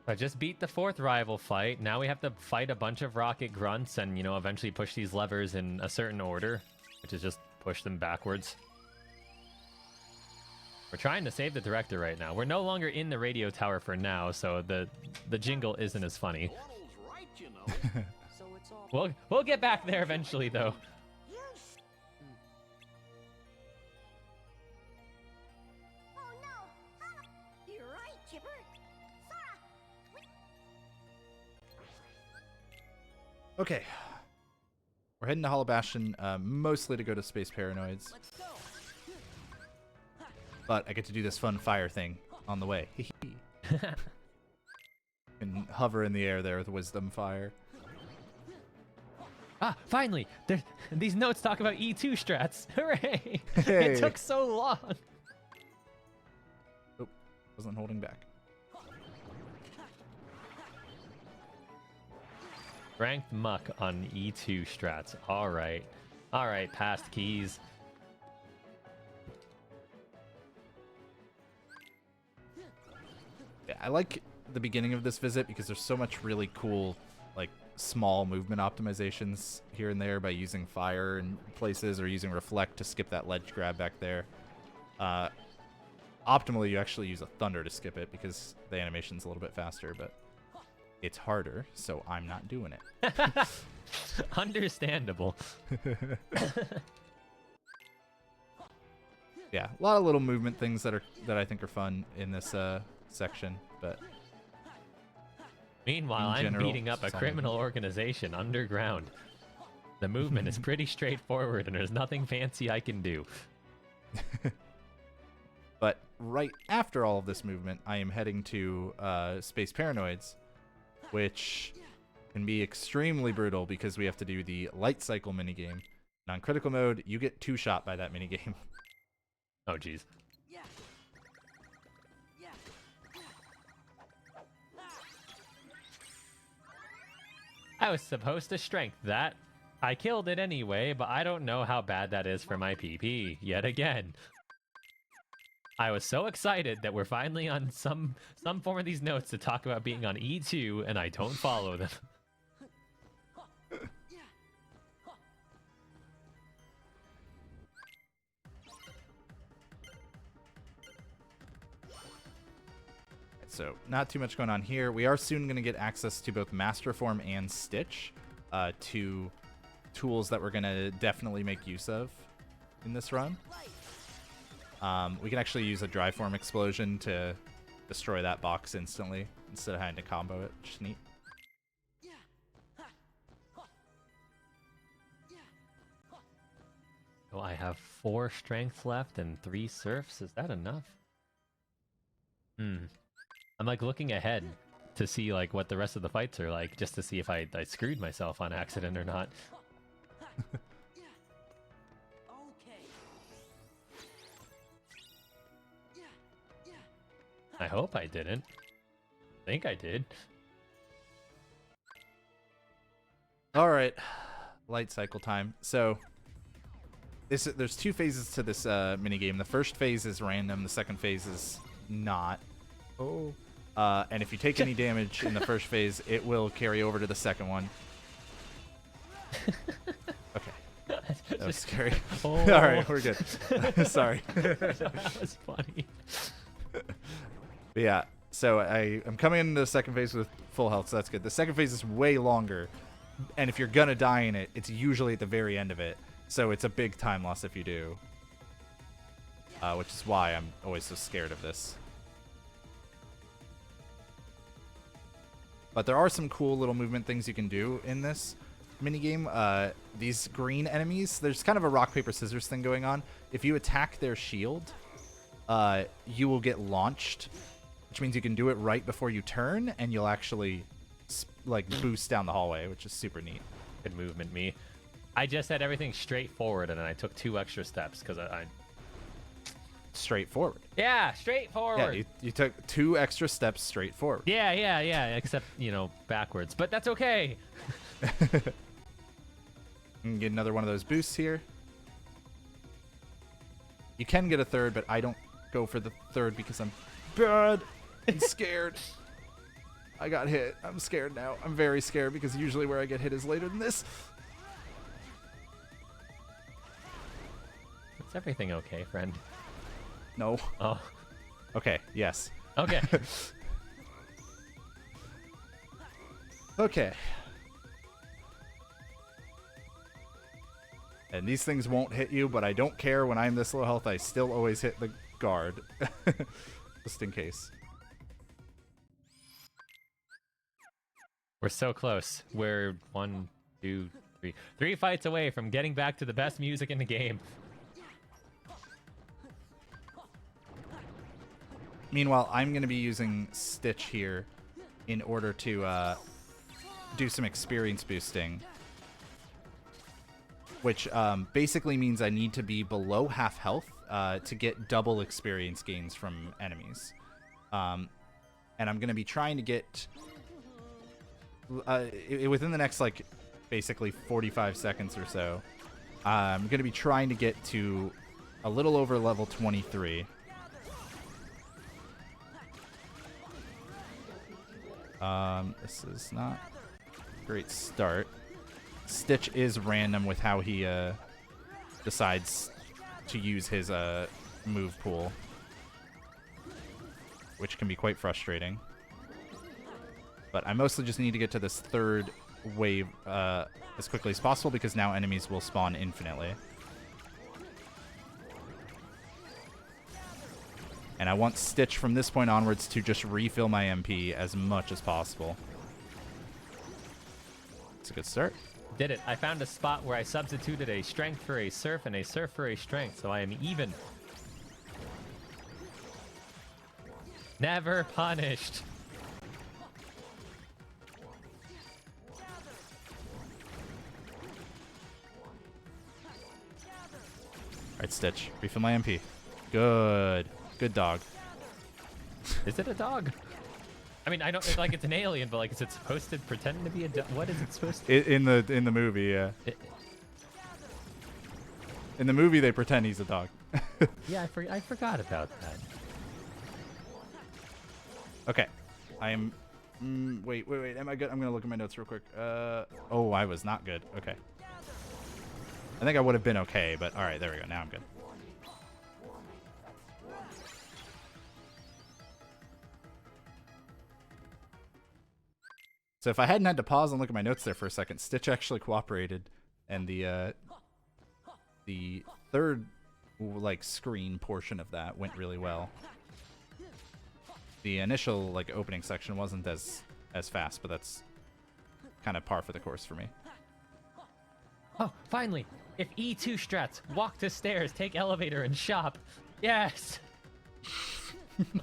I just beat the 4th rival fight. Now we have to fight a bunch of rocket grunts and, you know, eventually push these levers in a certain order, which is just push them backwards. We're trying to save the director right now. We're no longer in the radio tower for now, so the jingle isn't as funny. Right, you know. So it's all We'll get back there eventually, though. Oh no! You're right, Chipper. Okay. We're heading to Hollow Bastion, mostly to go to Space Paranoids. Let's go. But I get to do this fun fire thing on the way. And hover in the air there with Wisdom Fire. Ah, finally! These notes talk about E2 strats. Hooray! Hey. It took so long. Oh, wasn't holding back. Ranked muck on E2 strats. All right. All right, past keys. Yeah, I like the beginning of this visit because there's so much really cool, like, small movement optimizations here and there by using fire in places or using reflect to skip that ledge grab back there. Optimally, you actually use a thunder to skip it because the animation's a little bit faster, but It's harder, so I'm not doing it. Understandable. Yeah, a lot of little movement things that I think are fun in this section, but Meanwhile, in I'm general, beating up a it's fun. criminal organization underground. The movement is pretty straightforward, and there's nothing fancy I can do. But right after all of this movement, I am heading to Space Paranoids, which can be extremely brutal because we have to do the light cycle minigame. And on critical mode, you get 2-shot by that minigame. Oh, jeez. I was supposed to strength that. I killed it anyway, but I don't know how bad that is for my PP yet again. I was so excited that we're finally on some form of these notes to talk about being on E2, and I don't follow them. So not too much going on here. We are soon going to get access to both Master Form and Stitch, two tools that we're going to definitely make use of in this run. We can actually use a Dry Form Explosion to destroy that box instantly instead of having to combo it, which is neat. Oh, I have 4 strength left and 3 surfs. Is that enough? I'm like looking ahead to see like what the rest of the fights are like, just to see if I screwed myself on accident or not. I hope I didn't. I think I did. All right, light cycle time. So there's 2 phases to this minigame. The first phase is random. The second phase is not. Oh. And if you take any damage in the first phase, it will carry over to the second one. Okay. That was scary. Oh. All right, we're good. Sorry. That was funny. But yeah, so I'm coming into the second phase with full health, so that's good. The second phase is way longer, and if you're gonna die in it, it's usually at the very end of it. So it's a big time loss if you do. Which is why I'm always so scared of this. But there are some cool little movement things you can do in this minigame. These green enemies, there's kind of a rock, paper, scissors thing going on. If you attack their shield, you will get launched, which means you can do it right before you turn, and you'll actually like boost down the hallway, which is super neat. Good movement, me. I just had everything straight forward, and then I took 2 extra steps because I... Straightforward. Yeah, straightforward. Yeah, you took 2 extra steps straight forward. Yeah, except, you know, backwards. But that's okay. And get another one of those boosts here. You can get a third, but I don't go for the third because I'm bad and scared. I got hit. I'm scared now. I'm very scared because usually where I get hit is later than this. Is everything okay, friend? No. Oh, Okay, yes. okay. Okay. And these things won't hit you, but I don't care. When I'm this low health, I still always hit the guard. Just in case. We're so close. We're 1, 2, 3. 3 fights away from getting back to the best music in the game. Meanwhile, I'm going to be using Stitch here in order to do some experience boosting. Which basically means I need to be below half health to get double experience gains from enemies. And I'm going to be trying to get... within the next, like, basically 45 seconds or so, I'm going to be trying to get to a little over level 23. This is not a great start. Stitch is random with how he decides to use his move pool, which can be quite frustrating. But I mostly just need to get to this third wave as quickly as possible because now enemies will spawn infinitely. And I want Stitch from this point onwards to just refill my MP as much as possible. It's a good start. Did it. I found a spot where I substituted a strength for a surf and a surf for a strength, so I am even. Never punished. Alright, Stitch. Refill my MP. Good. Good dog. Is it a dog? I mean, I don't like it's an alien, but like, is it supposed to pretend to be a dog? What is it supposed to? In the movie, yeah. In the movie, they pretend he's a dog. Yeah, I forgot about that. Okay, I am. Wait. Am I good? I'm gonna look at my notes real quick. Oh, I was not good. Okay. I think I would have been okay, but all right, there we go. Now I'm good. So if I hadn't had to pause and look at my notes there for a second, Stitch actually cooperated, and the third like screen portion of that went really well. The initial like opening section wasn't as fast, but that's kind of par for the course for me. Oh, finally! If E2 strats, walk to stairs, take elevator, and shop. Yes!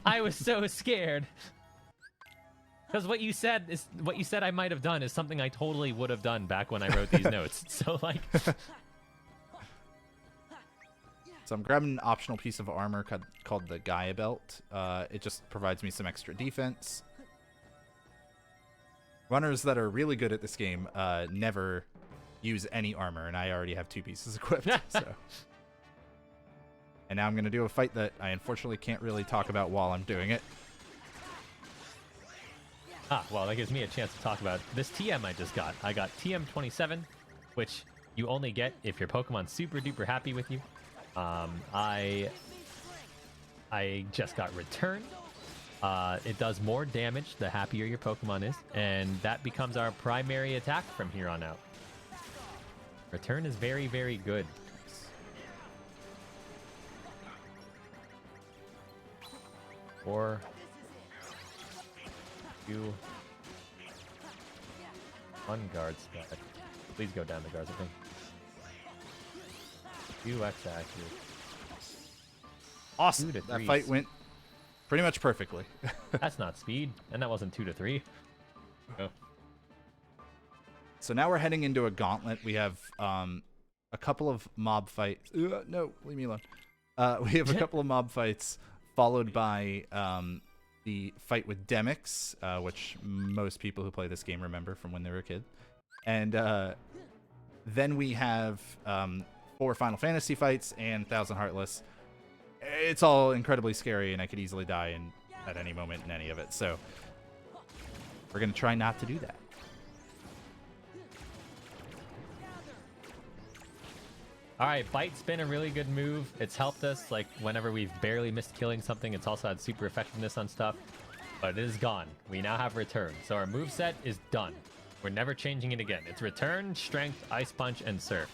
I was so scared. Because what you said I might have done is something I totally would have done back when I wrote these notes. So like. So I'm grabbing an optional piece of armor called the Gaia Belt. It just provides me some extra defense. Runners that are really good at this game never use any armor, and I already have 2 pieces equipped. So. And now I'm going to do a fight that I unfortunately can't really talk about while I'm doing it. Ah, well, that gives me a chance to talk about this TM I just got. I got TM27, which you only get if your Pokemon's super duper happy with you. I just got Return. It does more damage the happier your Pokemon is, and that becomes our primary attack from here on out. Return is very, very good. Or you one guard spot. Please go down the guards, I think. 2x accuracy. Awesome. 2 to That 3. fight went pretty much perfectly. That's not speed, and that wasn't 2 to 3. Oh. So now we're heading into a gauntlet. We have a couple of mob fights. No, leave me alone. We have a couple of mob fights followed by the fight with Demix, which most people who play this game remember from when they were a kid. And then we have 4 Final Fantasy fights and 1,000 Heartless. It's all incredibly scary, and I could easily die at any moment in any of it. So we're going to try not to do that. All right, Bite's been a really good move. It's helped us, like, whenever we've barely missed killing something. It's also had super effectiveness on stuff, but it is gone. We now have Return, so our moveset is done. We're never changing it again. It's Return, Strength, Ice Punch, and Surf.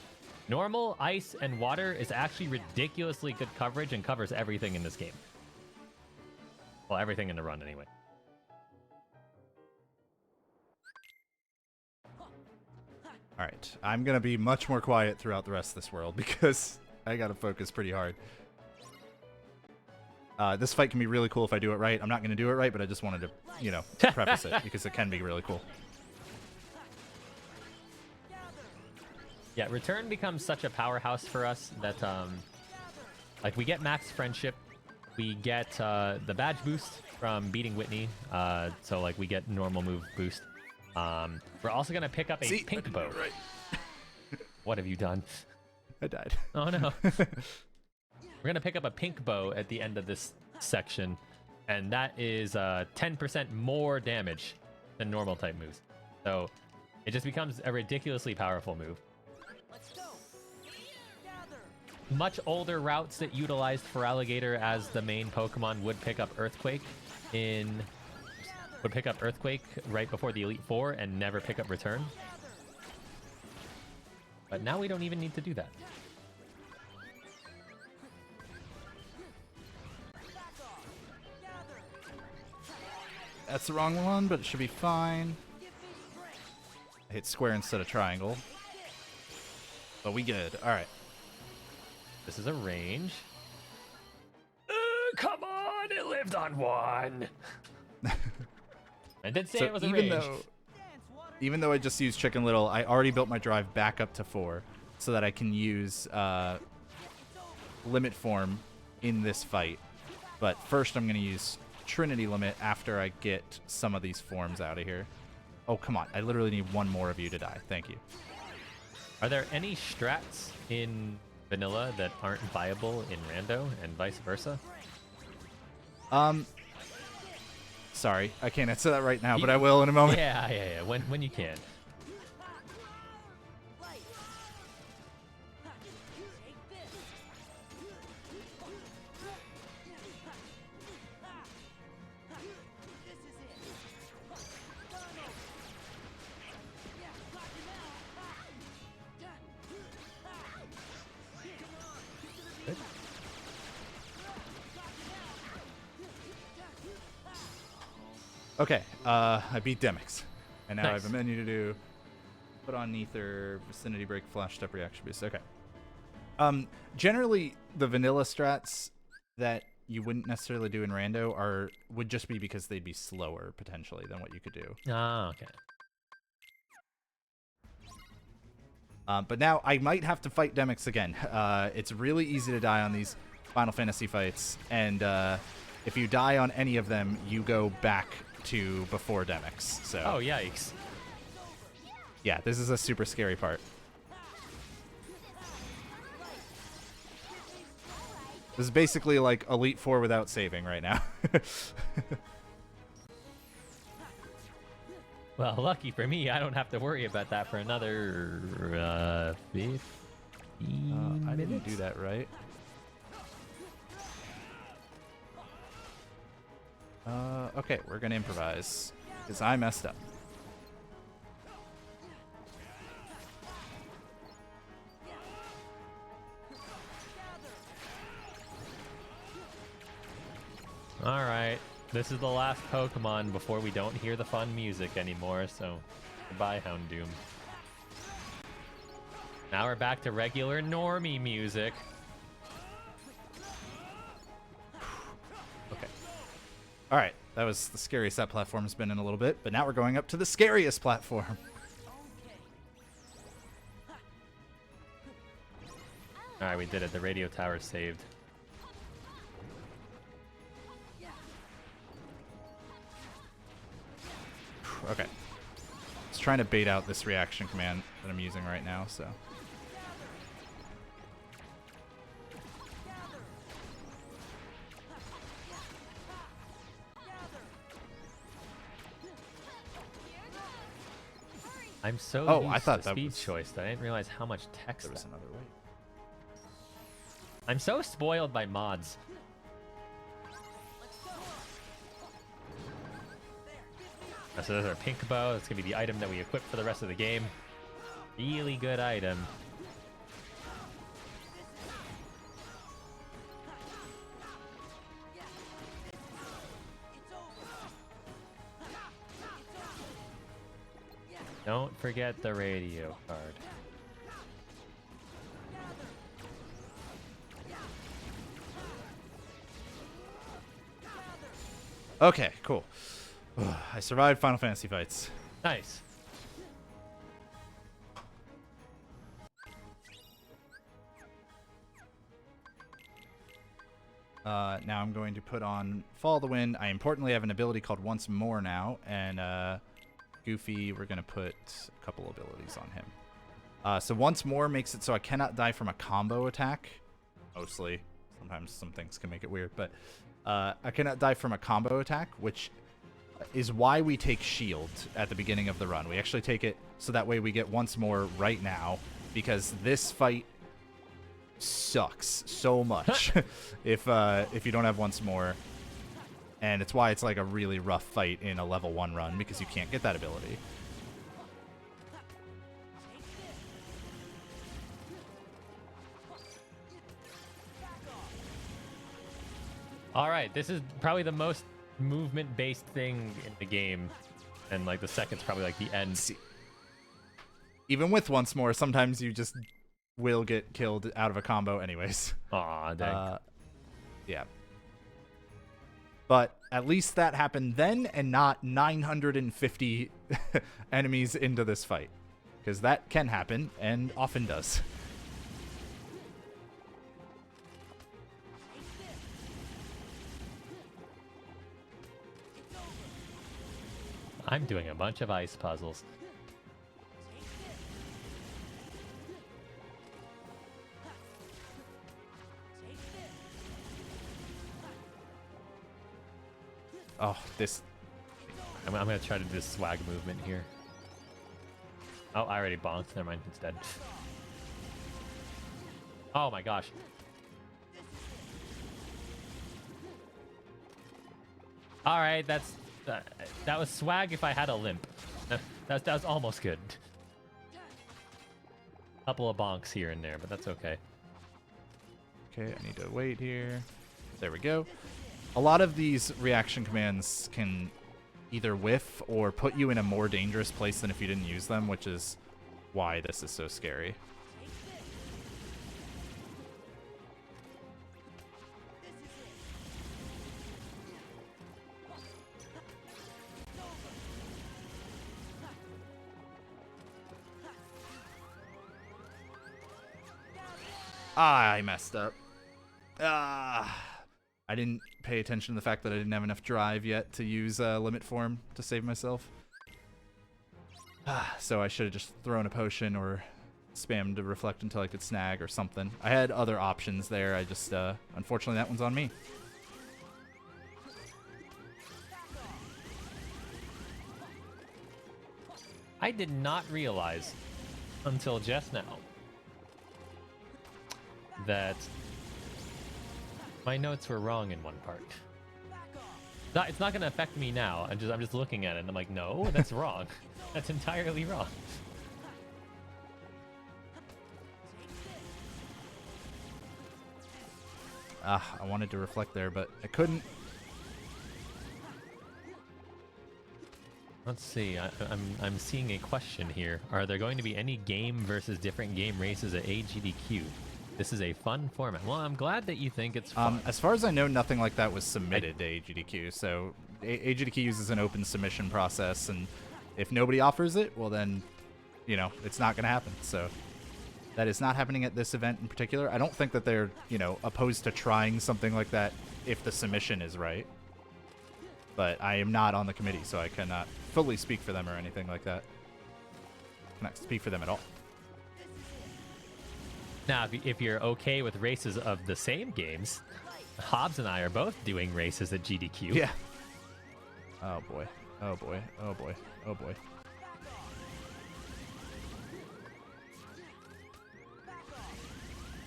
Normal, Ice, and Water is actually ridiculously good coverage and covers everything in this game. Well, everything in the run, anyway. All right, I'm going to be much more quiet throughout the rest of this world because I got to focus pretty hard. This fight can be really cool if I do it right. I'm not going to do it right, but I just wanted to, preface it because it can be really cool. Yeah, Return becomes such a powerhouse for us that, like, we get max friendship, we get the badge boost from beating Whitney, so, like, we get normal move boost. We're also going to pick up a pink bow. Right. What have you done? I died. Oh, no. We're going to pick up a pink bow at the end of this section, and that is 10% more damage than normal type moves. So it just becomes a ridiculously powerful move. Much older routes that utilized Feraligatr as the main Pokemon would pick up Earthquake in would pick up Earthquake right before the Elite Four and never pick up Return. But now we don't even need to do that. That's the wrong one, but it should be fine. I hit square instead of triangle. But we good. All right. This is a range. Come on, it lived on one. I did say it was a range. Even though I just used Chicken Little, I already built my drive back up to 4 so that I can use Limit Form in this fight. But first I'm going to use Trinity Limit after I get some of these forms out of here. Oh, come on. I literally need one more of you to die. Thank you. Are there any strats in vanilla that aren't viable in rando and vice versa? Sorry, I can't answer that right now, but I will in a moment. Yeah. When you can. Okay, I beat Demix. And now I Nice. have a menu to do. Put on Nether, Vicinity Break, Flash Step, Reaction Boost. Okay. Generally, the vanilla strats that you wouldn't necessarily do in rando would just be because they'd be slower, potentially, than what you could do. Ah, okay. But now I might have to fight Demix again. It's really easy to die on these Final Fantasy fights, and if you die on any of them, you go back to before Demix. So. Oh, yikes. Yeah, this is a super scary part. This is basically like Elite Four without saving right now. Well, lucky for me, I don't have to worry about that for another 15 I didn't minutes? do that right. Okay, we're gonna improvise because I messed up. All right, this is the last Pokemon before we don't hear the fun music anymore, so goodbye, Houndoom. Now we're back to regular normie music. Okay. All right, that was the scariest that platform's been in a little bit, but now we're going up to the scariest platform. All right, we did it. The radio tower saved. Okay. Just trying to bait out this reaction command that I'm using right now, so. I'm so Oh, used I thought to that speed was- choice that I didn't realize how much text There was that. another way. I'm so spoiled by mods. So there's our pink bow. That's gonna be the item that we equip for the rest of the game. Really good item. Don't forget the radio card. Okay, cool. I survived Final Fantasy fights. Nice. Now I'm going to put on Follow the Wind. I importantly have an ability called Once More now, and Goofy, we're going to put a couple abilities on him. So Once More makes it so I cannot die from a combo attack, mostly. Sometimes some things can make it weird, but I cannot die from a combo attack, which is why we take Shield at the beginning of the run. We actually take it so that way we get Once More right now, because this fight sucks so much if you don't have Once More. And it's why it's like a really rough fight in a level 1 run, because you can't get that ability. All right, this is probably the most movement-based thing in the game, and like the second's probably like the end. See, even with once more, sometimes you just will get killed out of a combo anyways. Aw, dang. Yeah. But at least that happened then and not 950 enemies into this fight. Because that can happen, and often does. I'm doing a bunch of ice puzzles. Oh, this... I'm gonna try to do this swag movement here. Oh, I already bonked. Never mind, it's dead. Oh my gosh. All right, that was swag if I had a limp. That was almost good. Couple of bonks here and there, but that's okay. Okay, I need to wait here. There we go. A lot of these reaction commands can either whiff or put you in a more dangerous place than if you didn't use them, which is why this is so scary. I messed up. I didn't pay attention to the fact that I didn't have enough drive yet to use limit form to save myself. So I should have just thrown a potion or spammed to reflect until I could snag or something. I had other options there. I just, unfortunately, that one's on me. I did not realize until just now that my notes were wrong in one part. It's not going to affect me now. I'm just looking at it and I'm like, no, that's wrong. That's entirely wrong. I wanted to reflect there, but I couldn't. Let's see. I'm seeing a question here. Are there going to be any game versus different game races at AGDQ? This is a fun format. Well, I'm glad that you think it's fun. As far as I know, nothing like that was submitted to AGDQ. So AGDQ uses an open submission process, and if nobody offers it, well then, you know, it's not going to happen. So that is not happening at this event in particular. I don't think that they're, you know, opposed to trying something like that if the submission is right. But I am not on the committee, so I cannot fully speak for them or anything like that. Cannot speak for them at all. Now, if you're okay with races of the same games, JHobz and I are both doing races at GDQ. Yeah. Oh boy. Oh boy. Oh boy. Oh boy.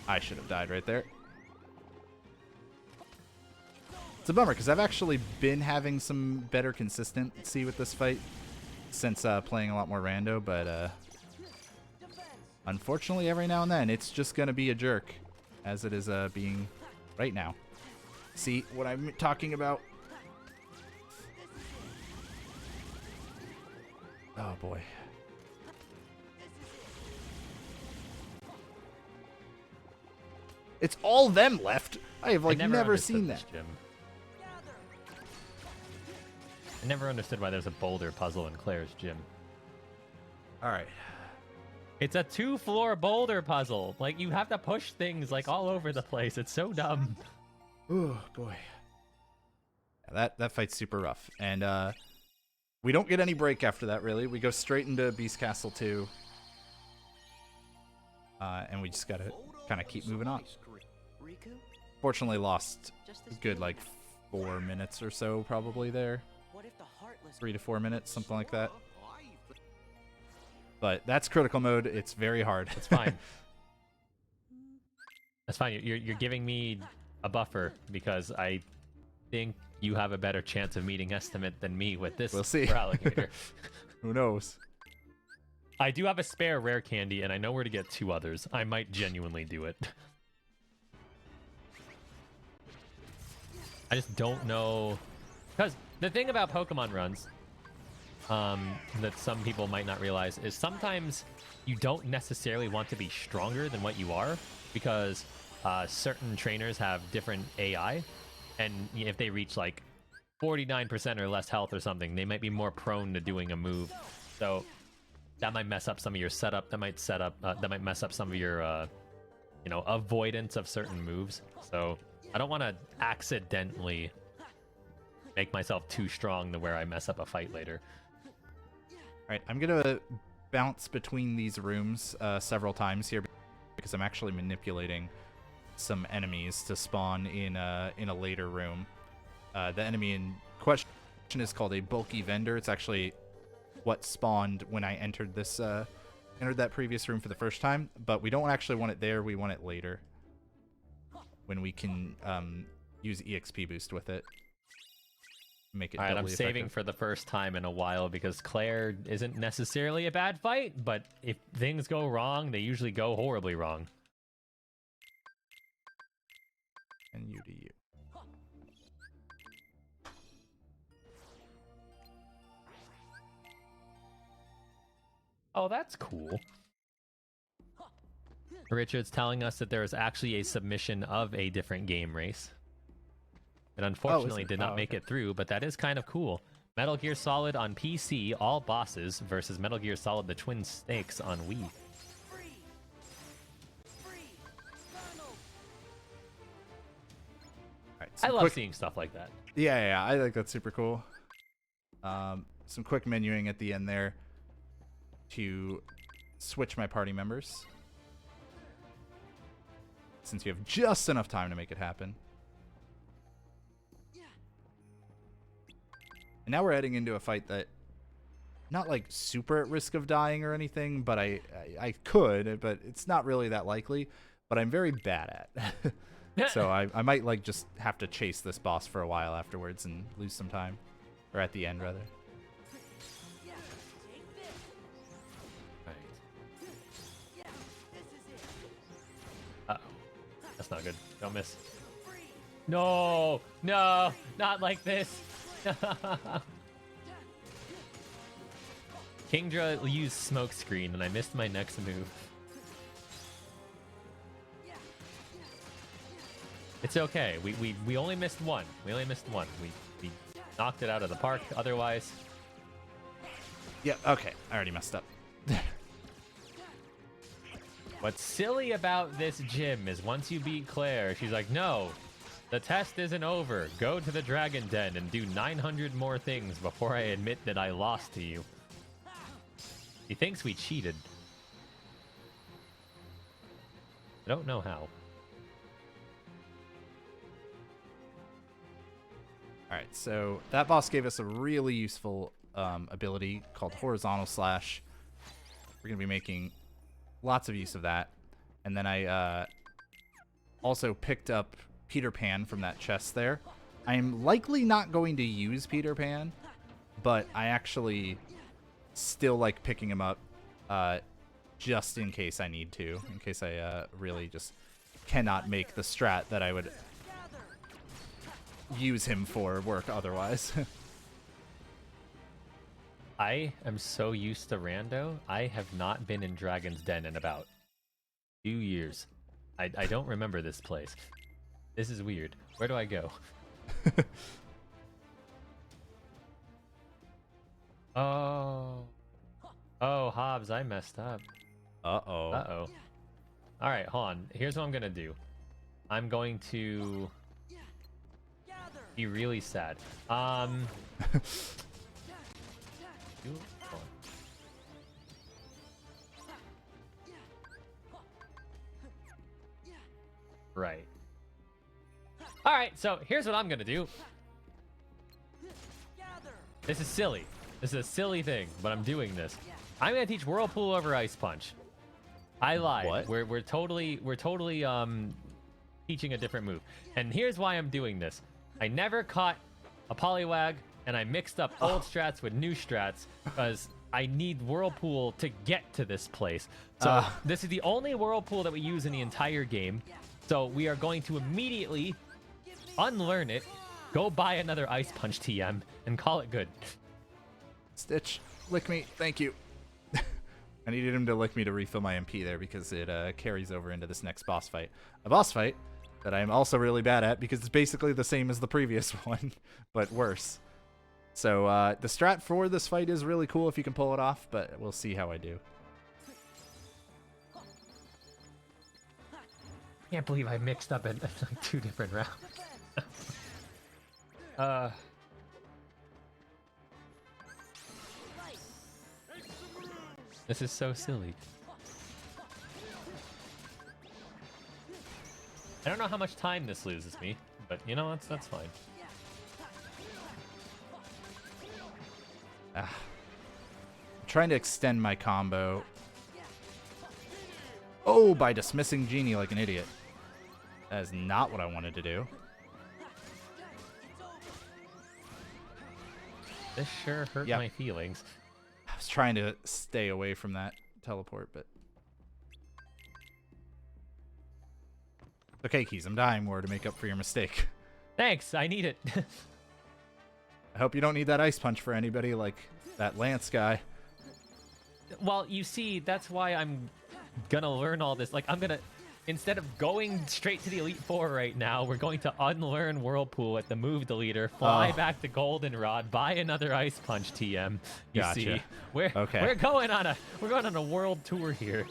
I should have died right there. It's a bummer because I've actually been having some better consistency with this fight since playing a lot more rando, but unfortunately every now and then it's just going to be a jerk, as it is being right now. See what I'm talking about? Oh boy. It's all them left. I have like never seen that. Jim. I never understood why there's a boulder puzzle in Claire's gym. All right. It's a 2-floor boulder puzzle. Like, you have to push things like all over the place. It's so dumb. Oh boy. Yeah, that fight's super rough, and we don't get any break after that. Really, we go straight into Beast Castle 2, and we just gotta kind of keep moving on. Fortunately, lost a good like 4 minutes or so probably there. 3 to 4 minutes, something like that. But that's critical mode. It's very hard. It's fine. That's fine. You're giving me a buffer because I think you have a better chance of meeting estimate than me with this We'll see. for alligator. Who knows? I do have a spare rare candy, and I know where to get 2 others. I might genuinely do it. I just don't know. Because the thing about Pokemon runs that some people might not realize is sometimes you don't necessarily want to be stronger than what you are, because certain trainers have different AI, and if they reach like 49% or less health or something, they might be more prone to doing a move. So that might mess up some of your setup. That might mess up some of your avoidance of certain moves. So I don't want to accidentally make myself too strong to where I mess up a fight later. All right, I'm gonna bounce between these rooms several times here because I'm actually manipulating some enemies to spawn in a later room. The enemy in question is called a bulky vendor. It's actually what spawned when I entered that previous room for the first time, but we don't actually want it there. We want it later when we can use EXP boost with it. Make it. All right, I'm saving for the first time in a while because Claire isn't necessarily a bad fight, but if things go wrong, they usually go horribly wrong. And you to you. Oh, that's cool. Richard's telling us that there is actually a submission of a different game race. It unfortunately did not make it through, but that is kind of cool. Metal Gear Solid on PC, all bosses, versus Metal Gear Solid the Twin Snakes on Wii. Right, I love seeing stuff like that. Yeah, I think that's super cool. Some quick menuing at the end there to switch my party members, since you have just enough time to make it happen. And now we're heading into a fight that, not like super at risk of dying or anything, but I could, but it's not really that likely. But I'm very bad at. So I might like just have to chase this boss for a while afterwards and lose some time, or at the end rather. Uh-oh. That's not good. Don't miss. No, not like this. Kingdra used smoke screen and I missed my next move. It's okay. We only missed one. We knocked it out of the park otherwise. Yeah, okay. I already messed up. What's silly about this gym is once you beat Claire, she's like, no, the test isn't over. Go to the Dragon Den and do 900 more things before I admit that I lost to you. He thinks we cheated. I don't know how. Alright, so that boss gave us a really useful ability called Horizontal Slash. We're going to be making lots of use of that. And then I also picked up Peter Pan from that chest there. I'm likely not going to use Peter Pan, but I actually still like picking him up just in case I need to, in case I really just cannot make the strat that I would use him for work otherwise. I am so used to Rando, I have not been in Dragon's Den in about 2 years. I don't remember this place. This is weird. Where do I go? Oh, Hobbs, I messed up. Uh-oh. Alright, hold on. Here's what I'm gonna do. I'm going to be really sad. Right. Alright, so here's what I'm gonna do. This is silly. This is a silly thing, but I'm doing this. I'm gonna teach Whirlpool over Ice Punch. I lied. What? We're totally teaching a different move. And here's why I'm doing this. I never caught a Poliwag, and I mixed up old strats with new strats because I need Whirlpool to get to this place. So this is the only Whirlpool that we use in the entire game. So we are going to immediately unlearn it, go buy another Ice Punch TM, and call it good. Stitch, lick me. Thank you. I needed him to lick me to refill my MP there because it carries over into this next boss fight. A boss fight that I'm also really bad at because it's basically the same as the previous one, but worse. So the strat for this fight is really cool if you can pull it off, but we'll see how I do. Can't believe I mixed up in like 2 different rounds. This is so silly. I don't know how much time this loses me, but you know, that's fine. I'm trying to extend my combo. Oh, by dismissing Genie like an idiot. That is not what I wanted to do. This sure hurt my feelings. I was trying to stay away from that teleport, but... Okay, Keys, I'm dying more to make up for your mistake. Thanks, I need it. I hope you don't need that Ice Punch for anybody like that Lance guy. Well, you see, that's why I'm gonna learn all this. Like, I'm gonna... Instead of going straight to the Elite Four right now, we're going to unlearn Whirlpool at the move deleter, fly back to Goldenrod, buy another Ice Punch TM. You see, we're going on a world tour here.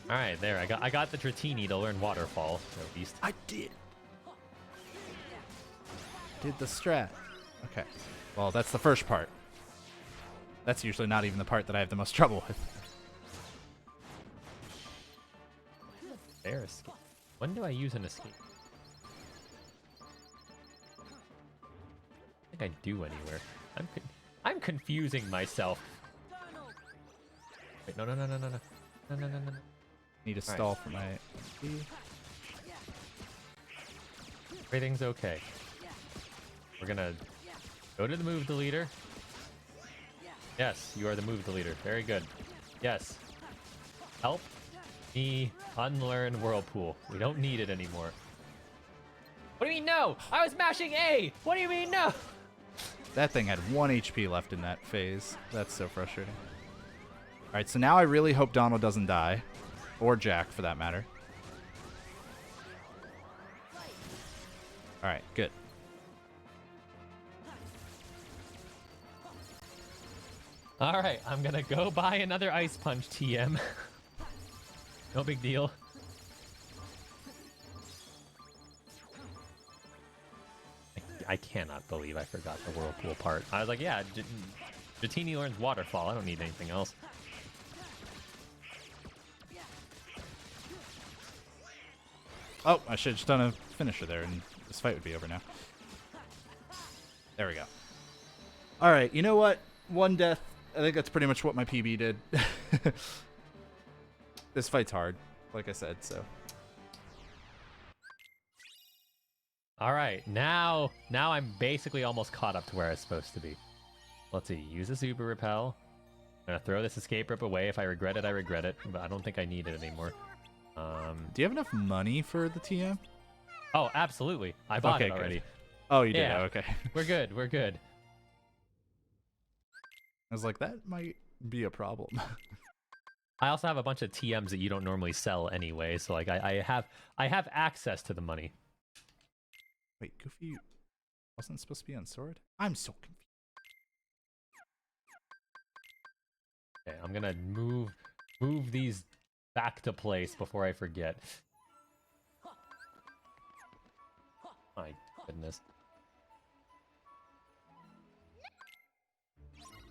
All right, there. I got the Dratini to learn Waterfall at least. I did the strat. Okay. Well, that's the first part. That's usually not even the part that I have the most trouble with. Fair escape. When do I use an escape? I think I do anywhere. I'm confusing myself. Wait, no. Need to stall for my SP. Everything's okay. We're gonna go to the move deleter. Yes, you are the move deleter. Very good. Yes. Help me unlearn Whirlpool. We don't need it anymore. What do you mean no? I was mashing A! What do you mean no? That thing had 1 HP left in that phase. That's so frustrating. Alright, so now I really hope Donald doesn't die. Or Jack, for that matter. Alright, good. Alright, I'm gonna go buy another Ice Punch TM. No big deal. I cannot believe I forgot the Whirlpool part. I was like, yeah, Dratini learns Waterfall. I don't need anything else. Oh, I should have just done a finisher there, and this fight would be over now. There we go. Alright, you know what? 1 death. I think that's pretty much what my PB did. This fight's hard, like I said, so. Alright, now I'm basically almost caught up to where I was supposed to be. Let's see, use a Super Repel. I'm gonna throw this Escape Rip away. If I regret it, I regret it, but I don't think I need it anymore. Do you have enough money for the TM? Oh, absolutely. I bought it already. Good. Oh, you did? Yeah. Oh, okay. We're good. We're good. I was like, that might be a problem. I also have a bunch of TMs that you don't normally sell anyway, so like I have access to the money. Wait, Goofy wasn't supposed to be on sword? I'm so confused. Okay, I'm gonna move these back to place before I forget. My goodness.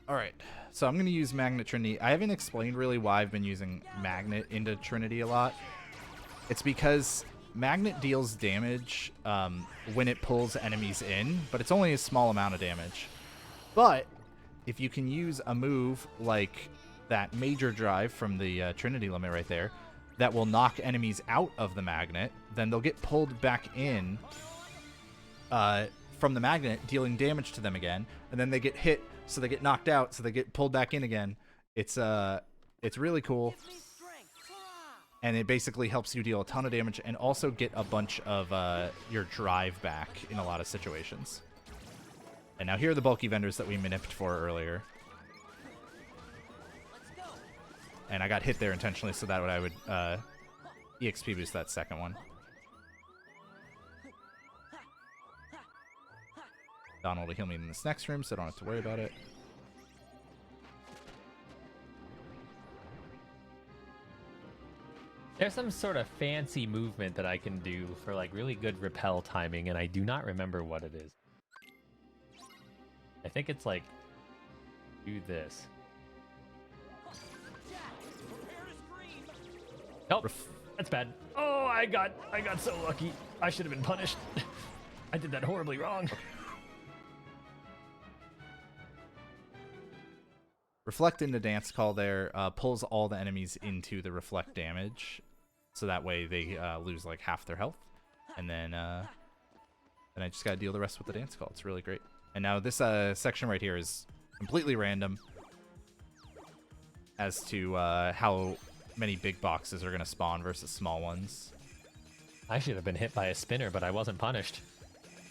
Alright, so I'm going to use Magnet Trinity. I haven't explained really why I've been using Magnet into Trinity a lot. It's because Magnet deals damage when it pulls enemies in, but it's only a small amount of damage. But if you can use a move like that major drive from the Trinity limit right there, that will knock enemies out of the magnet, then they'll get pulled back in from the magnet, dealing damage to them again, and then they get hit, so they get knocked out, so they get pulled back in again. It's really cool, Give me strength. Hurrah! and it basically helps you deal a ton of damage and also get a bunch of your drive back in a lot of situations. And now here are the bulky vendors that we manipped for earlier. Let's go. And I got hit there intentionally so that I would EXP boost that second one. Donald will heal me in this next room, so I don't have to worry about it. There's some sort of fancy movement that I can do for like really good repel timing, and I do not remember what it is. I think it's like do this. Prepare to scream. Nope, that's bad. Oh, I got so lucky. I should have been punished. I did that horribly wrong. Reflect into Dance Call there pulls all the enemies into the reflect damage, so that way they lose like half their health, and then I just gotta deal the rest with the Dance Call. It's really great. And now this section right here is completely random as to how many big boxes are gonna spawn versus small ones. I should have been hit by a spinner, but I wasn't punished.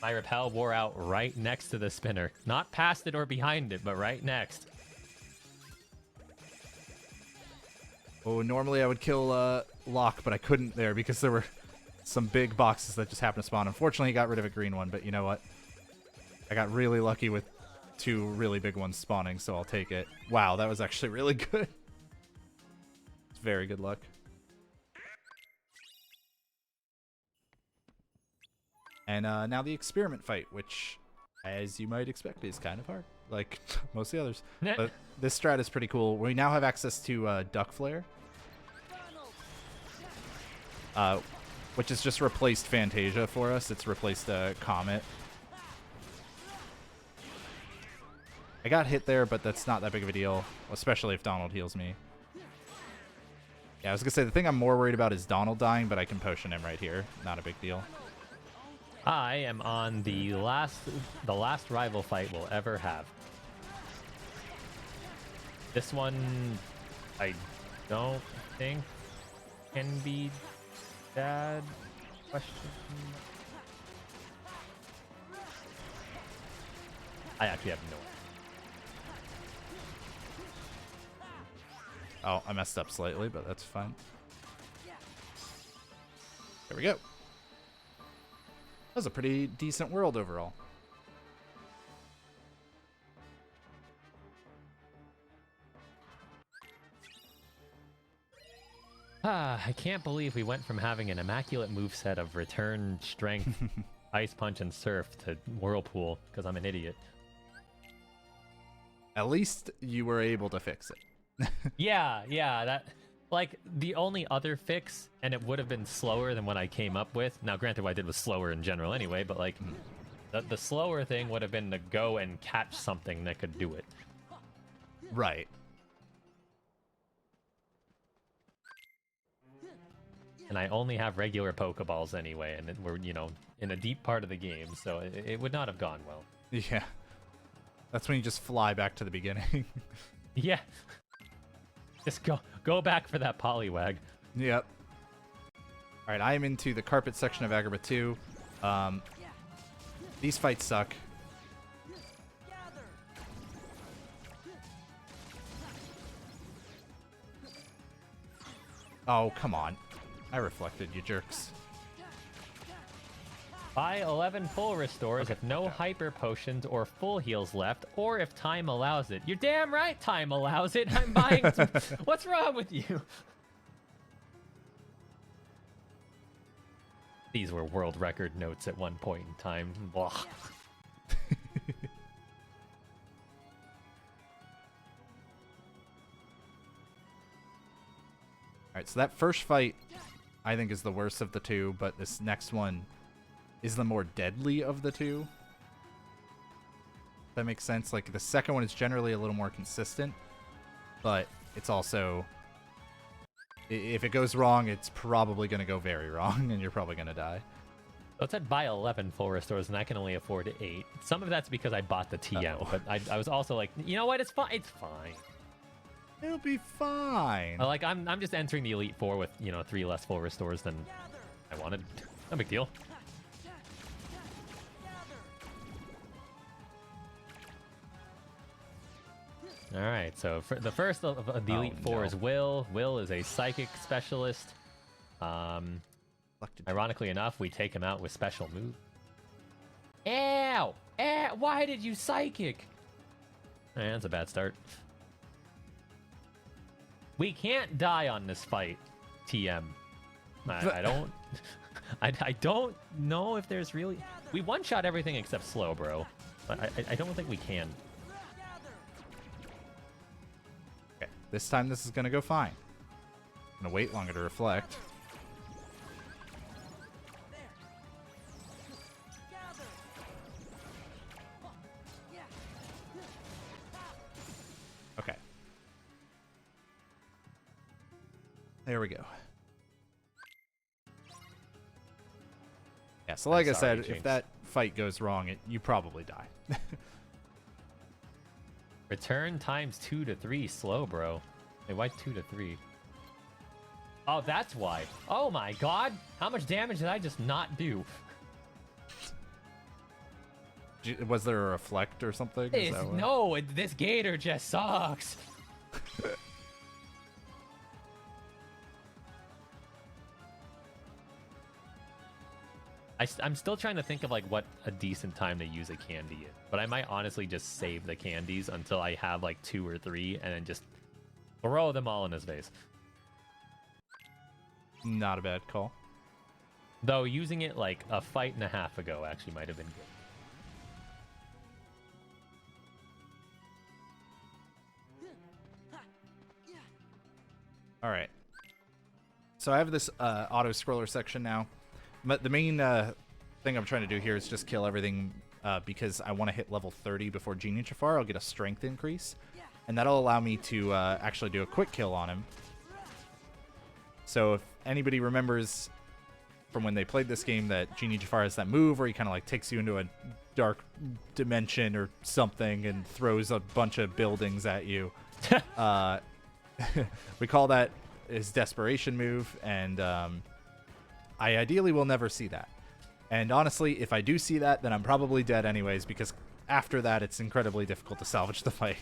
My repel wore out right next to the spinner. Not past it or behind it, but right next. Oh, normally I would kill Locke, but I couldn't there because there were some big boxes that just happened to spawn. Unfortunately, he got rid of a green one, but you know what? I got really lucky with two really big ones spawning, so I'll take it. Wow, that was actually really good. It's very good luck. And now the experiment fight, which, as you might expect, is kind of hard, like most of the others. But this strat is pretty cool. We now have access to Duck Flare, which has just replaced Fantasia for us. It's replaced Comet. I got hit there, but that's not that big of a deal, especially if Donald heals me. Yeah, I was gonna say the thing I'm more worried about is Donald dying, but I can potion him right here. Not a big deal. I am on the last rival fight we'll ever have. This one, I don't think can be bad. Question. I actually have no idea. Oh, I messed up slightly, but that's fine. There we go. That was a pretty decent world overall. I can't believe we went from having an immaculate moveset of Return, Strength, Ice Punch, and Surf to Whirlpool, because I'm an idiot. At least you were able to fix it. Yeah, that... Like, the only other fix, and it would have been slower than what I came up with. Now, granted, what I did was slower in general anyway, but, like, the slower thing would have been to go and catch something that could do it. Right. And I only have regular Pokeballs anyway, and we're, you know, in a deep part of the game, so it would not have gone well. Yeah. That's when you just fly back to the beginning. Yeah. Just go back for that Poliwag. Yep. All right, I am into the carpet section of Agrabah 2. These fights suck. Oh, come on. I reflected, you jerks. Buy 11 full restores if no hyper potions or full heals left, or if time allows it. You're damn right time allows it. I'm buying some... What's wrong with you? These were world record notes at one point in time. Blah. Alright, so that first fight, I think, is the worst of the two, but this next one is the more deadly of the two. That makes sense. Like the second one is generally a little more consistent, but it's also, if it goes wrong, it's probably going to go very wrong, and you're probably going to die. So it said buy 11 full restores, and I can only afford 8. Some of that's because I bought the TM, but I was also like, you know what? It's fine. It's fine. It'll be fine. Like I'm just entering the Elite Four with 3 less full restores than I wanted. No big deal. All right, so for the first of the Elite Four is Will. Will is a psychic specialist. Ironically enough, we take him out with special move. Ow! Ow! Why did you psychic? That's a bad start. We can't die on this fight, TM. I don't... I don't know if there's really... We one-shot everything except slow, bro. But I don't think we can. Okay, this time this is gonna go fine. I'm gonna wait longer to reflect. Okay. There we go. Yeah, so like I said, if that fight goes wrong, you probably die. Return times 2 to 3 slow, bro. Hey, why 2 to 3? Oh, that's why. Oh my god! How much damage did I just not do? Was there a reflect or something? No, this gator just sucks. I'm still trying to think of like what a decent time to use a candy is, but I might honestly just save the candies until I have like 2 or 3 and then just throw them all in his face. Not a bad call. Though using it like a fight and a half ago actually might have been good. All right. So I have this auto scroller section now. But the main thing I'm trying to do here is just kill everything because I want to hit level 30 before Genie Jafar. I'll get a strength increase, and that'll allow me to actually do a quick kill on him. So if anybody remembers from when they played this game that Genie Jafar has that move where he kind of like takes you into a dark dimension or something and throws a bunch of buildings at you. We call that his desperation move, and I ideally will never see that. And honestly, if I do see that, then I'm probably dead anyways, because after that, it's incredibly difficult to salvage the fight.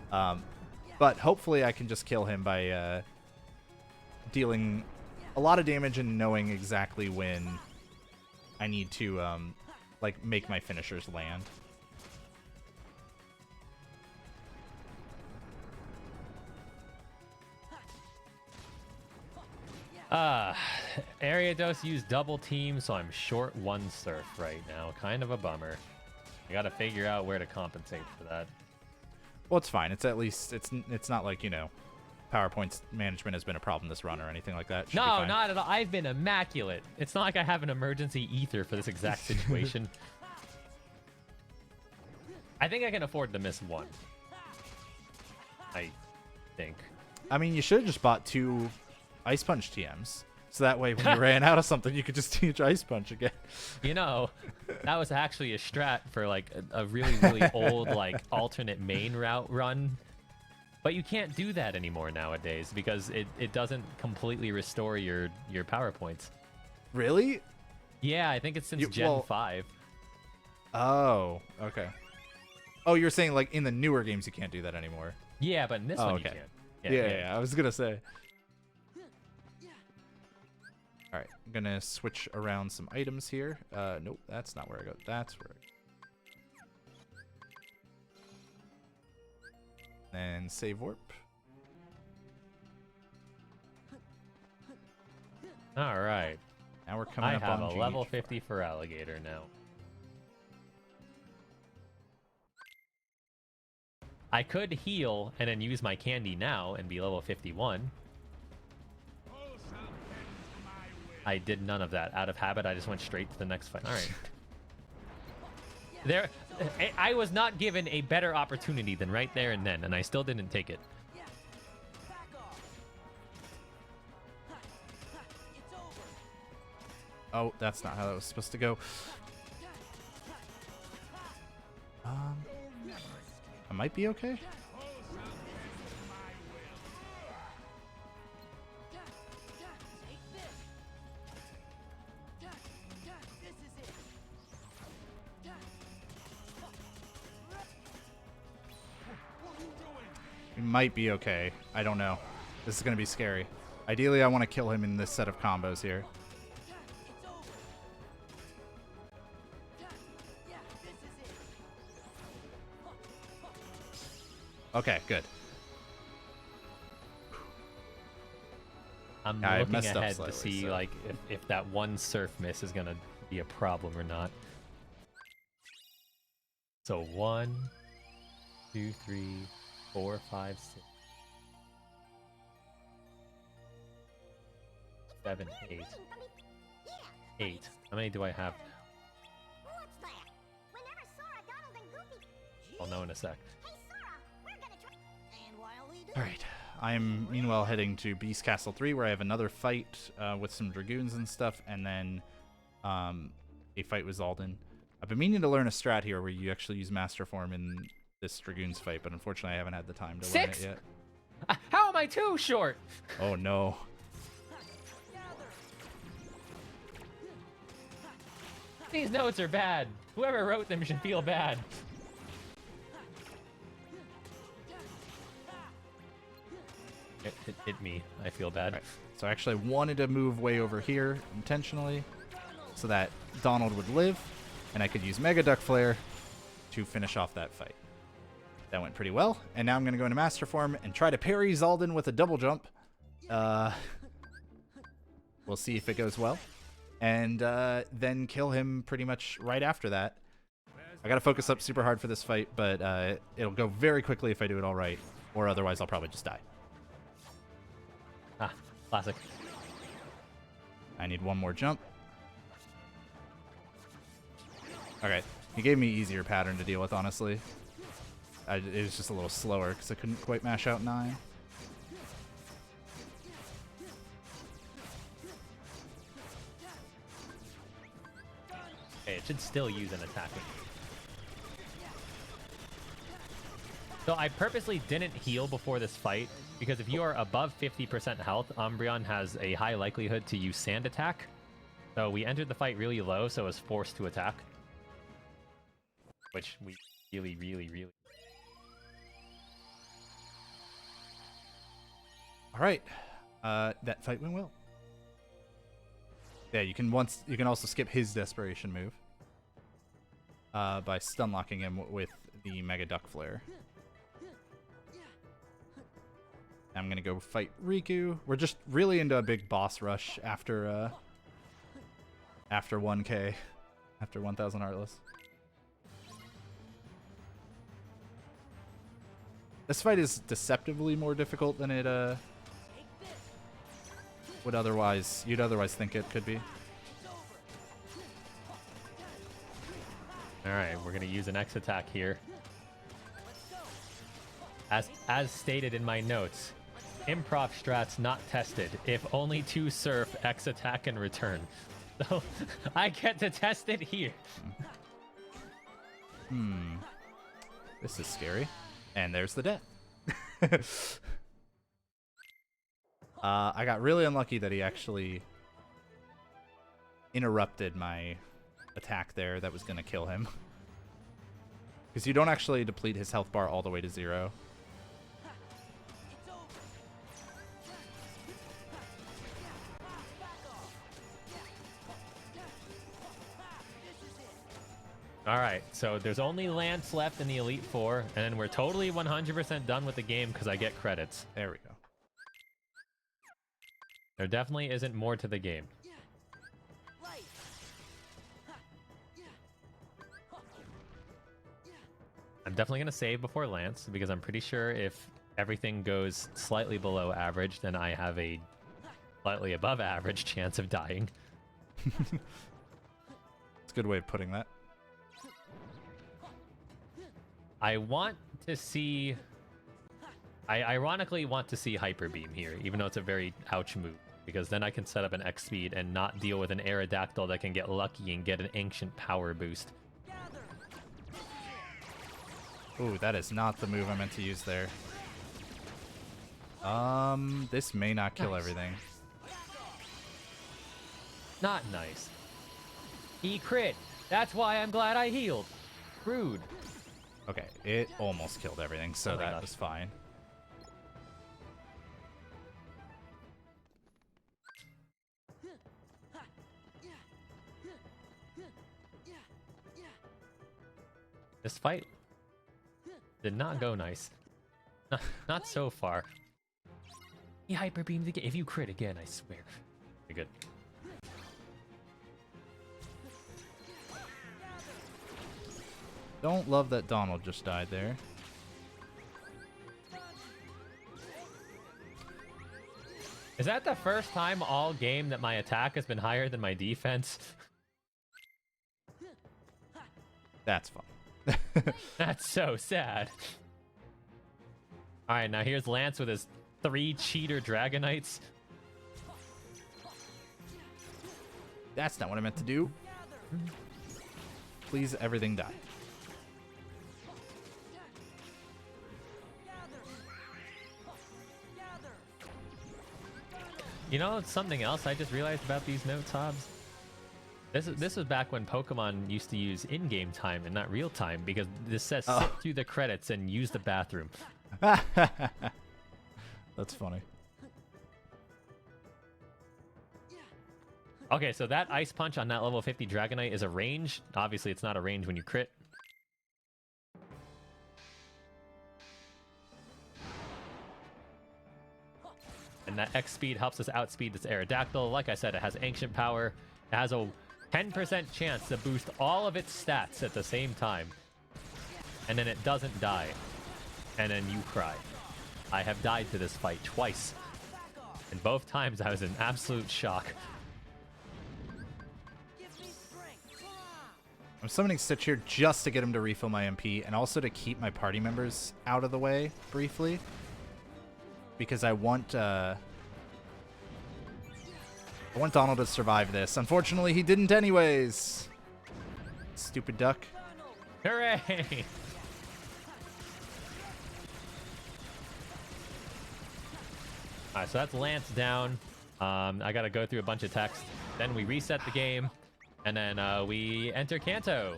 But hopefully I can just kill him by dealing a lot of damage and knowing exactly when I need to like make my finishers land. Ariados used double team, so I'm short 1 surf right now. Kind of a bummer. I gotta figure out where to compensate for that. Well, it's fine. It's at least it's not like, PowerPoint's management has been a problem this run or anything like that. Should be No, fine. not at all. I've been immaculate. It's not like I have an emergency ether for this exact situation. I think I can afford to miss 1. I think. I mean, you should have just bought 2 Ice Punch TMs. So that way, when you ran out of something, you could just teach Ice Punch again. That was actually a strat for like a really, really old like alternate main route run. But you can't do that anymore nowadays because it doesn't completely restore your power points. Really? Yeah, I think it's since Gen 5. Oh, okay. Oh, you're saying like in the newer games you can't do that anymore. Yeah, but in this one okay. you can. Yeah, I was going to say. All right, I'm going to switch around some items here. Nope, that's not where I go. That's where and save warp. All right. Now we're coming up on I have a level GDQ. 50 for Alligator now. I could heal and then use my candy now and be level 51. I did none of that. Out of habit, I just went straight to the next fight. All right. I was not given a better opportunity than right there and then, and I still didn't take it. Yeah. Back off. Ha, ha, it's over. Oh, that's not how that was supposed to go. I might be okay. Take this. This is it. We might be okay. I don't know. This is going to be scary. Ideally, I want to kill him in this set of combos here. It's over. Yeah, this is it. Okay, good. I'm I looking messed up ahead to slightly, see so- like if that one surf miss is gonna be a problem or not. So 1, 2, 3, 4, 5, 6, 7, 8. 8. How many do I have? What's that? Whenever Sora, Donald, and Goofy. I'll know in a sec. Hey, Sora, we're gonna try. And while we do. All right. I'm meanwhile heading to Beast Castle 3, where I have another fight with some dragoons and stuff, and then a fight with Zaldin. I've been meaning to learn a strat here where you actually use Master Form in this dragoons fight, but unfortunately I haven't had the time to learn it 6? yet. How am I too short? Oh no. These notes are bad. Whoever wrote them should feel bad. Hit me. I feel bad. Right. So I actually wanted to move way over here intentionally so that Donald would live, and I could use Mega Duck Flare to finish off that fight. That went pretty well, and now I'm going to go into Master Form and try to parry Zaldin with a double jump. We'll see if it goes well, and then kill him pretty much right after that. I got to focus up super hard for this fight, but it'll go very quickly if I do it all right, or otherwise I'll probably just die. Ah, classic. I need one more jump. Okay, he gave me easier pattern to deal with, honestly. It was just a little slower because I couldn't quite mash out 9. Okay, it should still use an attacking. So I purposely didn't heal before this fight, because if you are above 50% health, Umbreon has a high likelihood to use Sand Attack. So we entered the fight really low, so I was forced to attack. Which we really... Alright. That fight went well. Yeah, you can also skip his desperation move. By stun locking him with the Mega Duck Flare. I'm gonna go fight Riku. We're just really into a big boss rush after 1K, after 1,000 Heartless. This fight is deceptively more difficult than it you'd otherwise think it could be. All right, we're gonna use an X attack here. As stated in my notes, improv strats not tested. If only 2 surf, X attack and return. So I get to test it here. This is scary. And there's the death. I got really unlucky that he actually interrupted my attack there that was going to kill him. Because you don't actually deplete his health bar all the way to 0. All right, so there's only Lance left in the Elite Four, and then we're totally 100% done with the game because I get credits. There we go. There definitely isn't more to the game. I'm definitely going to save before Lance because I'm pretty sure if everything goes slightly below average, then I have a slightly above average chance of dying. It's a good way of putting that. I want to see... I ironically want to see Hyper Beam here, even though it's a very ouch move. Because then I can set up an X speed and not deal with an Aerodactyl that can get lucky and get an ancient power boost. Ooh, that is not the move I meant to use there. This may not kill everything. Not nice. He crit. That's why I'm glad I healed. Rude. Okay, it almost killed everything, so Oh my that gosh. was fine. This fight did not go nice. Not so far. He hyper beamed again. If you crit again, I swear. Okay, good. Don't love that Donald just died there. Is that the first time all game that my attack has been higher than my defense? That's fun. That's so sad. Alright, now here's Lance with his 3 cheater Dragonites. That's not what I meant to do. Please, everything die. You know something else I just realized about these notes, Hobbs? This was back when Pokemon used to use in-game time and not real time, because this says sit through the credits and use the bathroom. That's funny. Okay, so that Ice Punch on that level 50 Dragonite is a range. Obviously, it's not a range when you crit. And that X speed helps us outspeed this Aerodactyl. Like I said, it has Ancient Power. It has a 10% chance to boost all of its stats at the same time. And then it doesn't die. And then you cry. I have died to this fight twice. And both times I was in absolute shock. I'm summoning Stitch here just to get him to refill my MP and also to keep my party members out of the way briefly. Because I want Donald to survive this. Unfortunately, he didn't anyways. Stupid duck. Hooray! Alright, so that's Lance down. I gotta go through a bunch of text. Then we reset the game. And then we enter Kanto.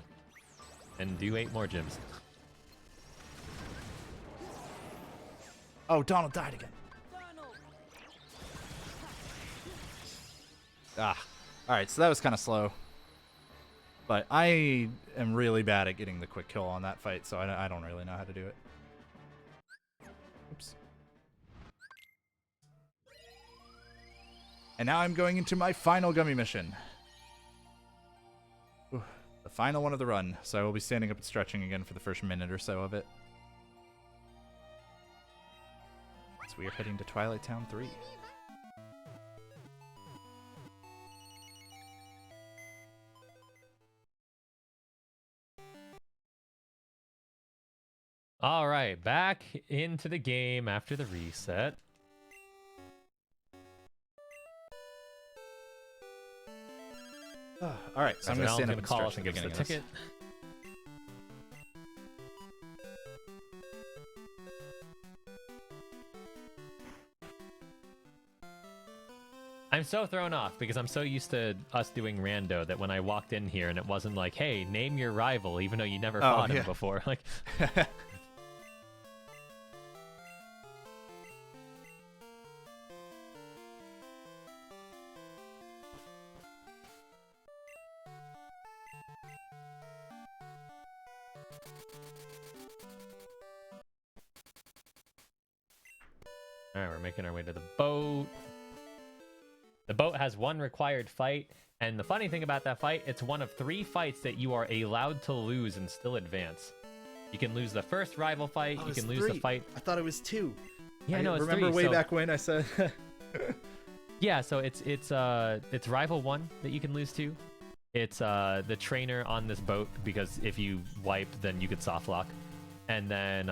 And do 8 more gyms. Oh, Donald died again. Ah. Alright, so that was kind of slow. But I am really bad at getting the quick kill on that fight, so I don't really know how to do it. Oops. And now I'm going into my final gummy mission. Ooh, the final one of the run, so I will be standing up and stretching again for the first minute or so of it. So we are heading to Twilight Town 3. All right, back into the game after the reset. All right, so I'm going to stand up and call stretch us at and the give us the beginning of ticket. I'm so thrown off because I'm so used to us doing rando that when I walked in here and it wasn't like, hey, name your rival, even though you never fought him before. Like, all right, we're making our way to the boat. The boat has one required fight, and the funny thing about that fight, it's one of 3 fights that you are allowed to lose and still advance. You can lose the first rival fight, you can lose the fight. I thought it was 2. Yeah, no, it's 3. Remember way so, back when I said... yeah, so it's rival 1 that you can lose to. It's the trainer on this boat, because if you wipe, then you could soft lock. and then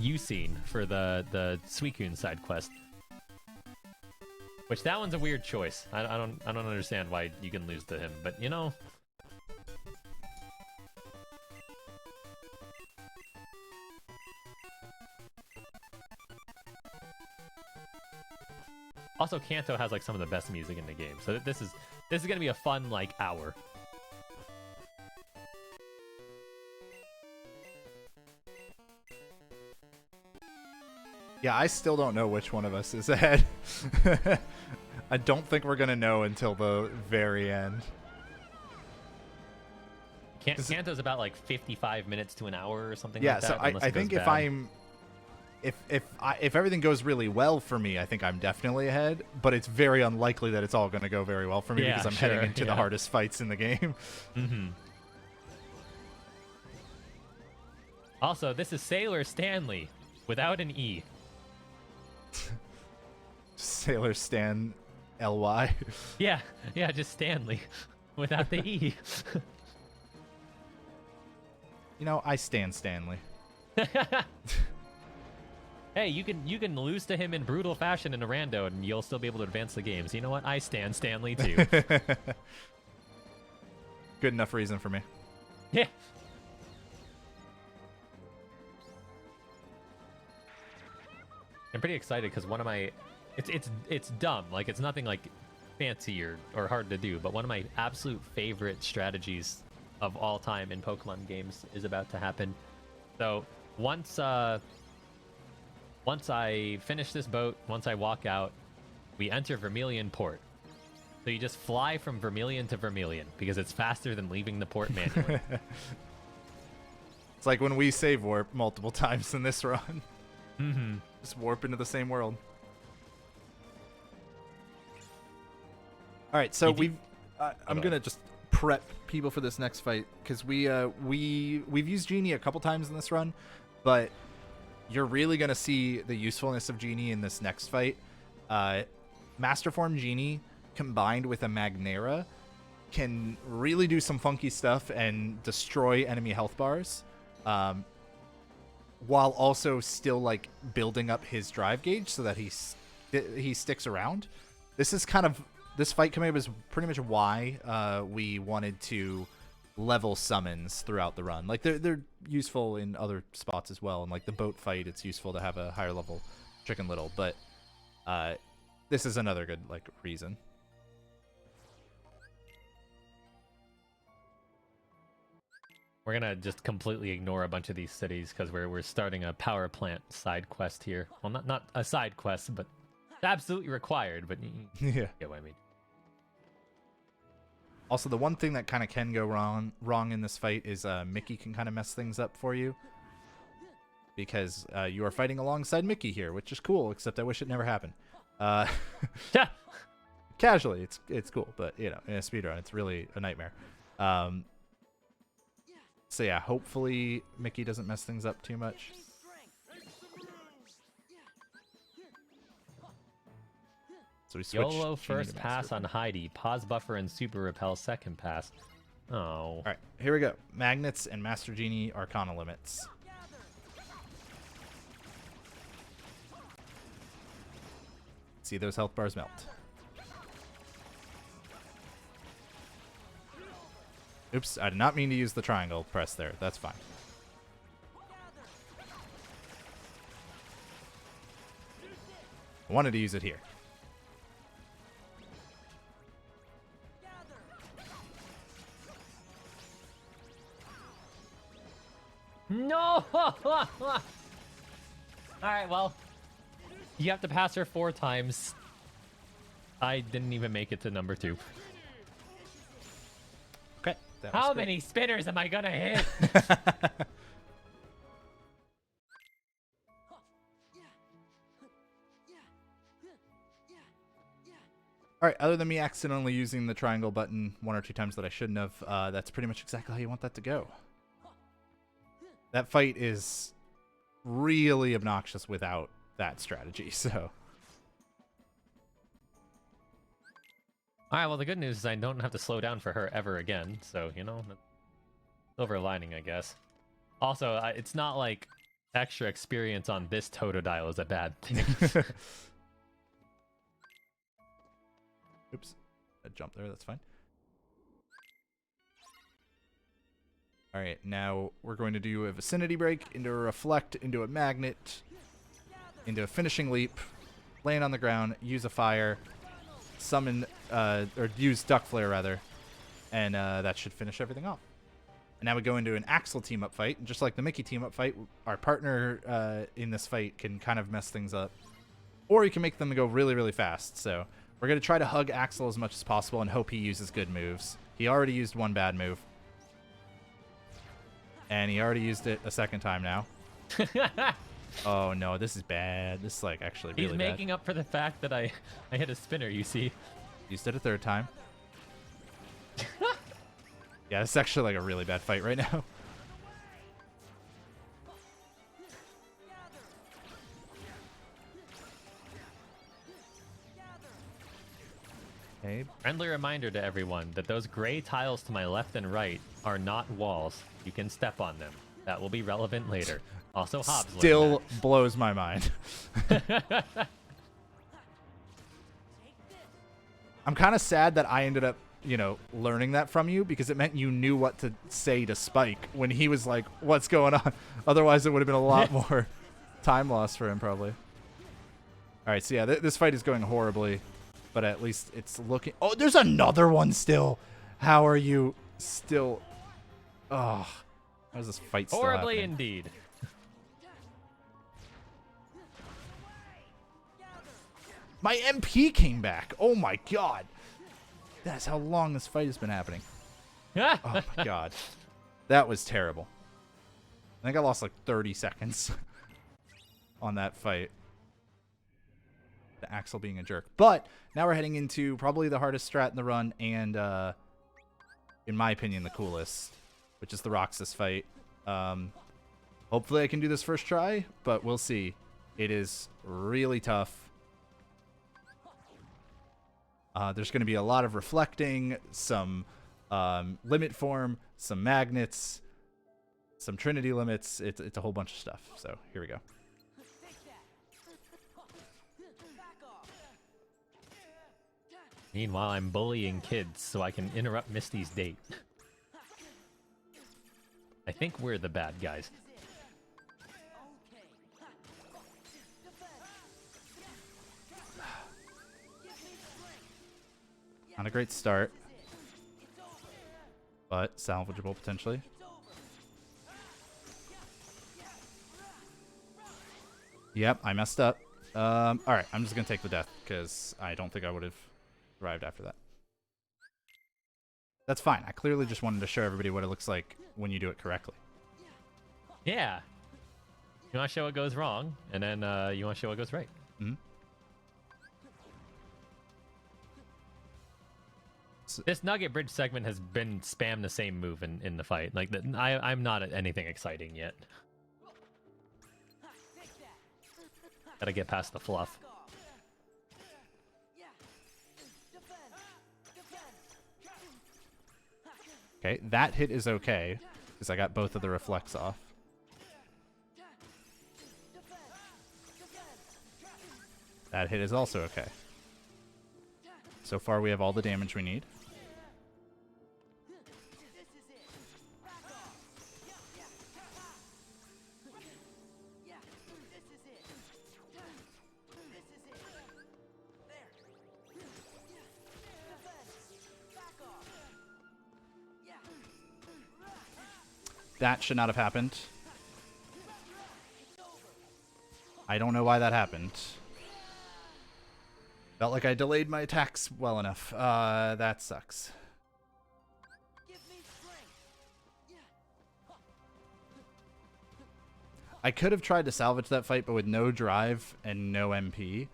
Yusin for the Suicune side quest. Which that one's a weird choice. I don't understand why you can lose to him, but you know. Also, Kanto has like some of the best music in the game, so this is gonna be a fun like hour. Yeah, I still don't know which one of us is ahead. I don't think we're gonna know until the very end. Kanto's about like 55 minutes to an hour or something Yeah, like that. so unless I it goes think if bad. if everything goes really well for me, I think I'm definitely ahead. But it's very unlikely that it's all going to go very well for me Yeah, because I'm sure, heading into the yeah. hardest fights in the game. Mm-hmm. Also, this is Sailor Stanley without an E. Sailor Stan LY. Yeah, just Stanley without the E. You know, I stand Stanley. Hey, you can lose to him in brutal fashion in a rando, and you'll still be able to advance the game. So you know what? I stand Stanley too. Good enough reason for me. Yeah. I'm pretty excited because one of my, it's dumb. Like it's nothing like fancy or hard to do, but one of my absolute favorite strategies of all time in Pokemon games is about to happen. So once I finish this boat, once I walk out, we enter Vermilion Port. So you just fly from Vermilion to Vermilion because it's faster than leaving the port manually. It's like when we save warp multiple times in this run. Mm-hmm. Just warp into the same world. All right, so You do- I'm gonna just prep people for this next fight because we've used Genie a couple times in this run, but you're really gonna see the usefulness of Genie in this next fight. Master Form Genie combined with a Magnera can really do some funky stuff and destroy enemy health bars, while also still like building up his drive gauge so that he sticks around. This fight coming up is pretty much why we wanted to level summons throughout the run. Like they're useful in other spots as well, and like the boat fight, it's useful to have a higher level Chicken Little, but this is another good like reason. We're gonna just completely ignore a bunch of these cities because we're starting a power plant side quest here. Well, not a side quest, but it's absolutely required. But you Yeah. get what I mean. Also, the one thing that kind of can go wrong in this fight is Mickey can kind of mess things up for you, because you are fighting alongside Mickey here, which is cool. Except I wish it never happened. Casually, it's cool, but you know, in a speedrun, it's really a nightmare. So yeah, hopefully Mickey doesn't mess things up too much. So we switch. YOLO Genie first to pass Master. on Heidi. Pause buffer and super repel second pass. Oh. All right, here we go. Magnets and Master Genie Arcana limits. See those health bars melt. Oops, I did not mean to use the triangle press there. That's fine. I wanted to use it here. No! All right, well, you have to pass her 4 times. I didn't even make it to number 2. Okay. that was How great. many spinners am I gonna hit? All right, other than me accidentally using the triangle button 1 or 2 times that I shouldn't have, that's pretty much exactly how you want that to go. That fight is really obnoxious without that strategy, so... All right, well, the good news is I don't have to slow down for her ever again. So, you know, silver lining, I guess. Also, it's not like extra experience on this Totodile is a bad thing. Oops. I jumped there, that's fine. Alright, now we're going to do a vicinity break, into a reflect, into a magnet, into a finishing leap, land on the ground, use a fire, summon, or use duck flare rather, and that should finish everything off. And now we go into an Axel team-up fight, and just like the Mickey team-up fight, our partner in this fight can kind of mess things up. Or you can make them go really, really fast. So we're going to try to hug Axel as much as possible and hope he uses good moves. He already used one bad move. And he already used it a second time now. Oh no, this is bad. This is like actually really He's bad. making up for the fact that I hit a spinner, you see. Used it a third time. Yeah, this is actually like a really bad fight right now. Okay. Friendly reminder to everyone that those gray tiles to my left and right are not walls. You can step on them. That will be relevant later. Also, Hobbs learned Still blows my mind. that. I'm kind of sad that I ended up, you know, learning that from you because it meant you knew what to say to Spike when he was like, what's going on? Otherwise, it would have been a lot more time loss for him, probably. All right, so yeah, this fight is going horribly, but at least it's looking... Oh, there's another one still. How are you still... Oh, how is this fight still Horribly happening? indeed. My MP came back. Oh my god. That's how long this fight has been happening. Oh my god. That was terrible. I think I lost like 30 seconds on that fight. The Axel being a jerk. But now we're heading into probably the hardest strat in the run and, in my opinion, the coolest, which is the Roxas fight. Hopefully I can do this first try, but we'll see. It is really tough. There's going to be a lot of reflecting, some limit form, some magnets, some Trinity limits. It's a whole bunch of stuff. So here we go. Meanwhile, I'm bullying kids so I can interrupt Misty's date. I think we're the bad guys. Not a great start, but salvageable potentially. Yep, I messed up. All right, I'm just gonna take the death because I don't think I would have survived after that. That's fine. I clearly just wanted to show everybody what it looks like when you do it correctly. Yeah. You want to show what goes wrong, and then you want to show what goes right. Mm-hmm. This Nugget Bridge segment has been spam the same move in the fight. Like, I'm not at anything exciting yet. Gotta get past the fluff. Okay, that hit is okay because I got both of the reflects off. That hit is also okay. So far, we have all the damage we need. That should not have happened. I don't know why that happened. Felt like I delayed my attacks well enough. That sucks. I could have tried to salvage that fight, but with no drive and no MP,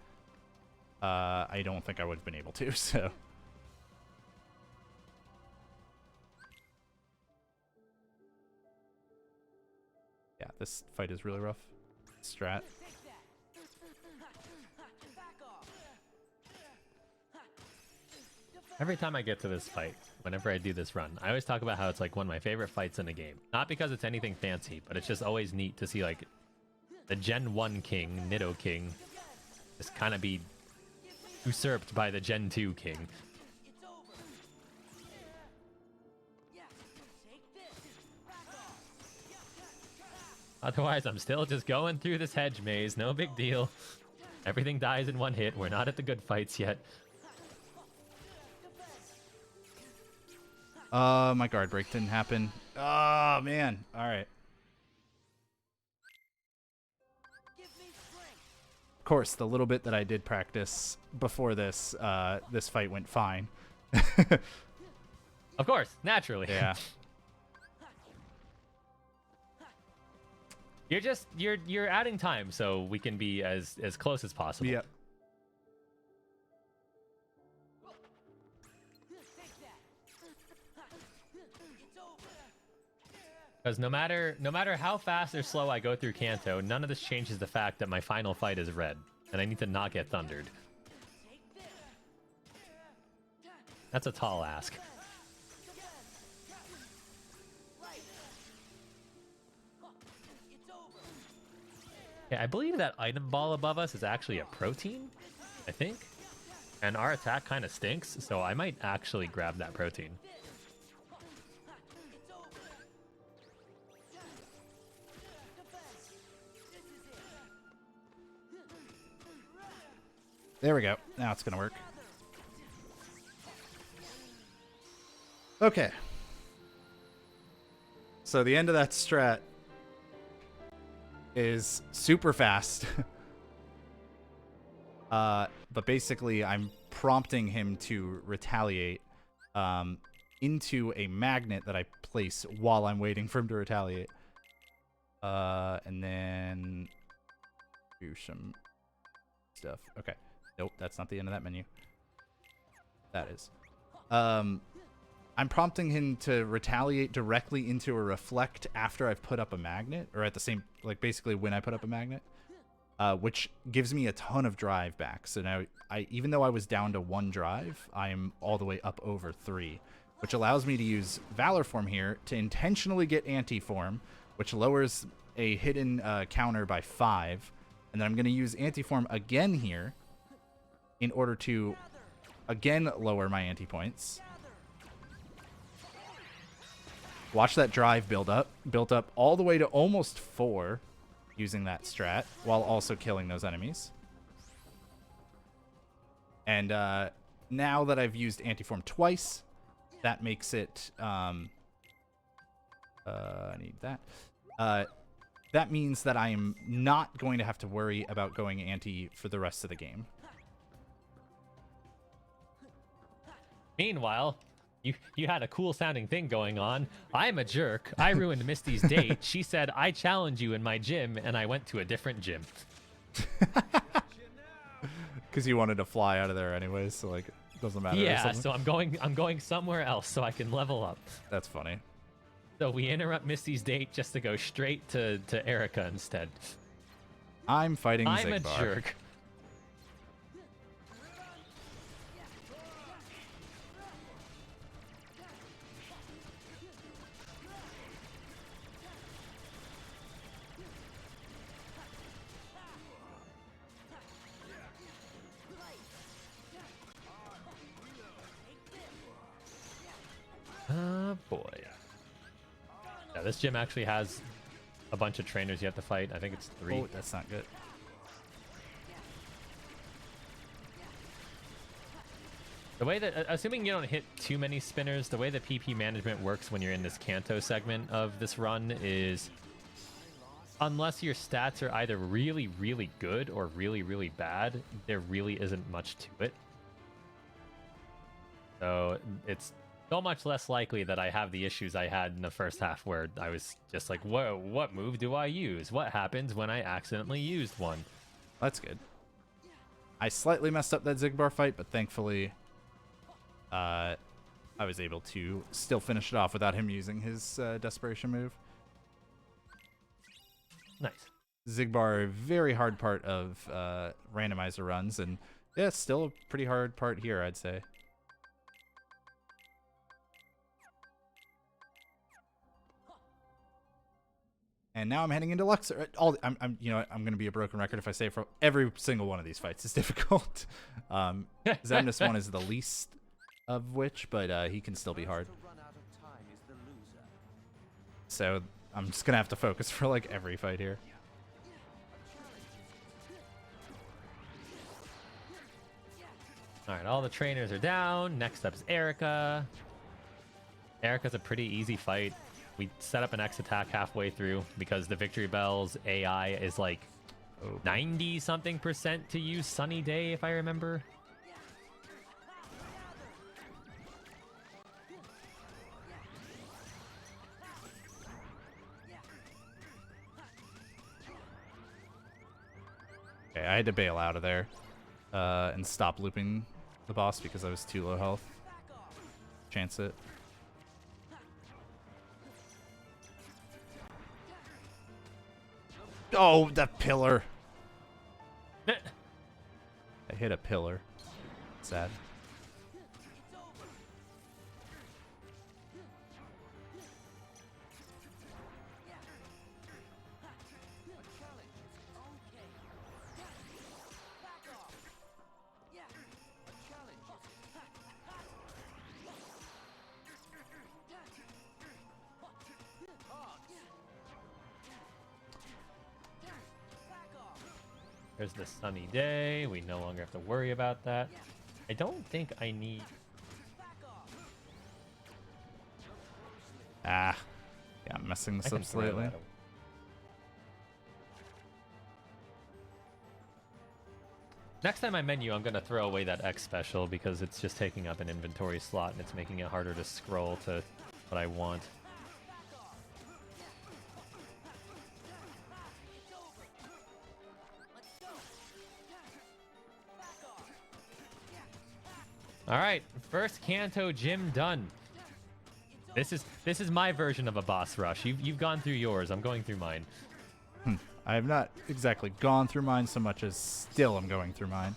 I don't think I would have been able to, so... Yeah, this fight is really rough. Strat. Every time I get to this fight, whenever I do this run, I always talk about how it's like one of my favorite fights in the game. Not because it's anything fancy, but it's just always neat to see like the Gen 1 king, Nido King, just kind of be usurped by the Gen 2 king. It's over. Yeah, take this. Back off. Otherwise, I'm still just going through this hedge maze. No big deal. Everything dies in one hit. We're not at the good fights yet. My guard break didn't happen. Oh, man. All right. Give me strength. Of course, the little bit that I did practice before this, this fight went fine. Of course, naturally. Yeah. You're adding time so we can be as close as possible. Yep. Take that. It's over. Because no matter how fast or slow I go through Kanto, none of this changes the fact that my final fight is red, and I need to not get thundered. Take this. That's a tall ask. Right. It's over. Yeah, I believe that item ball above us is actually a protein, I think. And our attack kind of stinks, so I might actually grab that protein. It's over. Defense. This is it. There we go. Now it's going to work. Okay. So the end of that strat is super fast. But basically, I'm prompting him to retaliate into a magnet that I place while I'm waiting for him to retaliate. And then do some stuff. Okay. Nope, that's not the end of that menu. That is. I'm prompting him to retaliate directly into a reflect after I've put up a magnet, or at the same, like basically when I put up a magnet. Which gives me a ton of drive back. So now, even though I was down to 1 drive, I am all the way up over 3, which allows me to use Valor Form here to intentionally get Anti-Form, which lowers a hidden counter by 5. And then I'm going to use Anti-Form again here in order to, again, lower my anti-points. Watch that drive built up all the way to almost 4. Using that strat while also killing those enemies. And now that I've used Anti-Form twice, that makes it I need that. That means that I am not going to have to worry about going anti for the rest of the game. Meanwhile, you had a cool sounding thing going on. I'm a jerk. I ruined Misty's date. She said, I challenge you in my gym, and I went to a different gym. Because you wanted to fly out of there anyways, so like, it doesn't matter. Yeah, so I'm going somewhere else so I can level up. That's funny. So we interrupt Misty's date just to go straight to Erica instead. I'm fighting I'm Zigbar. a jerk. Boy. Yeah, this gym actually has a bunch of trainers you have to fight. I think it's 3. Oh, that's not good. The way that, assuming you don't hit too many spinners, the way the PP management works when you're in this Kanto segment of this run is, unless your stats are either really, really good or really, really bad, there really isn't much to it. So it's so much less likely that I have the issues I had in the first half where I was just like, whoa, what move do I use? What happens when I accidentally used one? That's good. I slightly messed up that Zigbar fight, but thankfully I was able to still finish it off without him using his desperation move. Nice. Zigbar, a very hard part of randomizer runs, and yeah, it's still a pretty hard part here, I'd say. And now I'm heading into Luxor. I'm you know, I'm gonna be a broken record if I say for every single one of these fights is difficult. Xemnas one is the least of which, but he can still be hard. So I'm just gonna have to focus for like every fight here. All right, all the trainers are down. Next up is Erica. Erica's a pretty easy fight. We set up an X attack halfway through because the Victory Bell's AI is like 90-something% to use Sunny Day, if I remember. Okay, I had to bail out of there and stop looping the boss because I was too low health. Chance it. Oh, that pillar. I hit a pillar. Sad. There's the Sunny Day. We no longer have to worry about that. I don't think I need... Ah. Yeah, I'm messing this I can up throw slightly. that away. Next time I menu, I'm going to throw away that X special because it's just taking up an inventory slot and it's making it harder to scroll to what I want. All right, first Kanto gym done. This is my version of a boss rush. You've gone through yours. I'm going through mine. I have not exactly gone through mine so much as still I'm going through mine.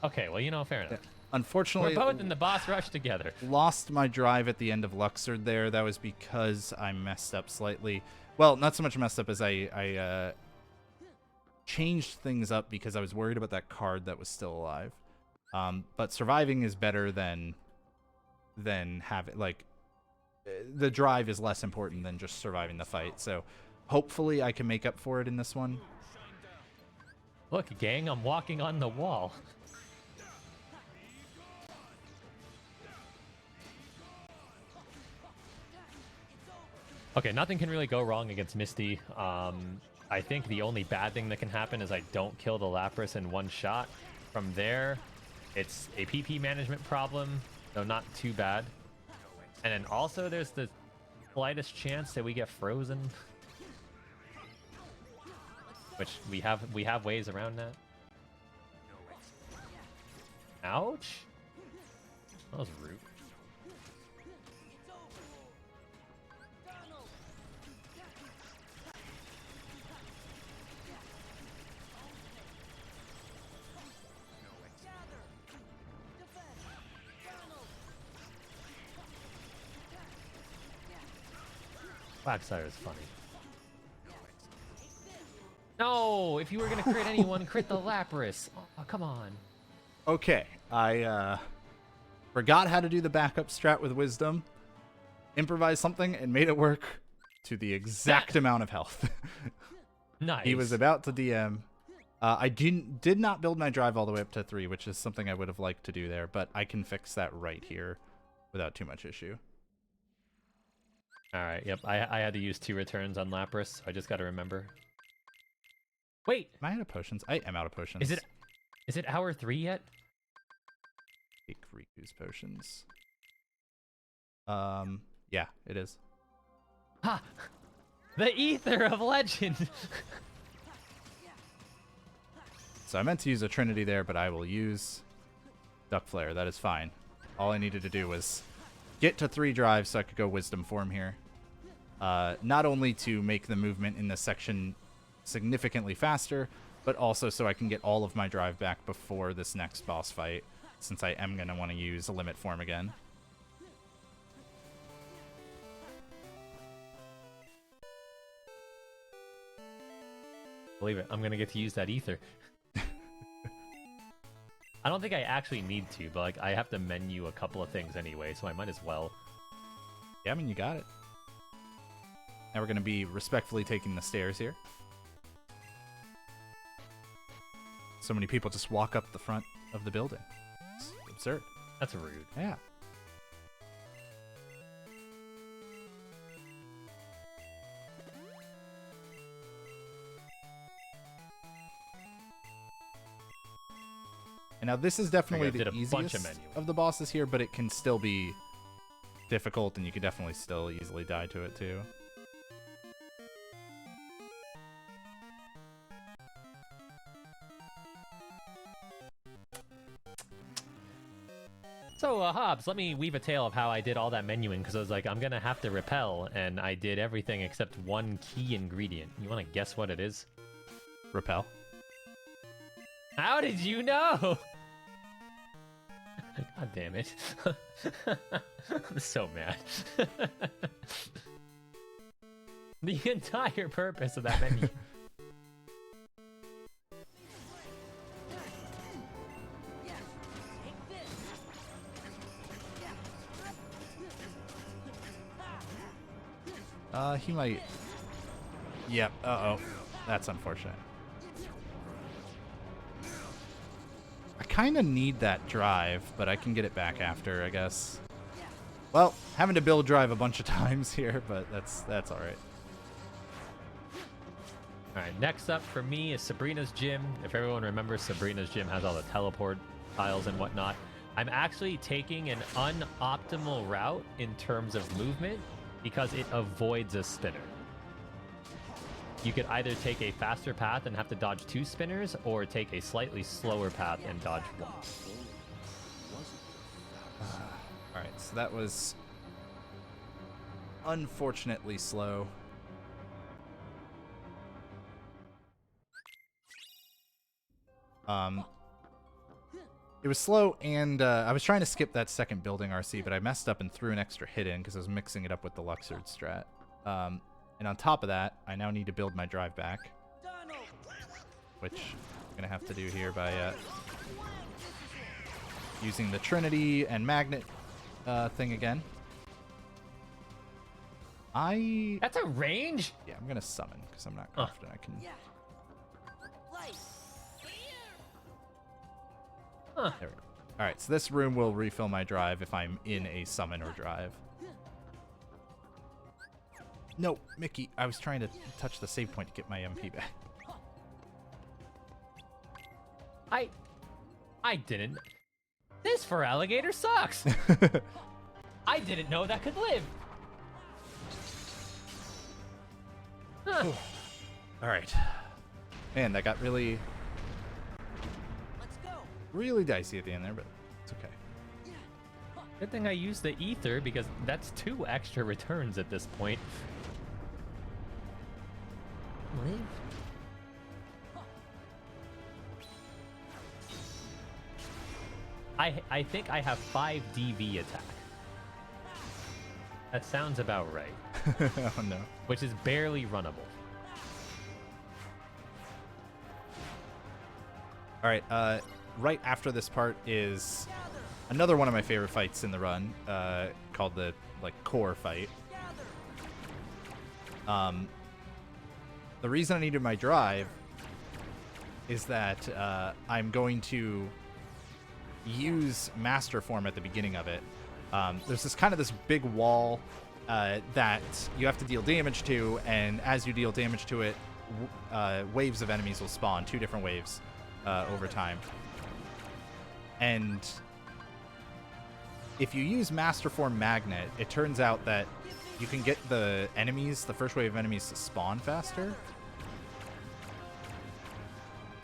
Okay, well, you know, fair enough. Unfortunately, We're both in the boss rush together. lost my drive at the end of Luxor there. That was because I messed up slightly. Well, not so much messed up as I changed things up because I was worried about that card that was still alive. But surviving is better than having, like, the drive is less important than just surviving the fight. So hopefully I can make up for it in this one. Look, gang, I'm walking on the wall. Okay, nothing can really go wrong against Misty. I think the only bad thing that can happen is I don't kill the Lapras in one shot. From there, it's a PP management problem, though not too bad. And then also there's the slightest chance that we get frozen. Which we have ways around that. Ouch. That was rude. Quagsire is funny. No, if you were gonna crit anyone, crit the Lapras. Oh, come on. Okay, I forgot how to do the backup strat with Wisdom, improvised something, and made it work to the exact amount of health. Nice. He was about to DM. I did not build my drive all the way up to 3, which is something I would have liked to do there, but I can fix that right here without too much issue. All right. Yep. I had to use 2 returns on Lapras, so I just got to remember. Wait. Am I out of potions? I am out of potions. Is it hour 3 yet? Take Riku's potions. Yeah, it is. Ha! The Ether of Legend. So I meant to use a Trinity there, but I will use Duck Flare. That is fine. All I needed to do was get to 3 drives so I could go Wisdom form here. Not only to make the movement in this section significantly faster, but also so I can get all of my drive back before this next boss fight, since I am going to want to use a limit form again. Believe it, I'm gonna get to use that ether. I don't think I actually need to, but like I have to menu a couple of things anyway, so I might as well. Yeah, I mean, you got it. Now we're going to be respectfully taking the stairs here. So many people just walk up the front of the building. It's absurd. That's rude. Yeah. And now this is definitely did the a bunch of easiest menu. of the bosses here, but it can still be difficult, and you could definitely still easily die to it too. So, Hobbs, let me weave a tale of how I did all that menuing, because I was like, I'm gonna have to repel, and I did everything except one key ingredient. You want to guess what it is? Repel. How did you know? God damn it. I'm so mad. The entire purpose of that menu. He might... Yep, uh-oh. That's unfortunate. I kind of need that drive, but I can get it back after, I guess. Well, having to build drive a bunch of times here, but that's alright. Alright, next up for me is Sabrina's Gym. If everyone remembers, Sabrina's Gym has all the teleport tiles and whatnot. I'm actually taking an unoptimal route in terms of movement because it avoids a spinner. You could either take a faster path and have to dodge 2 spinners, or take a slightly slower path and dodge 1. Alright, so that was unfortunately slow. It was slow, and I was trying to skip that second building RC, but I messed up and threw an extra hit in because I was mixing it up with the Luxord strat. And on top of that, I now need to build my drive back, which I'm going to have to do here by using the Trinity and Magnet thing again. That's a range? Yeah, I'm going to summon because I'm not confident I can... Huh. There we go. Alright, so this room will refill my drive if I'm in a summon or drive. No, Mickey, I was trying to touch the save point to get my MP back. I didn't. This for alligator sucks. I didn't know that could live. Huh. Alright. Man, that got really dicey at the end there, but it's okay. Good thing I used the ether, because that's 2 extra returns at this point. Live? I think I have 5 DV attack. That sounds about right. Oh no. Which is barely runnable. Alright, right after this part is another one of my favorite fights in the run, called the, core fight. The reason I needed my drive is that I'm going to use Master Form at the beginning of it. There's this big wall that you have to deal damage to, and as you deal damage to it, waves of enemies will spawn, 2 different waves over time. And if you use Master Form Magnet, it turns out that you can get the first wave of enemies to spawn faster.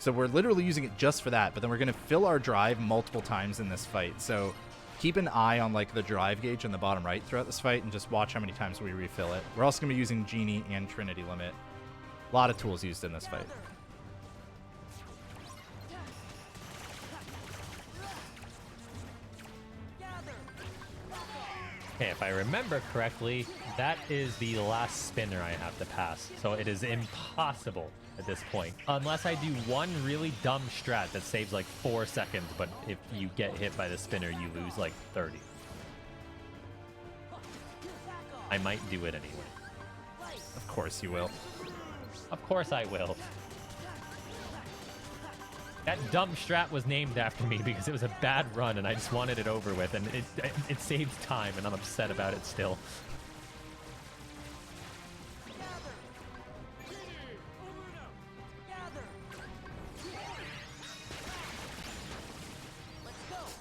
So we're literally using it just for that, but then we're going to fill our drive multiple times in this fight. So keep an eye on the drive gauge in the bottom right throughout this fight, and just watch how many times we refill it. We're also going to be using Genie and Trinity Limit. A lot of tools used in this fight. Okay, if I remember correctly, that is the last spinner I have to pass. So it is impossible at this point. Unless I do one really dumb strat that saves like 4 seconds, but if you get hit by the spinner, you lose like 30. I might do it anyway. Of course you will. Of course I will. That dumb strat was named after me because it was a bad run and I just wanted it over with, and it saves time and I'm upset about it still.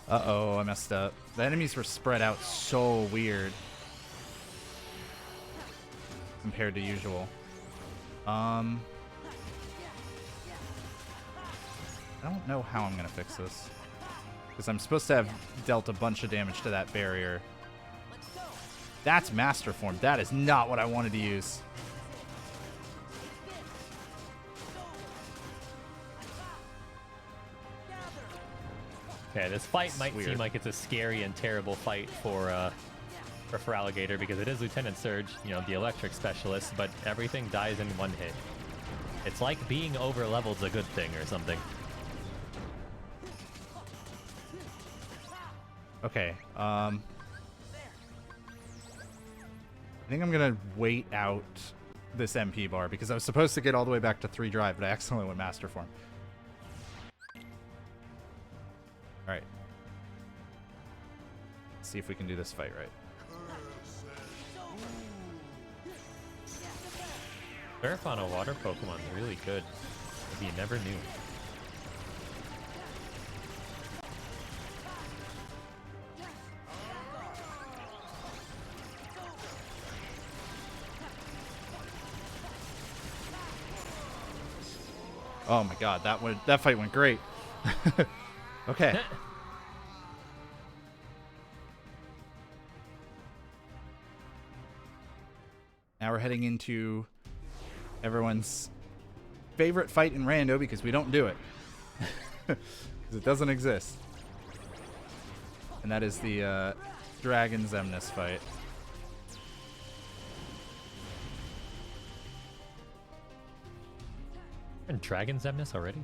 Uh-oh, I messed up. The enemies were spread out so weird compared to usual. I don't know how I'm going to fix this. Because I'm supposed to have dealt a bunch of damage to that barrier. That's Master Form. That is not what I wanted to use. Okay, this fight might weird. seem like it's a scary and terrible fight for Alligator because it is Lieutenant Surge, you know, the electric specialist, but everything dies in one hit. It's like being over-leveled's a good thing or something. Okay, I think I'm gonna wait out this MP bar because I was supposed to get all the way back to 3 drive, but I accidentally went Master Form. Alright. Let's see if we can do this fight right. Surf on a water Pokemon is really good. If you never knew. Oh my god, that fight went great. Okay. Now we're heading into everyone's favorite fight in Rando because we don't do it. Because it doesn't exist. And that is the Dragon Xemnas fight. And Dragon Xemnas already?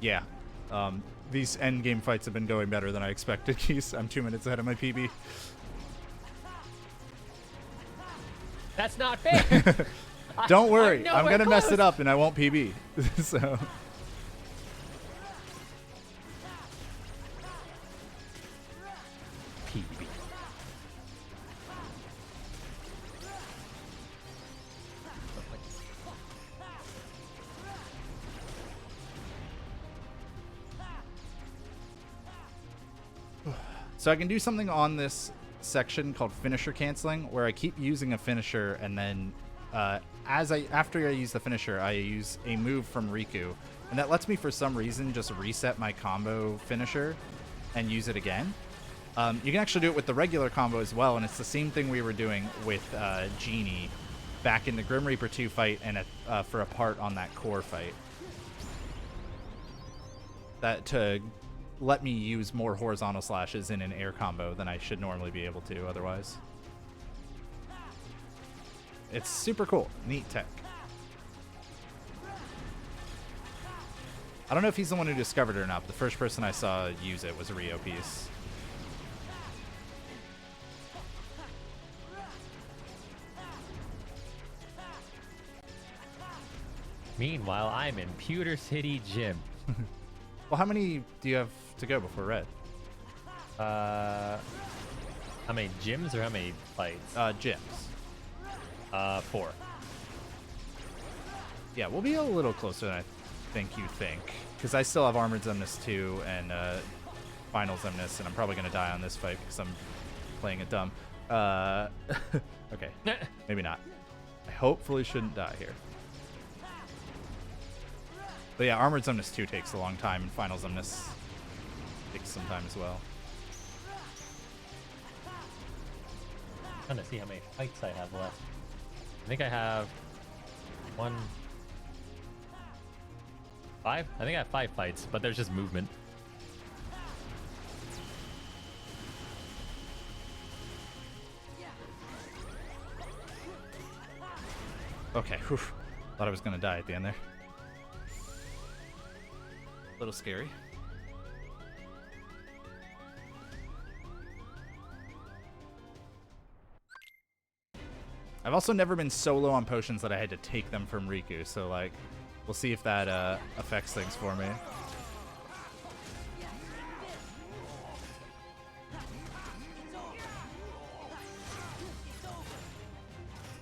Yeah. These endgame fights have been going better than I expected, Keith. I'm 2 minutes ahead of my PB. That's not fair! Don't worry. I'm nowhere going to mess close. it up and I won't PB. So... PB. So I can do something on this section called finisher canceling, where I keep using a finisher, and then after I use the finisher, I use a move from Riku, and that lets me for some reason just reset my combo finisher and use it again. You can actually do it with the regular combo as well, and it's the same thing we were doing with Genie back in the Grim Reaper 2 fight and for a part on that core fight. That to let me use more horizontal slashes in an air combo than I should normally be able to otherwise. It's super cool. Neat tech. I don't know if he's the one who discovered it or not, but the first person I saw use it was a Rio piece. Meanwhile, I'm in Pewter City Gym. Well, how many do you have to go before red? How many gyms or how many fights? Gyms. 4. Yeah, we'll be a little closer than I think you think. Because I still have Armored Xemnas 2 and Final Xemnas, and I'm probably going to die on this fight because I'm playing it dumb. Okay, maybe not. I hopefully shouldn't die here. But yeah, Armored Xemnas 2 takes a long time, and Final Xemnas takes some time as well. Trying to see how many fights I have left. I think I have 5. I think I have 5 fights, but there's just movement. Okay, whew. Thought I was gonna die at the end there. A little scary. I've also never been so low on potions that I had to take them from Riku, so like, we'll see if that affects things for me.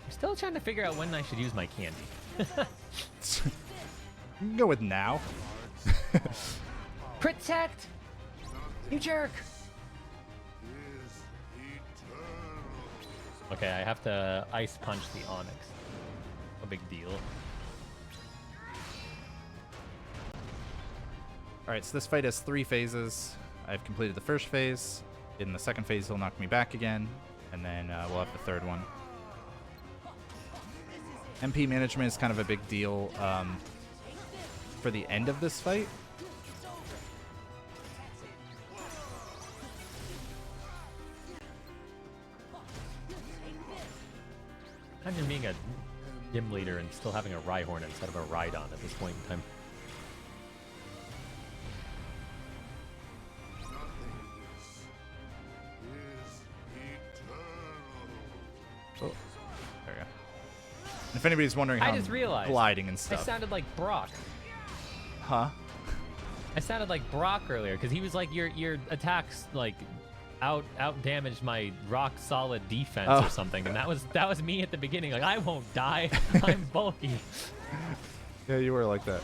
I'm still trying to figure out when I should use my candy. You can go with now. Protect! You jerk! Okay, I have to ice punch the Onyx. No big deal. Alright, so this fight has 3 phases. I've completed the first phase. In the second phase, he'll knock me back again. And then we'll have the third one. MP management is kind of a big deal for the end of this fight. Imagine being a gym leader and still having a Rhyhorn instead of a Rhydon at this point in time. Oh, there we go. If anybody's wondering how I just realized gliding and I stuff. sounded like Brock. Huh? I sounded like Brock earlier because he was like your attacks like out damaged my rock solid defense or something, and that was me at the beginning. Like, I won't die. I'm bulky. Yeah, you were like that.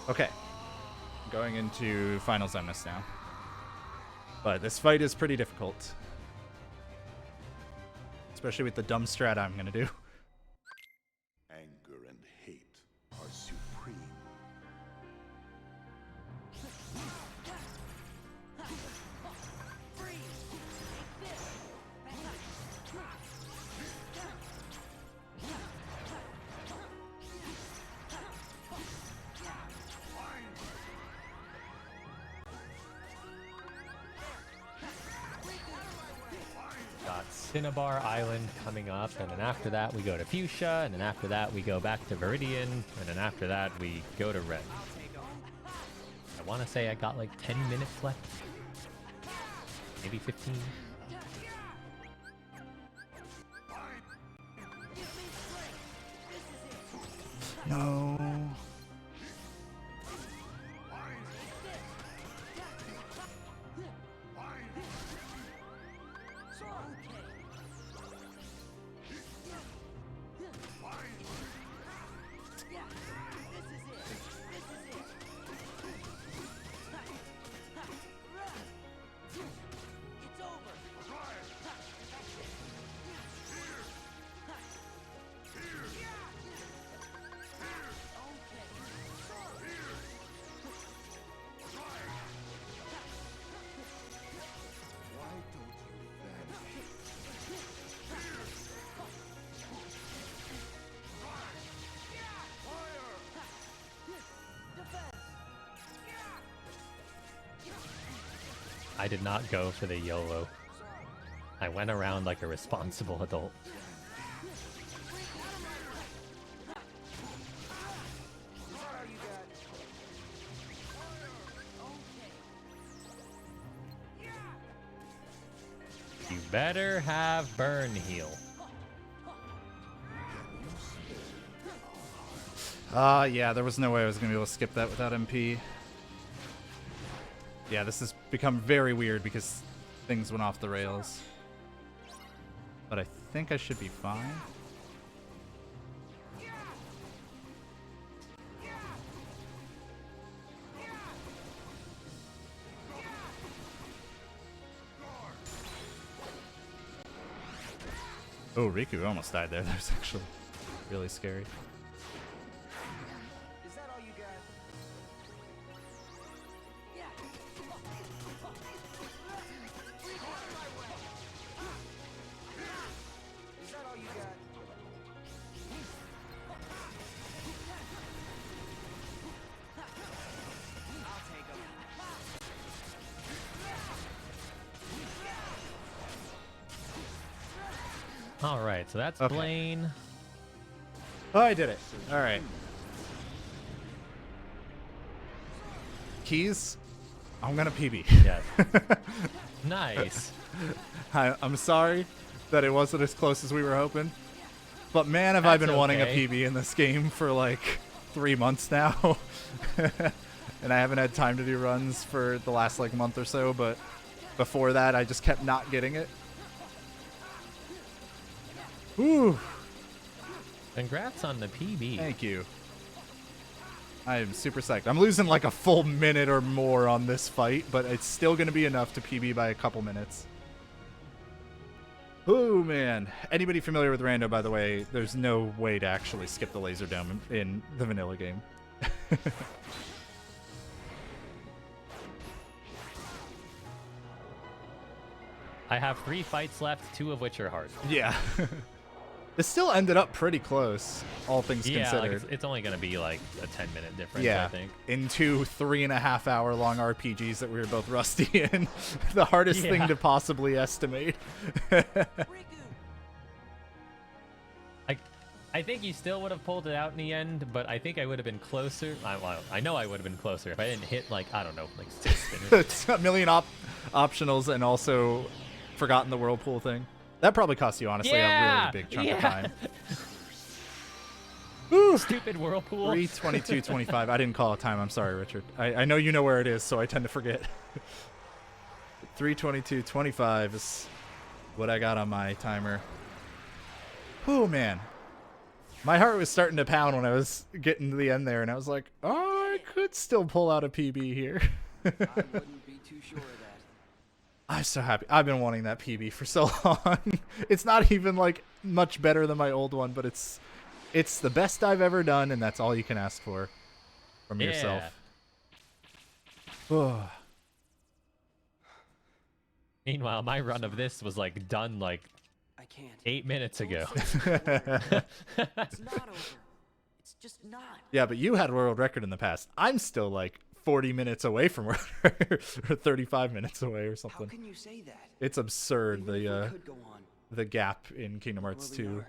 Okay. Going into Final Zemnis now. But this fight is pretty difficult. Especially with the dumb strat I'm going to do. Anger and hate are supreme. Got Cinnabar Island coming up, and then after that we go to Fuchsia, and then after that we go back to Viridian, and then after that we go to Red. I want to say I got like 10 minutes left. Maybe 15. No. I did not go for the YOLO. I went around like a responsible adult. You better have burn heal. Yeah, there was no way I was going to be able to skip that without MP. Yeah, this has become very weird because things went off the rails. But I think I should be fine. Oh, Riku almost died there. That was actually really scary. Is that all you got? Is that all you got? I'll take 'em. All right, so that's Okay. Blaine. Oh, I did it. All right. Keys, I'm gonna PB. Yes. Nice. I'm sorry that it wasn't as close as we were hoping, but man, have I That's been wanting a okay. PB in this game for like 3 months now, and I haven't had time to do runs for the last like month or so. But before that, I just kept not getting it. Ooh, Congrats on the PB. thank you. I am super psyched. I'm losing like a full minute or more on this fight, but it's still going to be enough to PB by a couple minutes. Oh, man. Anybody familiar with Rando, by the way, there's no way to actually skip the laser dome in the vanilla game. I have 3 fights left, 2 of which are hard. Yeah. This still ended up pretty close, all things Yeah, like considered. it's only gonna be like a 10-minute difference, Yeah, I think. in 2 3.5-hour long RPGs that we were both rusty in. The hardest thing Yeah. to possibly estimate. I think you still would have pulled it out in the end, but I think I would have been closer. I know I would have been closer if I didn't hit like, I don't know, like 6 spinners. It's a million optionals and also forgotten the whirlpool thing. That probably cost you, honestly, a really big chunk of time. Stupid whirlpool. 3:22:25. I didn't call a time. I'm sorry, Richard. I know you know where it is, so I tend to forget. 3:22:25 is what I got on my timer. Oh, man. My heart was starting to pound when I was getting to the end there, and I was like, oh, I could still pull out a PB here. I wouldn't be too sure of that. I'm so happy. I've been wanting that PB for so long. It's not even like much better than my old one, but it's the best I've ever done, and that's all you can ask for from yourself. Oh. Meanwhile, my run of this was like done like I can't. 8 minutes ago. It's not over. It's just not. Yeah, but you had world record in the past. I'm still like 40 minutes away from world record, or 35 minutes away or How something. can you say that? It's absurd, Even if we the could go on. the gap in Kingdom Hearts Where we 2 are.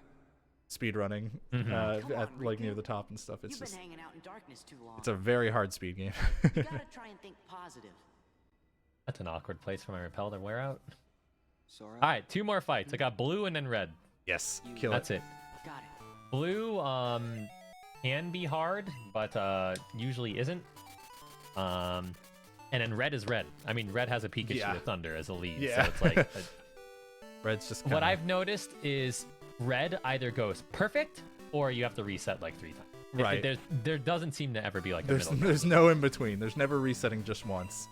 speedrunning Mhm. Come at on, like near Riku. the top and stuff. It's You've just been hanging out in darkness too long. it's a very hard speed game. You gotta try and think positive. That's an awkward place for my repel to wear out. Sora. All right, 2 more fights. I got blue and then red. Yes, kill That's it. Got it. Blue can be hard, but usually isn't. And then red is red. I mean, red has a Pikachu Yeah. with Thunder as a lead, Yeah. so it's like Red's just what kinda- I've noticed is red either goes perfect or you have to reset like 3 times. Right. There doesn't seem to ever be like a There's middle there's no in between. There's never resetting just once.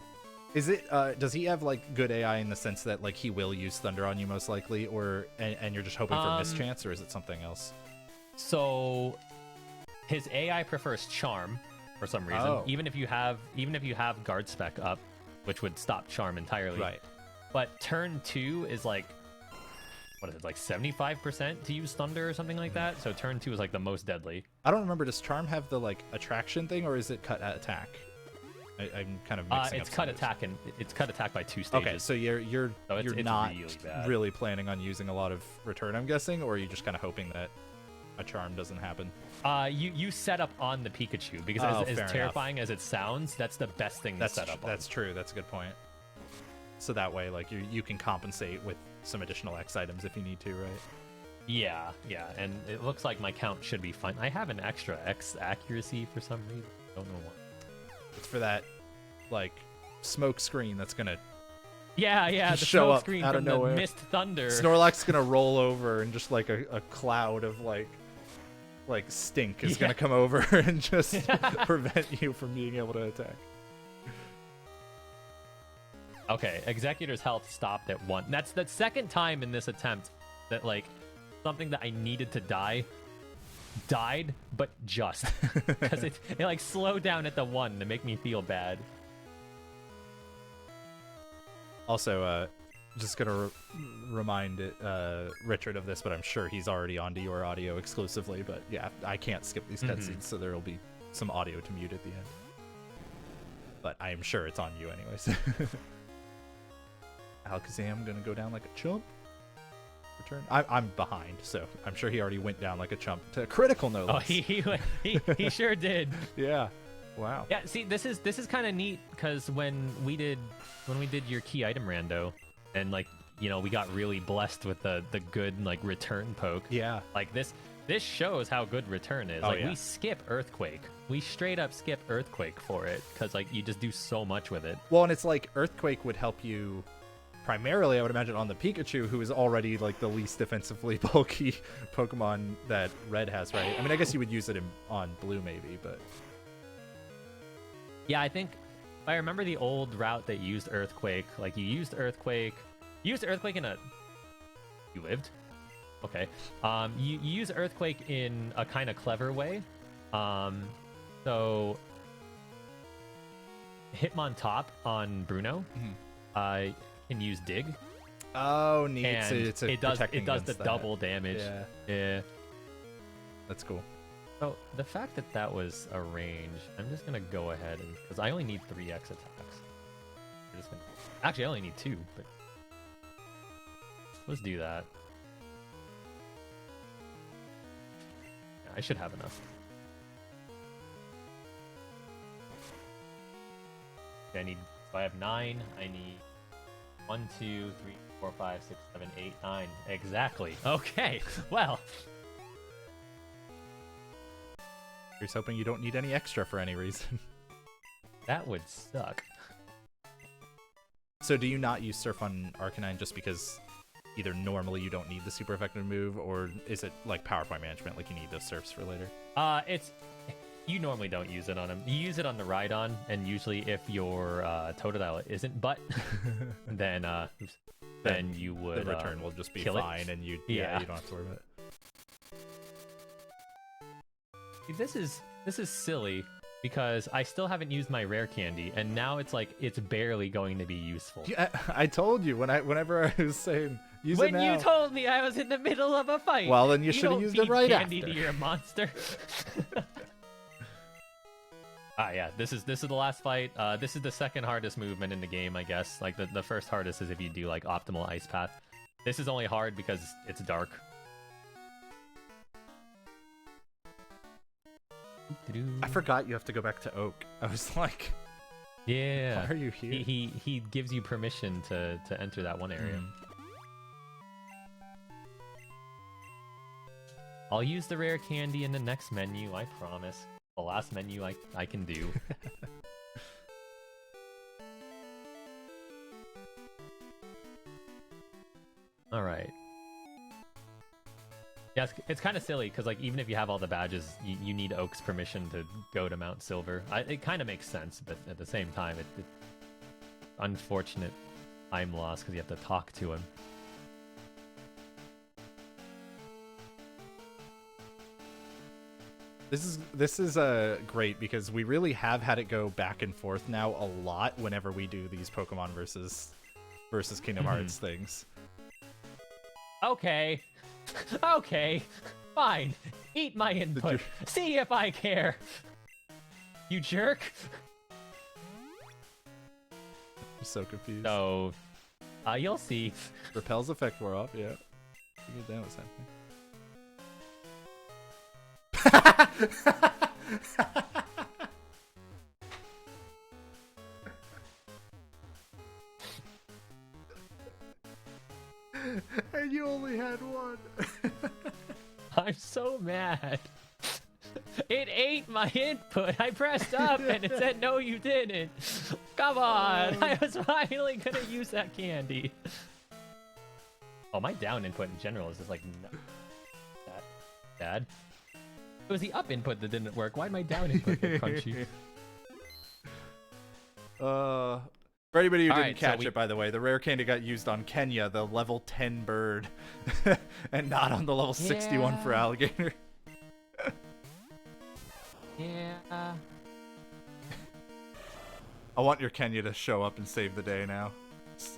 Is it does he have like good AI in the sense that like he will use Thunder on you most likely, or and you're just hoping for mischance, or is it something else? So his AI prefers Charm for some reason. Oh. Even if you have guard spec up, which would stop Charm entirely. Right. But turn 2 is like, what is it, like 75% to use Thunder or something like that? So turn 2 is like the most deadly. I don't remember. Does Charm have the like attraction thing, or is it cut at attack? I'm kind of mixing It's up cut some of attack and it's cut attack by 2 stages. Okay, so you're So it's not really bad. really planning on using a lot of return, I'm guessing, or are you just kind of hoping that a charm doesn't happen? You set up on the Pikachu because Oh, as fair enough. terrifying as it sounds, that's the best thing to set up on. That's true. That's a good point. So that way, like you can compensate with some additional X items if you need to, right? Yeah, and it looks like my count should be fine. I have an extra X accuracy for some reason. Don't know why. It's for that like smoke screen that's gonna Yeah, the show smoke up screen out of from the nowhere. Mist Thunder. Snorlax's gonna roll over and just like a cloud of like stink is gonna come over and just prevent you from being able to attack. Okay, Executor's health stopped at 1. That's the second time in this attempt that like something that I needed to die died, but just because it like slowed down at the 1 to make me feel bad. Also, just gonna remind Richard of this, but I'm sure he's already onto your audio exclusively. But yeah, I can't skip these cutscenes, so there will be some audio to mute at the end. But I am sure it's on you anyways. Alakazam gonna go down like a chump. turn? I'm behind, so I'm sure he already went down like a chump to critical no Oh, less. he sure did. Yeah. Wow. Yeah, see, this is kind of neat because when we did your key item rando, and like we got really blessed with the good like return poke. Yeah. Like this shows how good return is. Oh, Like yeah. we skip earthquake. We straight up skip earthquake for it because like you just do so much with it. Well, and it's like earthquake would help you primarily, I would imagine, on the Pikachu, who is already like the least defensively bulky Pokemon that Red has, right? I mean, I guess you would use it on Blue maybe, but Yeah, I think if I remember the old route that used earthquake. Like you used earthquake in a. You lived. Okay. You use earthquake in a kind of clever way. So Hitmontop on Bruno, can use dig, oh, neat. and So it's it does protecting the against that. double damage. Yeah. That's cool. So the fact that was a range, I'm just gonna go ahead and because I only need 3x attacks. We're just gonna, actually, I only need 2, but let's do that. Yeah, I should have enough. Okay, so I have 9. I need 1, 2, 3, 4, 5, 6, 7, 8, 9. Exactly. Okay. Well. Here's hoping you don't need any extra for any reason. That would suck. So do you not use Surf on Arcanine just because either normally you don't need the super effective move, or is it like PowerPoint management, like you need those Surfs for later? You normally don't use it on him. You use it on the Rhydon, and usually if your Totodile isn't butt, then you would The return will just be kill it. fine, and you Yeah. you don't have to worry about it. This is silly because I still haven't used my rare candy, and now it's like it's barely going to be useful. Yeah, I told you whenever I was saying use When it now. you told me I was in the middle of a fight. Well, then you should have don't used it feed right candy after. to your monster. Yeah, this is the last fight. This is the second hardest movement in the game, I guess. Like the first hardest is if you do like optimal ice path. This is only hard because it's dark. I forgot you have to go back to Oak. I was like, Yeah. why are you here? He gives you permission to enter that one area. I'll use the rare candy in the next menu, I promise. The last menu I can do. Alright. Yeah, it's kind of silly, because like even if you have all the badges, you need Oak's permission to go to Mount Silver. It kind of makes sense, but at the same time, it unfortunate time loss, because you have to talk to him. This is great because we really have had it go back and forth now a lot whenever we do these Pokemon versus Kingdom Hearts things. Okay. Okay. Fine. Eat my input. See if I care. You jerk. I'm so confused. So, you'll see. Repel's effect wore off, yeah. Figured that was happening. And you only had one. I'm so mad. It ate my input. I pressed up and it said, no, you didn't. Come on. I was finally going to use that candy. Oh, my down input in general is just like, no. That bad. It was the up input that didn't work. Why'd my down input get crunchy? For anybody who didn't Alright, so catch it, by the way, the rare candy got used on Kenya, the level 10 bird, and not on the level 61 for Yeah. alligator. Yeah. I want your Kenya to show up and save the day now.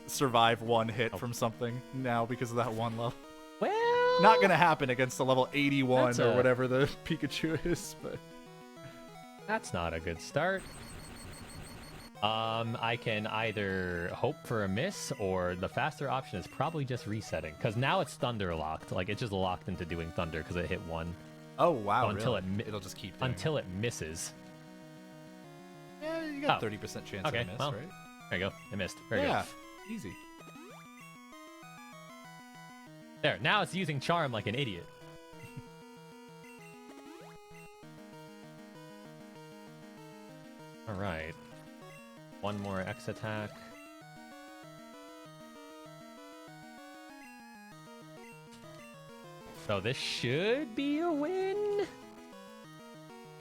Survive one hit Oh. from something now because of that one level. Well, Not gonna happen against the level 81 That's or a- whatever the Pikachu is, but that's not a good start. I can either hope for a miss, or the faster option is probably just resetting. Because now it's thunder locked. Like, it just locked into doing thunder because it hit 1. Oh, wow. So until really? it It'll just keep doing until it misses. Yeah, you got Oh. 30% chance Okay, of a miss, well, right? There you go. I missed. Very Yeah, good. easy. There. Now it's using charm like an idiot. All right. One more X attack. So this should be a win.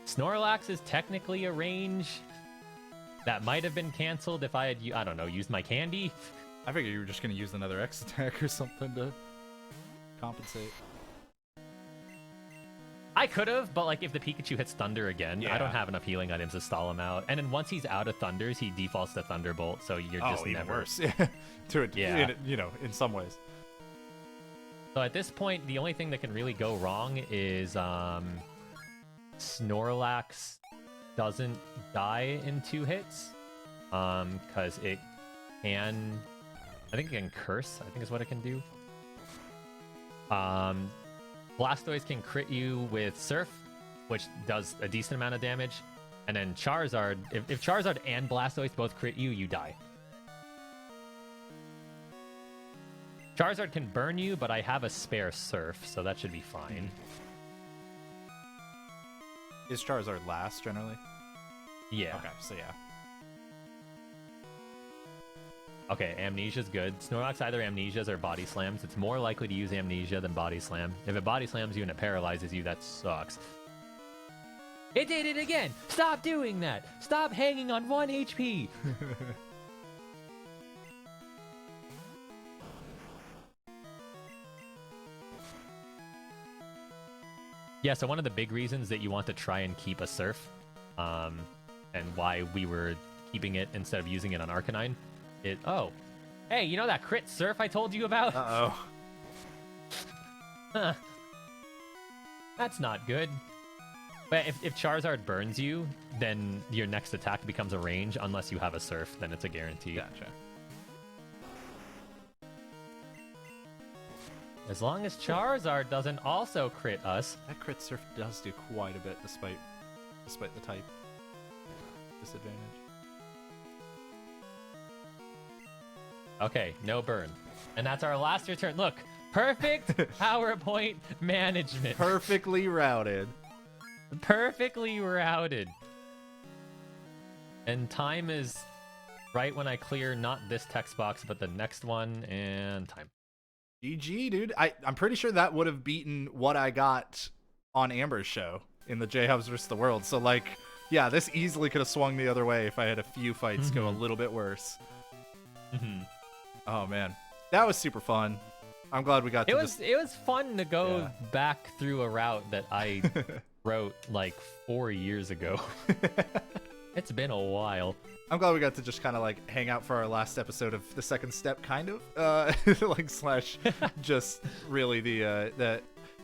Snorlax is technically a range. That might have been canceled if I had, I don't know, used my candy. I figured you were just going to use another X attack or something to compensate. I could have, but like if the Pikachu hits Thunder again, I don't Yeah. have enough healing items to stall him out. And then once he's out of Thunders, he defaults to Thunderbolt, so you're just even never... worse. Yeah. To it, Yeah. in some ways. So at this point, the only thing that can really go wrong is Snorlax doesn't die in 2 hits. Because it can... I think it can Curse, I think is what it can do. Blastoise can crit you with Surf, which does a decent amount of damage. And then Charizard, if Charizard and Blastoise both crit you, you die. Charizard can burn you, but I have a spare Surf, so that should be fine. Is Charizard last, generally? Yeah. Okay, so yeah. Okay, Amnesia's good. Snorlax either Amnesias or Body Slams. It's more likely to use Amnesia than Body Slam. If it Body Slams you and it paralyzes you, that sucks. It did it again! Stop doing that! Stop hanging on 1 HP! Yeah, so one of the big reasons that you want to try and keep a Surf, and why we were keeping it instead of using it on Arcanine, oh, hey, you know that crit Surf I told you about? Uh-oh. Huh. That's not good. But if Charizard burns you, then your next attack becomes a range. Unless you have a Surf, then it's a guarantee. Gotcha. As long as Charizard doesn't also crit us. That crit surf does do quite a bit despite the type disadvantage. Okay, no burn. And that's our last return. Look, perfect power point management. Perfectly routed. Perfectly routed. And time is right when I clear not this text box, but the next one, and time. GG, dude. I'm pretty sure that would have beaten what I got on Amber's show in the JHobz vs. the World. So, like, yeah, this easily could have swung the other way if I had a few fights go a little bit worse. Oh, man. That was super fun. I'm glad we got to It was fun to go Yeah. back through a route that I wrote like 4 years ago. It's been a while. I'm glad we got to just kind of like hang out for our last episode of the second step, kind of, like slash just really the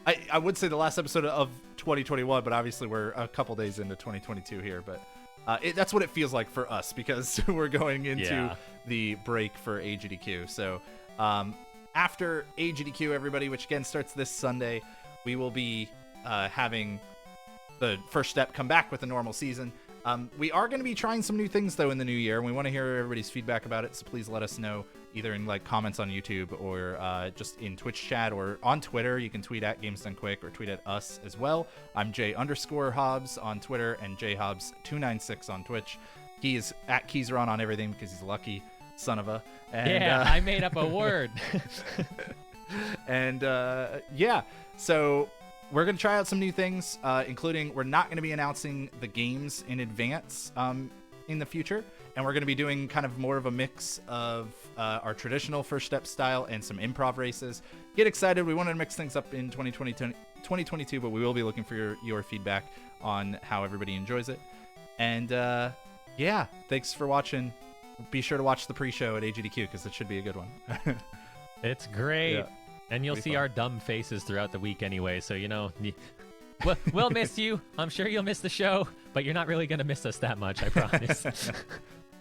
I would say the last episode of 2021, but obviously we're a couple days into 2022 here, but that's what it feels like for us because we're going into the break for AGDQ. So after AGDQ, everybody, which again starts this Sunday, we will be having the first step come back with a normal season. We are going to be trying some new things though in the new year, and we want to hear everybody's feedback about it. So please let us know either in like comments on YouTube or just in Twitch chat or on Twitter. You can tweet at Games Done Quick or tweet at us as well. I'm J_Hobbs on Twitter and JHobs296 on Twitch. He is at Keizaron on everything because he's a lucky son of a. And, I made up a word. And yeah, so we're going to try out some new things, including we're not going to be announcing the games in advance in the future. And we're going to be doing kind of more of a mix of our first step style and some improv races. Get excited. We wanted to mix things up in 2022, but we will be looking for your feedback on how everybody enjoys it. And yeah, thanks for watching. Be sure to watch the pre-show at AGDQ because it should be a good one. It's great. Yeah. And you'll Pretty see fun. our dumb faces throughout the week anyway, so, you know, we'll miss you. I'm sure you'll miss the show, but you're not really going to miss us that much, I promise.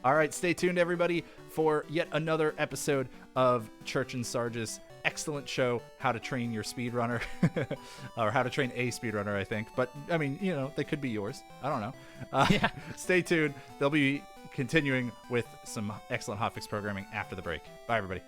All right, stay tuned, everybody, for yet another episode of Church and Sarge's excellent show, How to Train Your Speedrunner, or How to Train a Speedrunner, I think. But, I mean, you know, they could be yours. I don't know. Yeah. Stay tuned. They'll be continuing with some excellent hotfix programming after the break. Bye, everybody.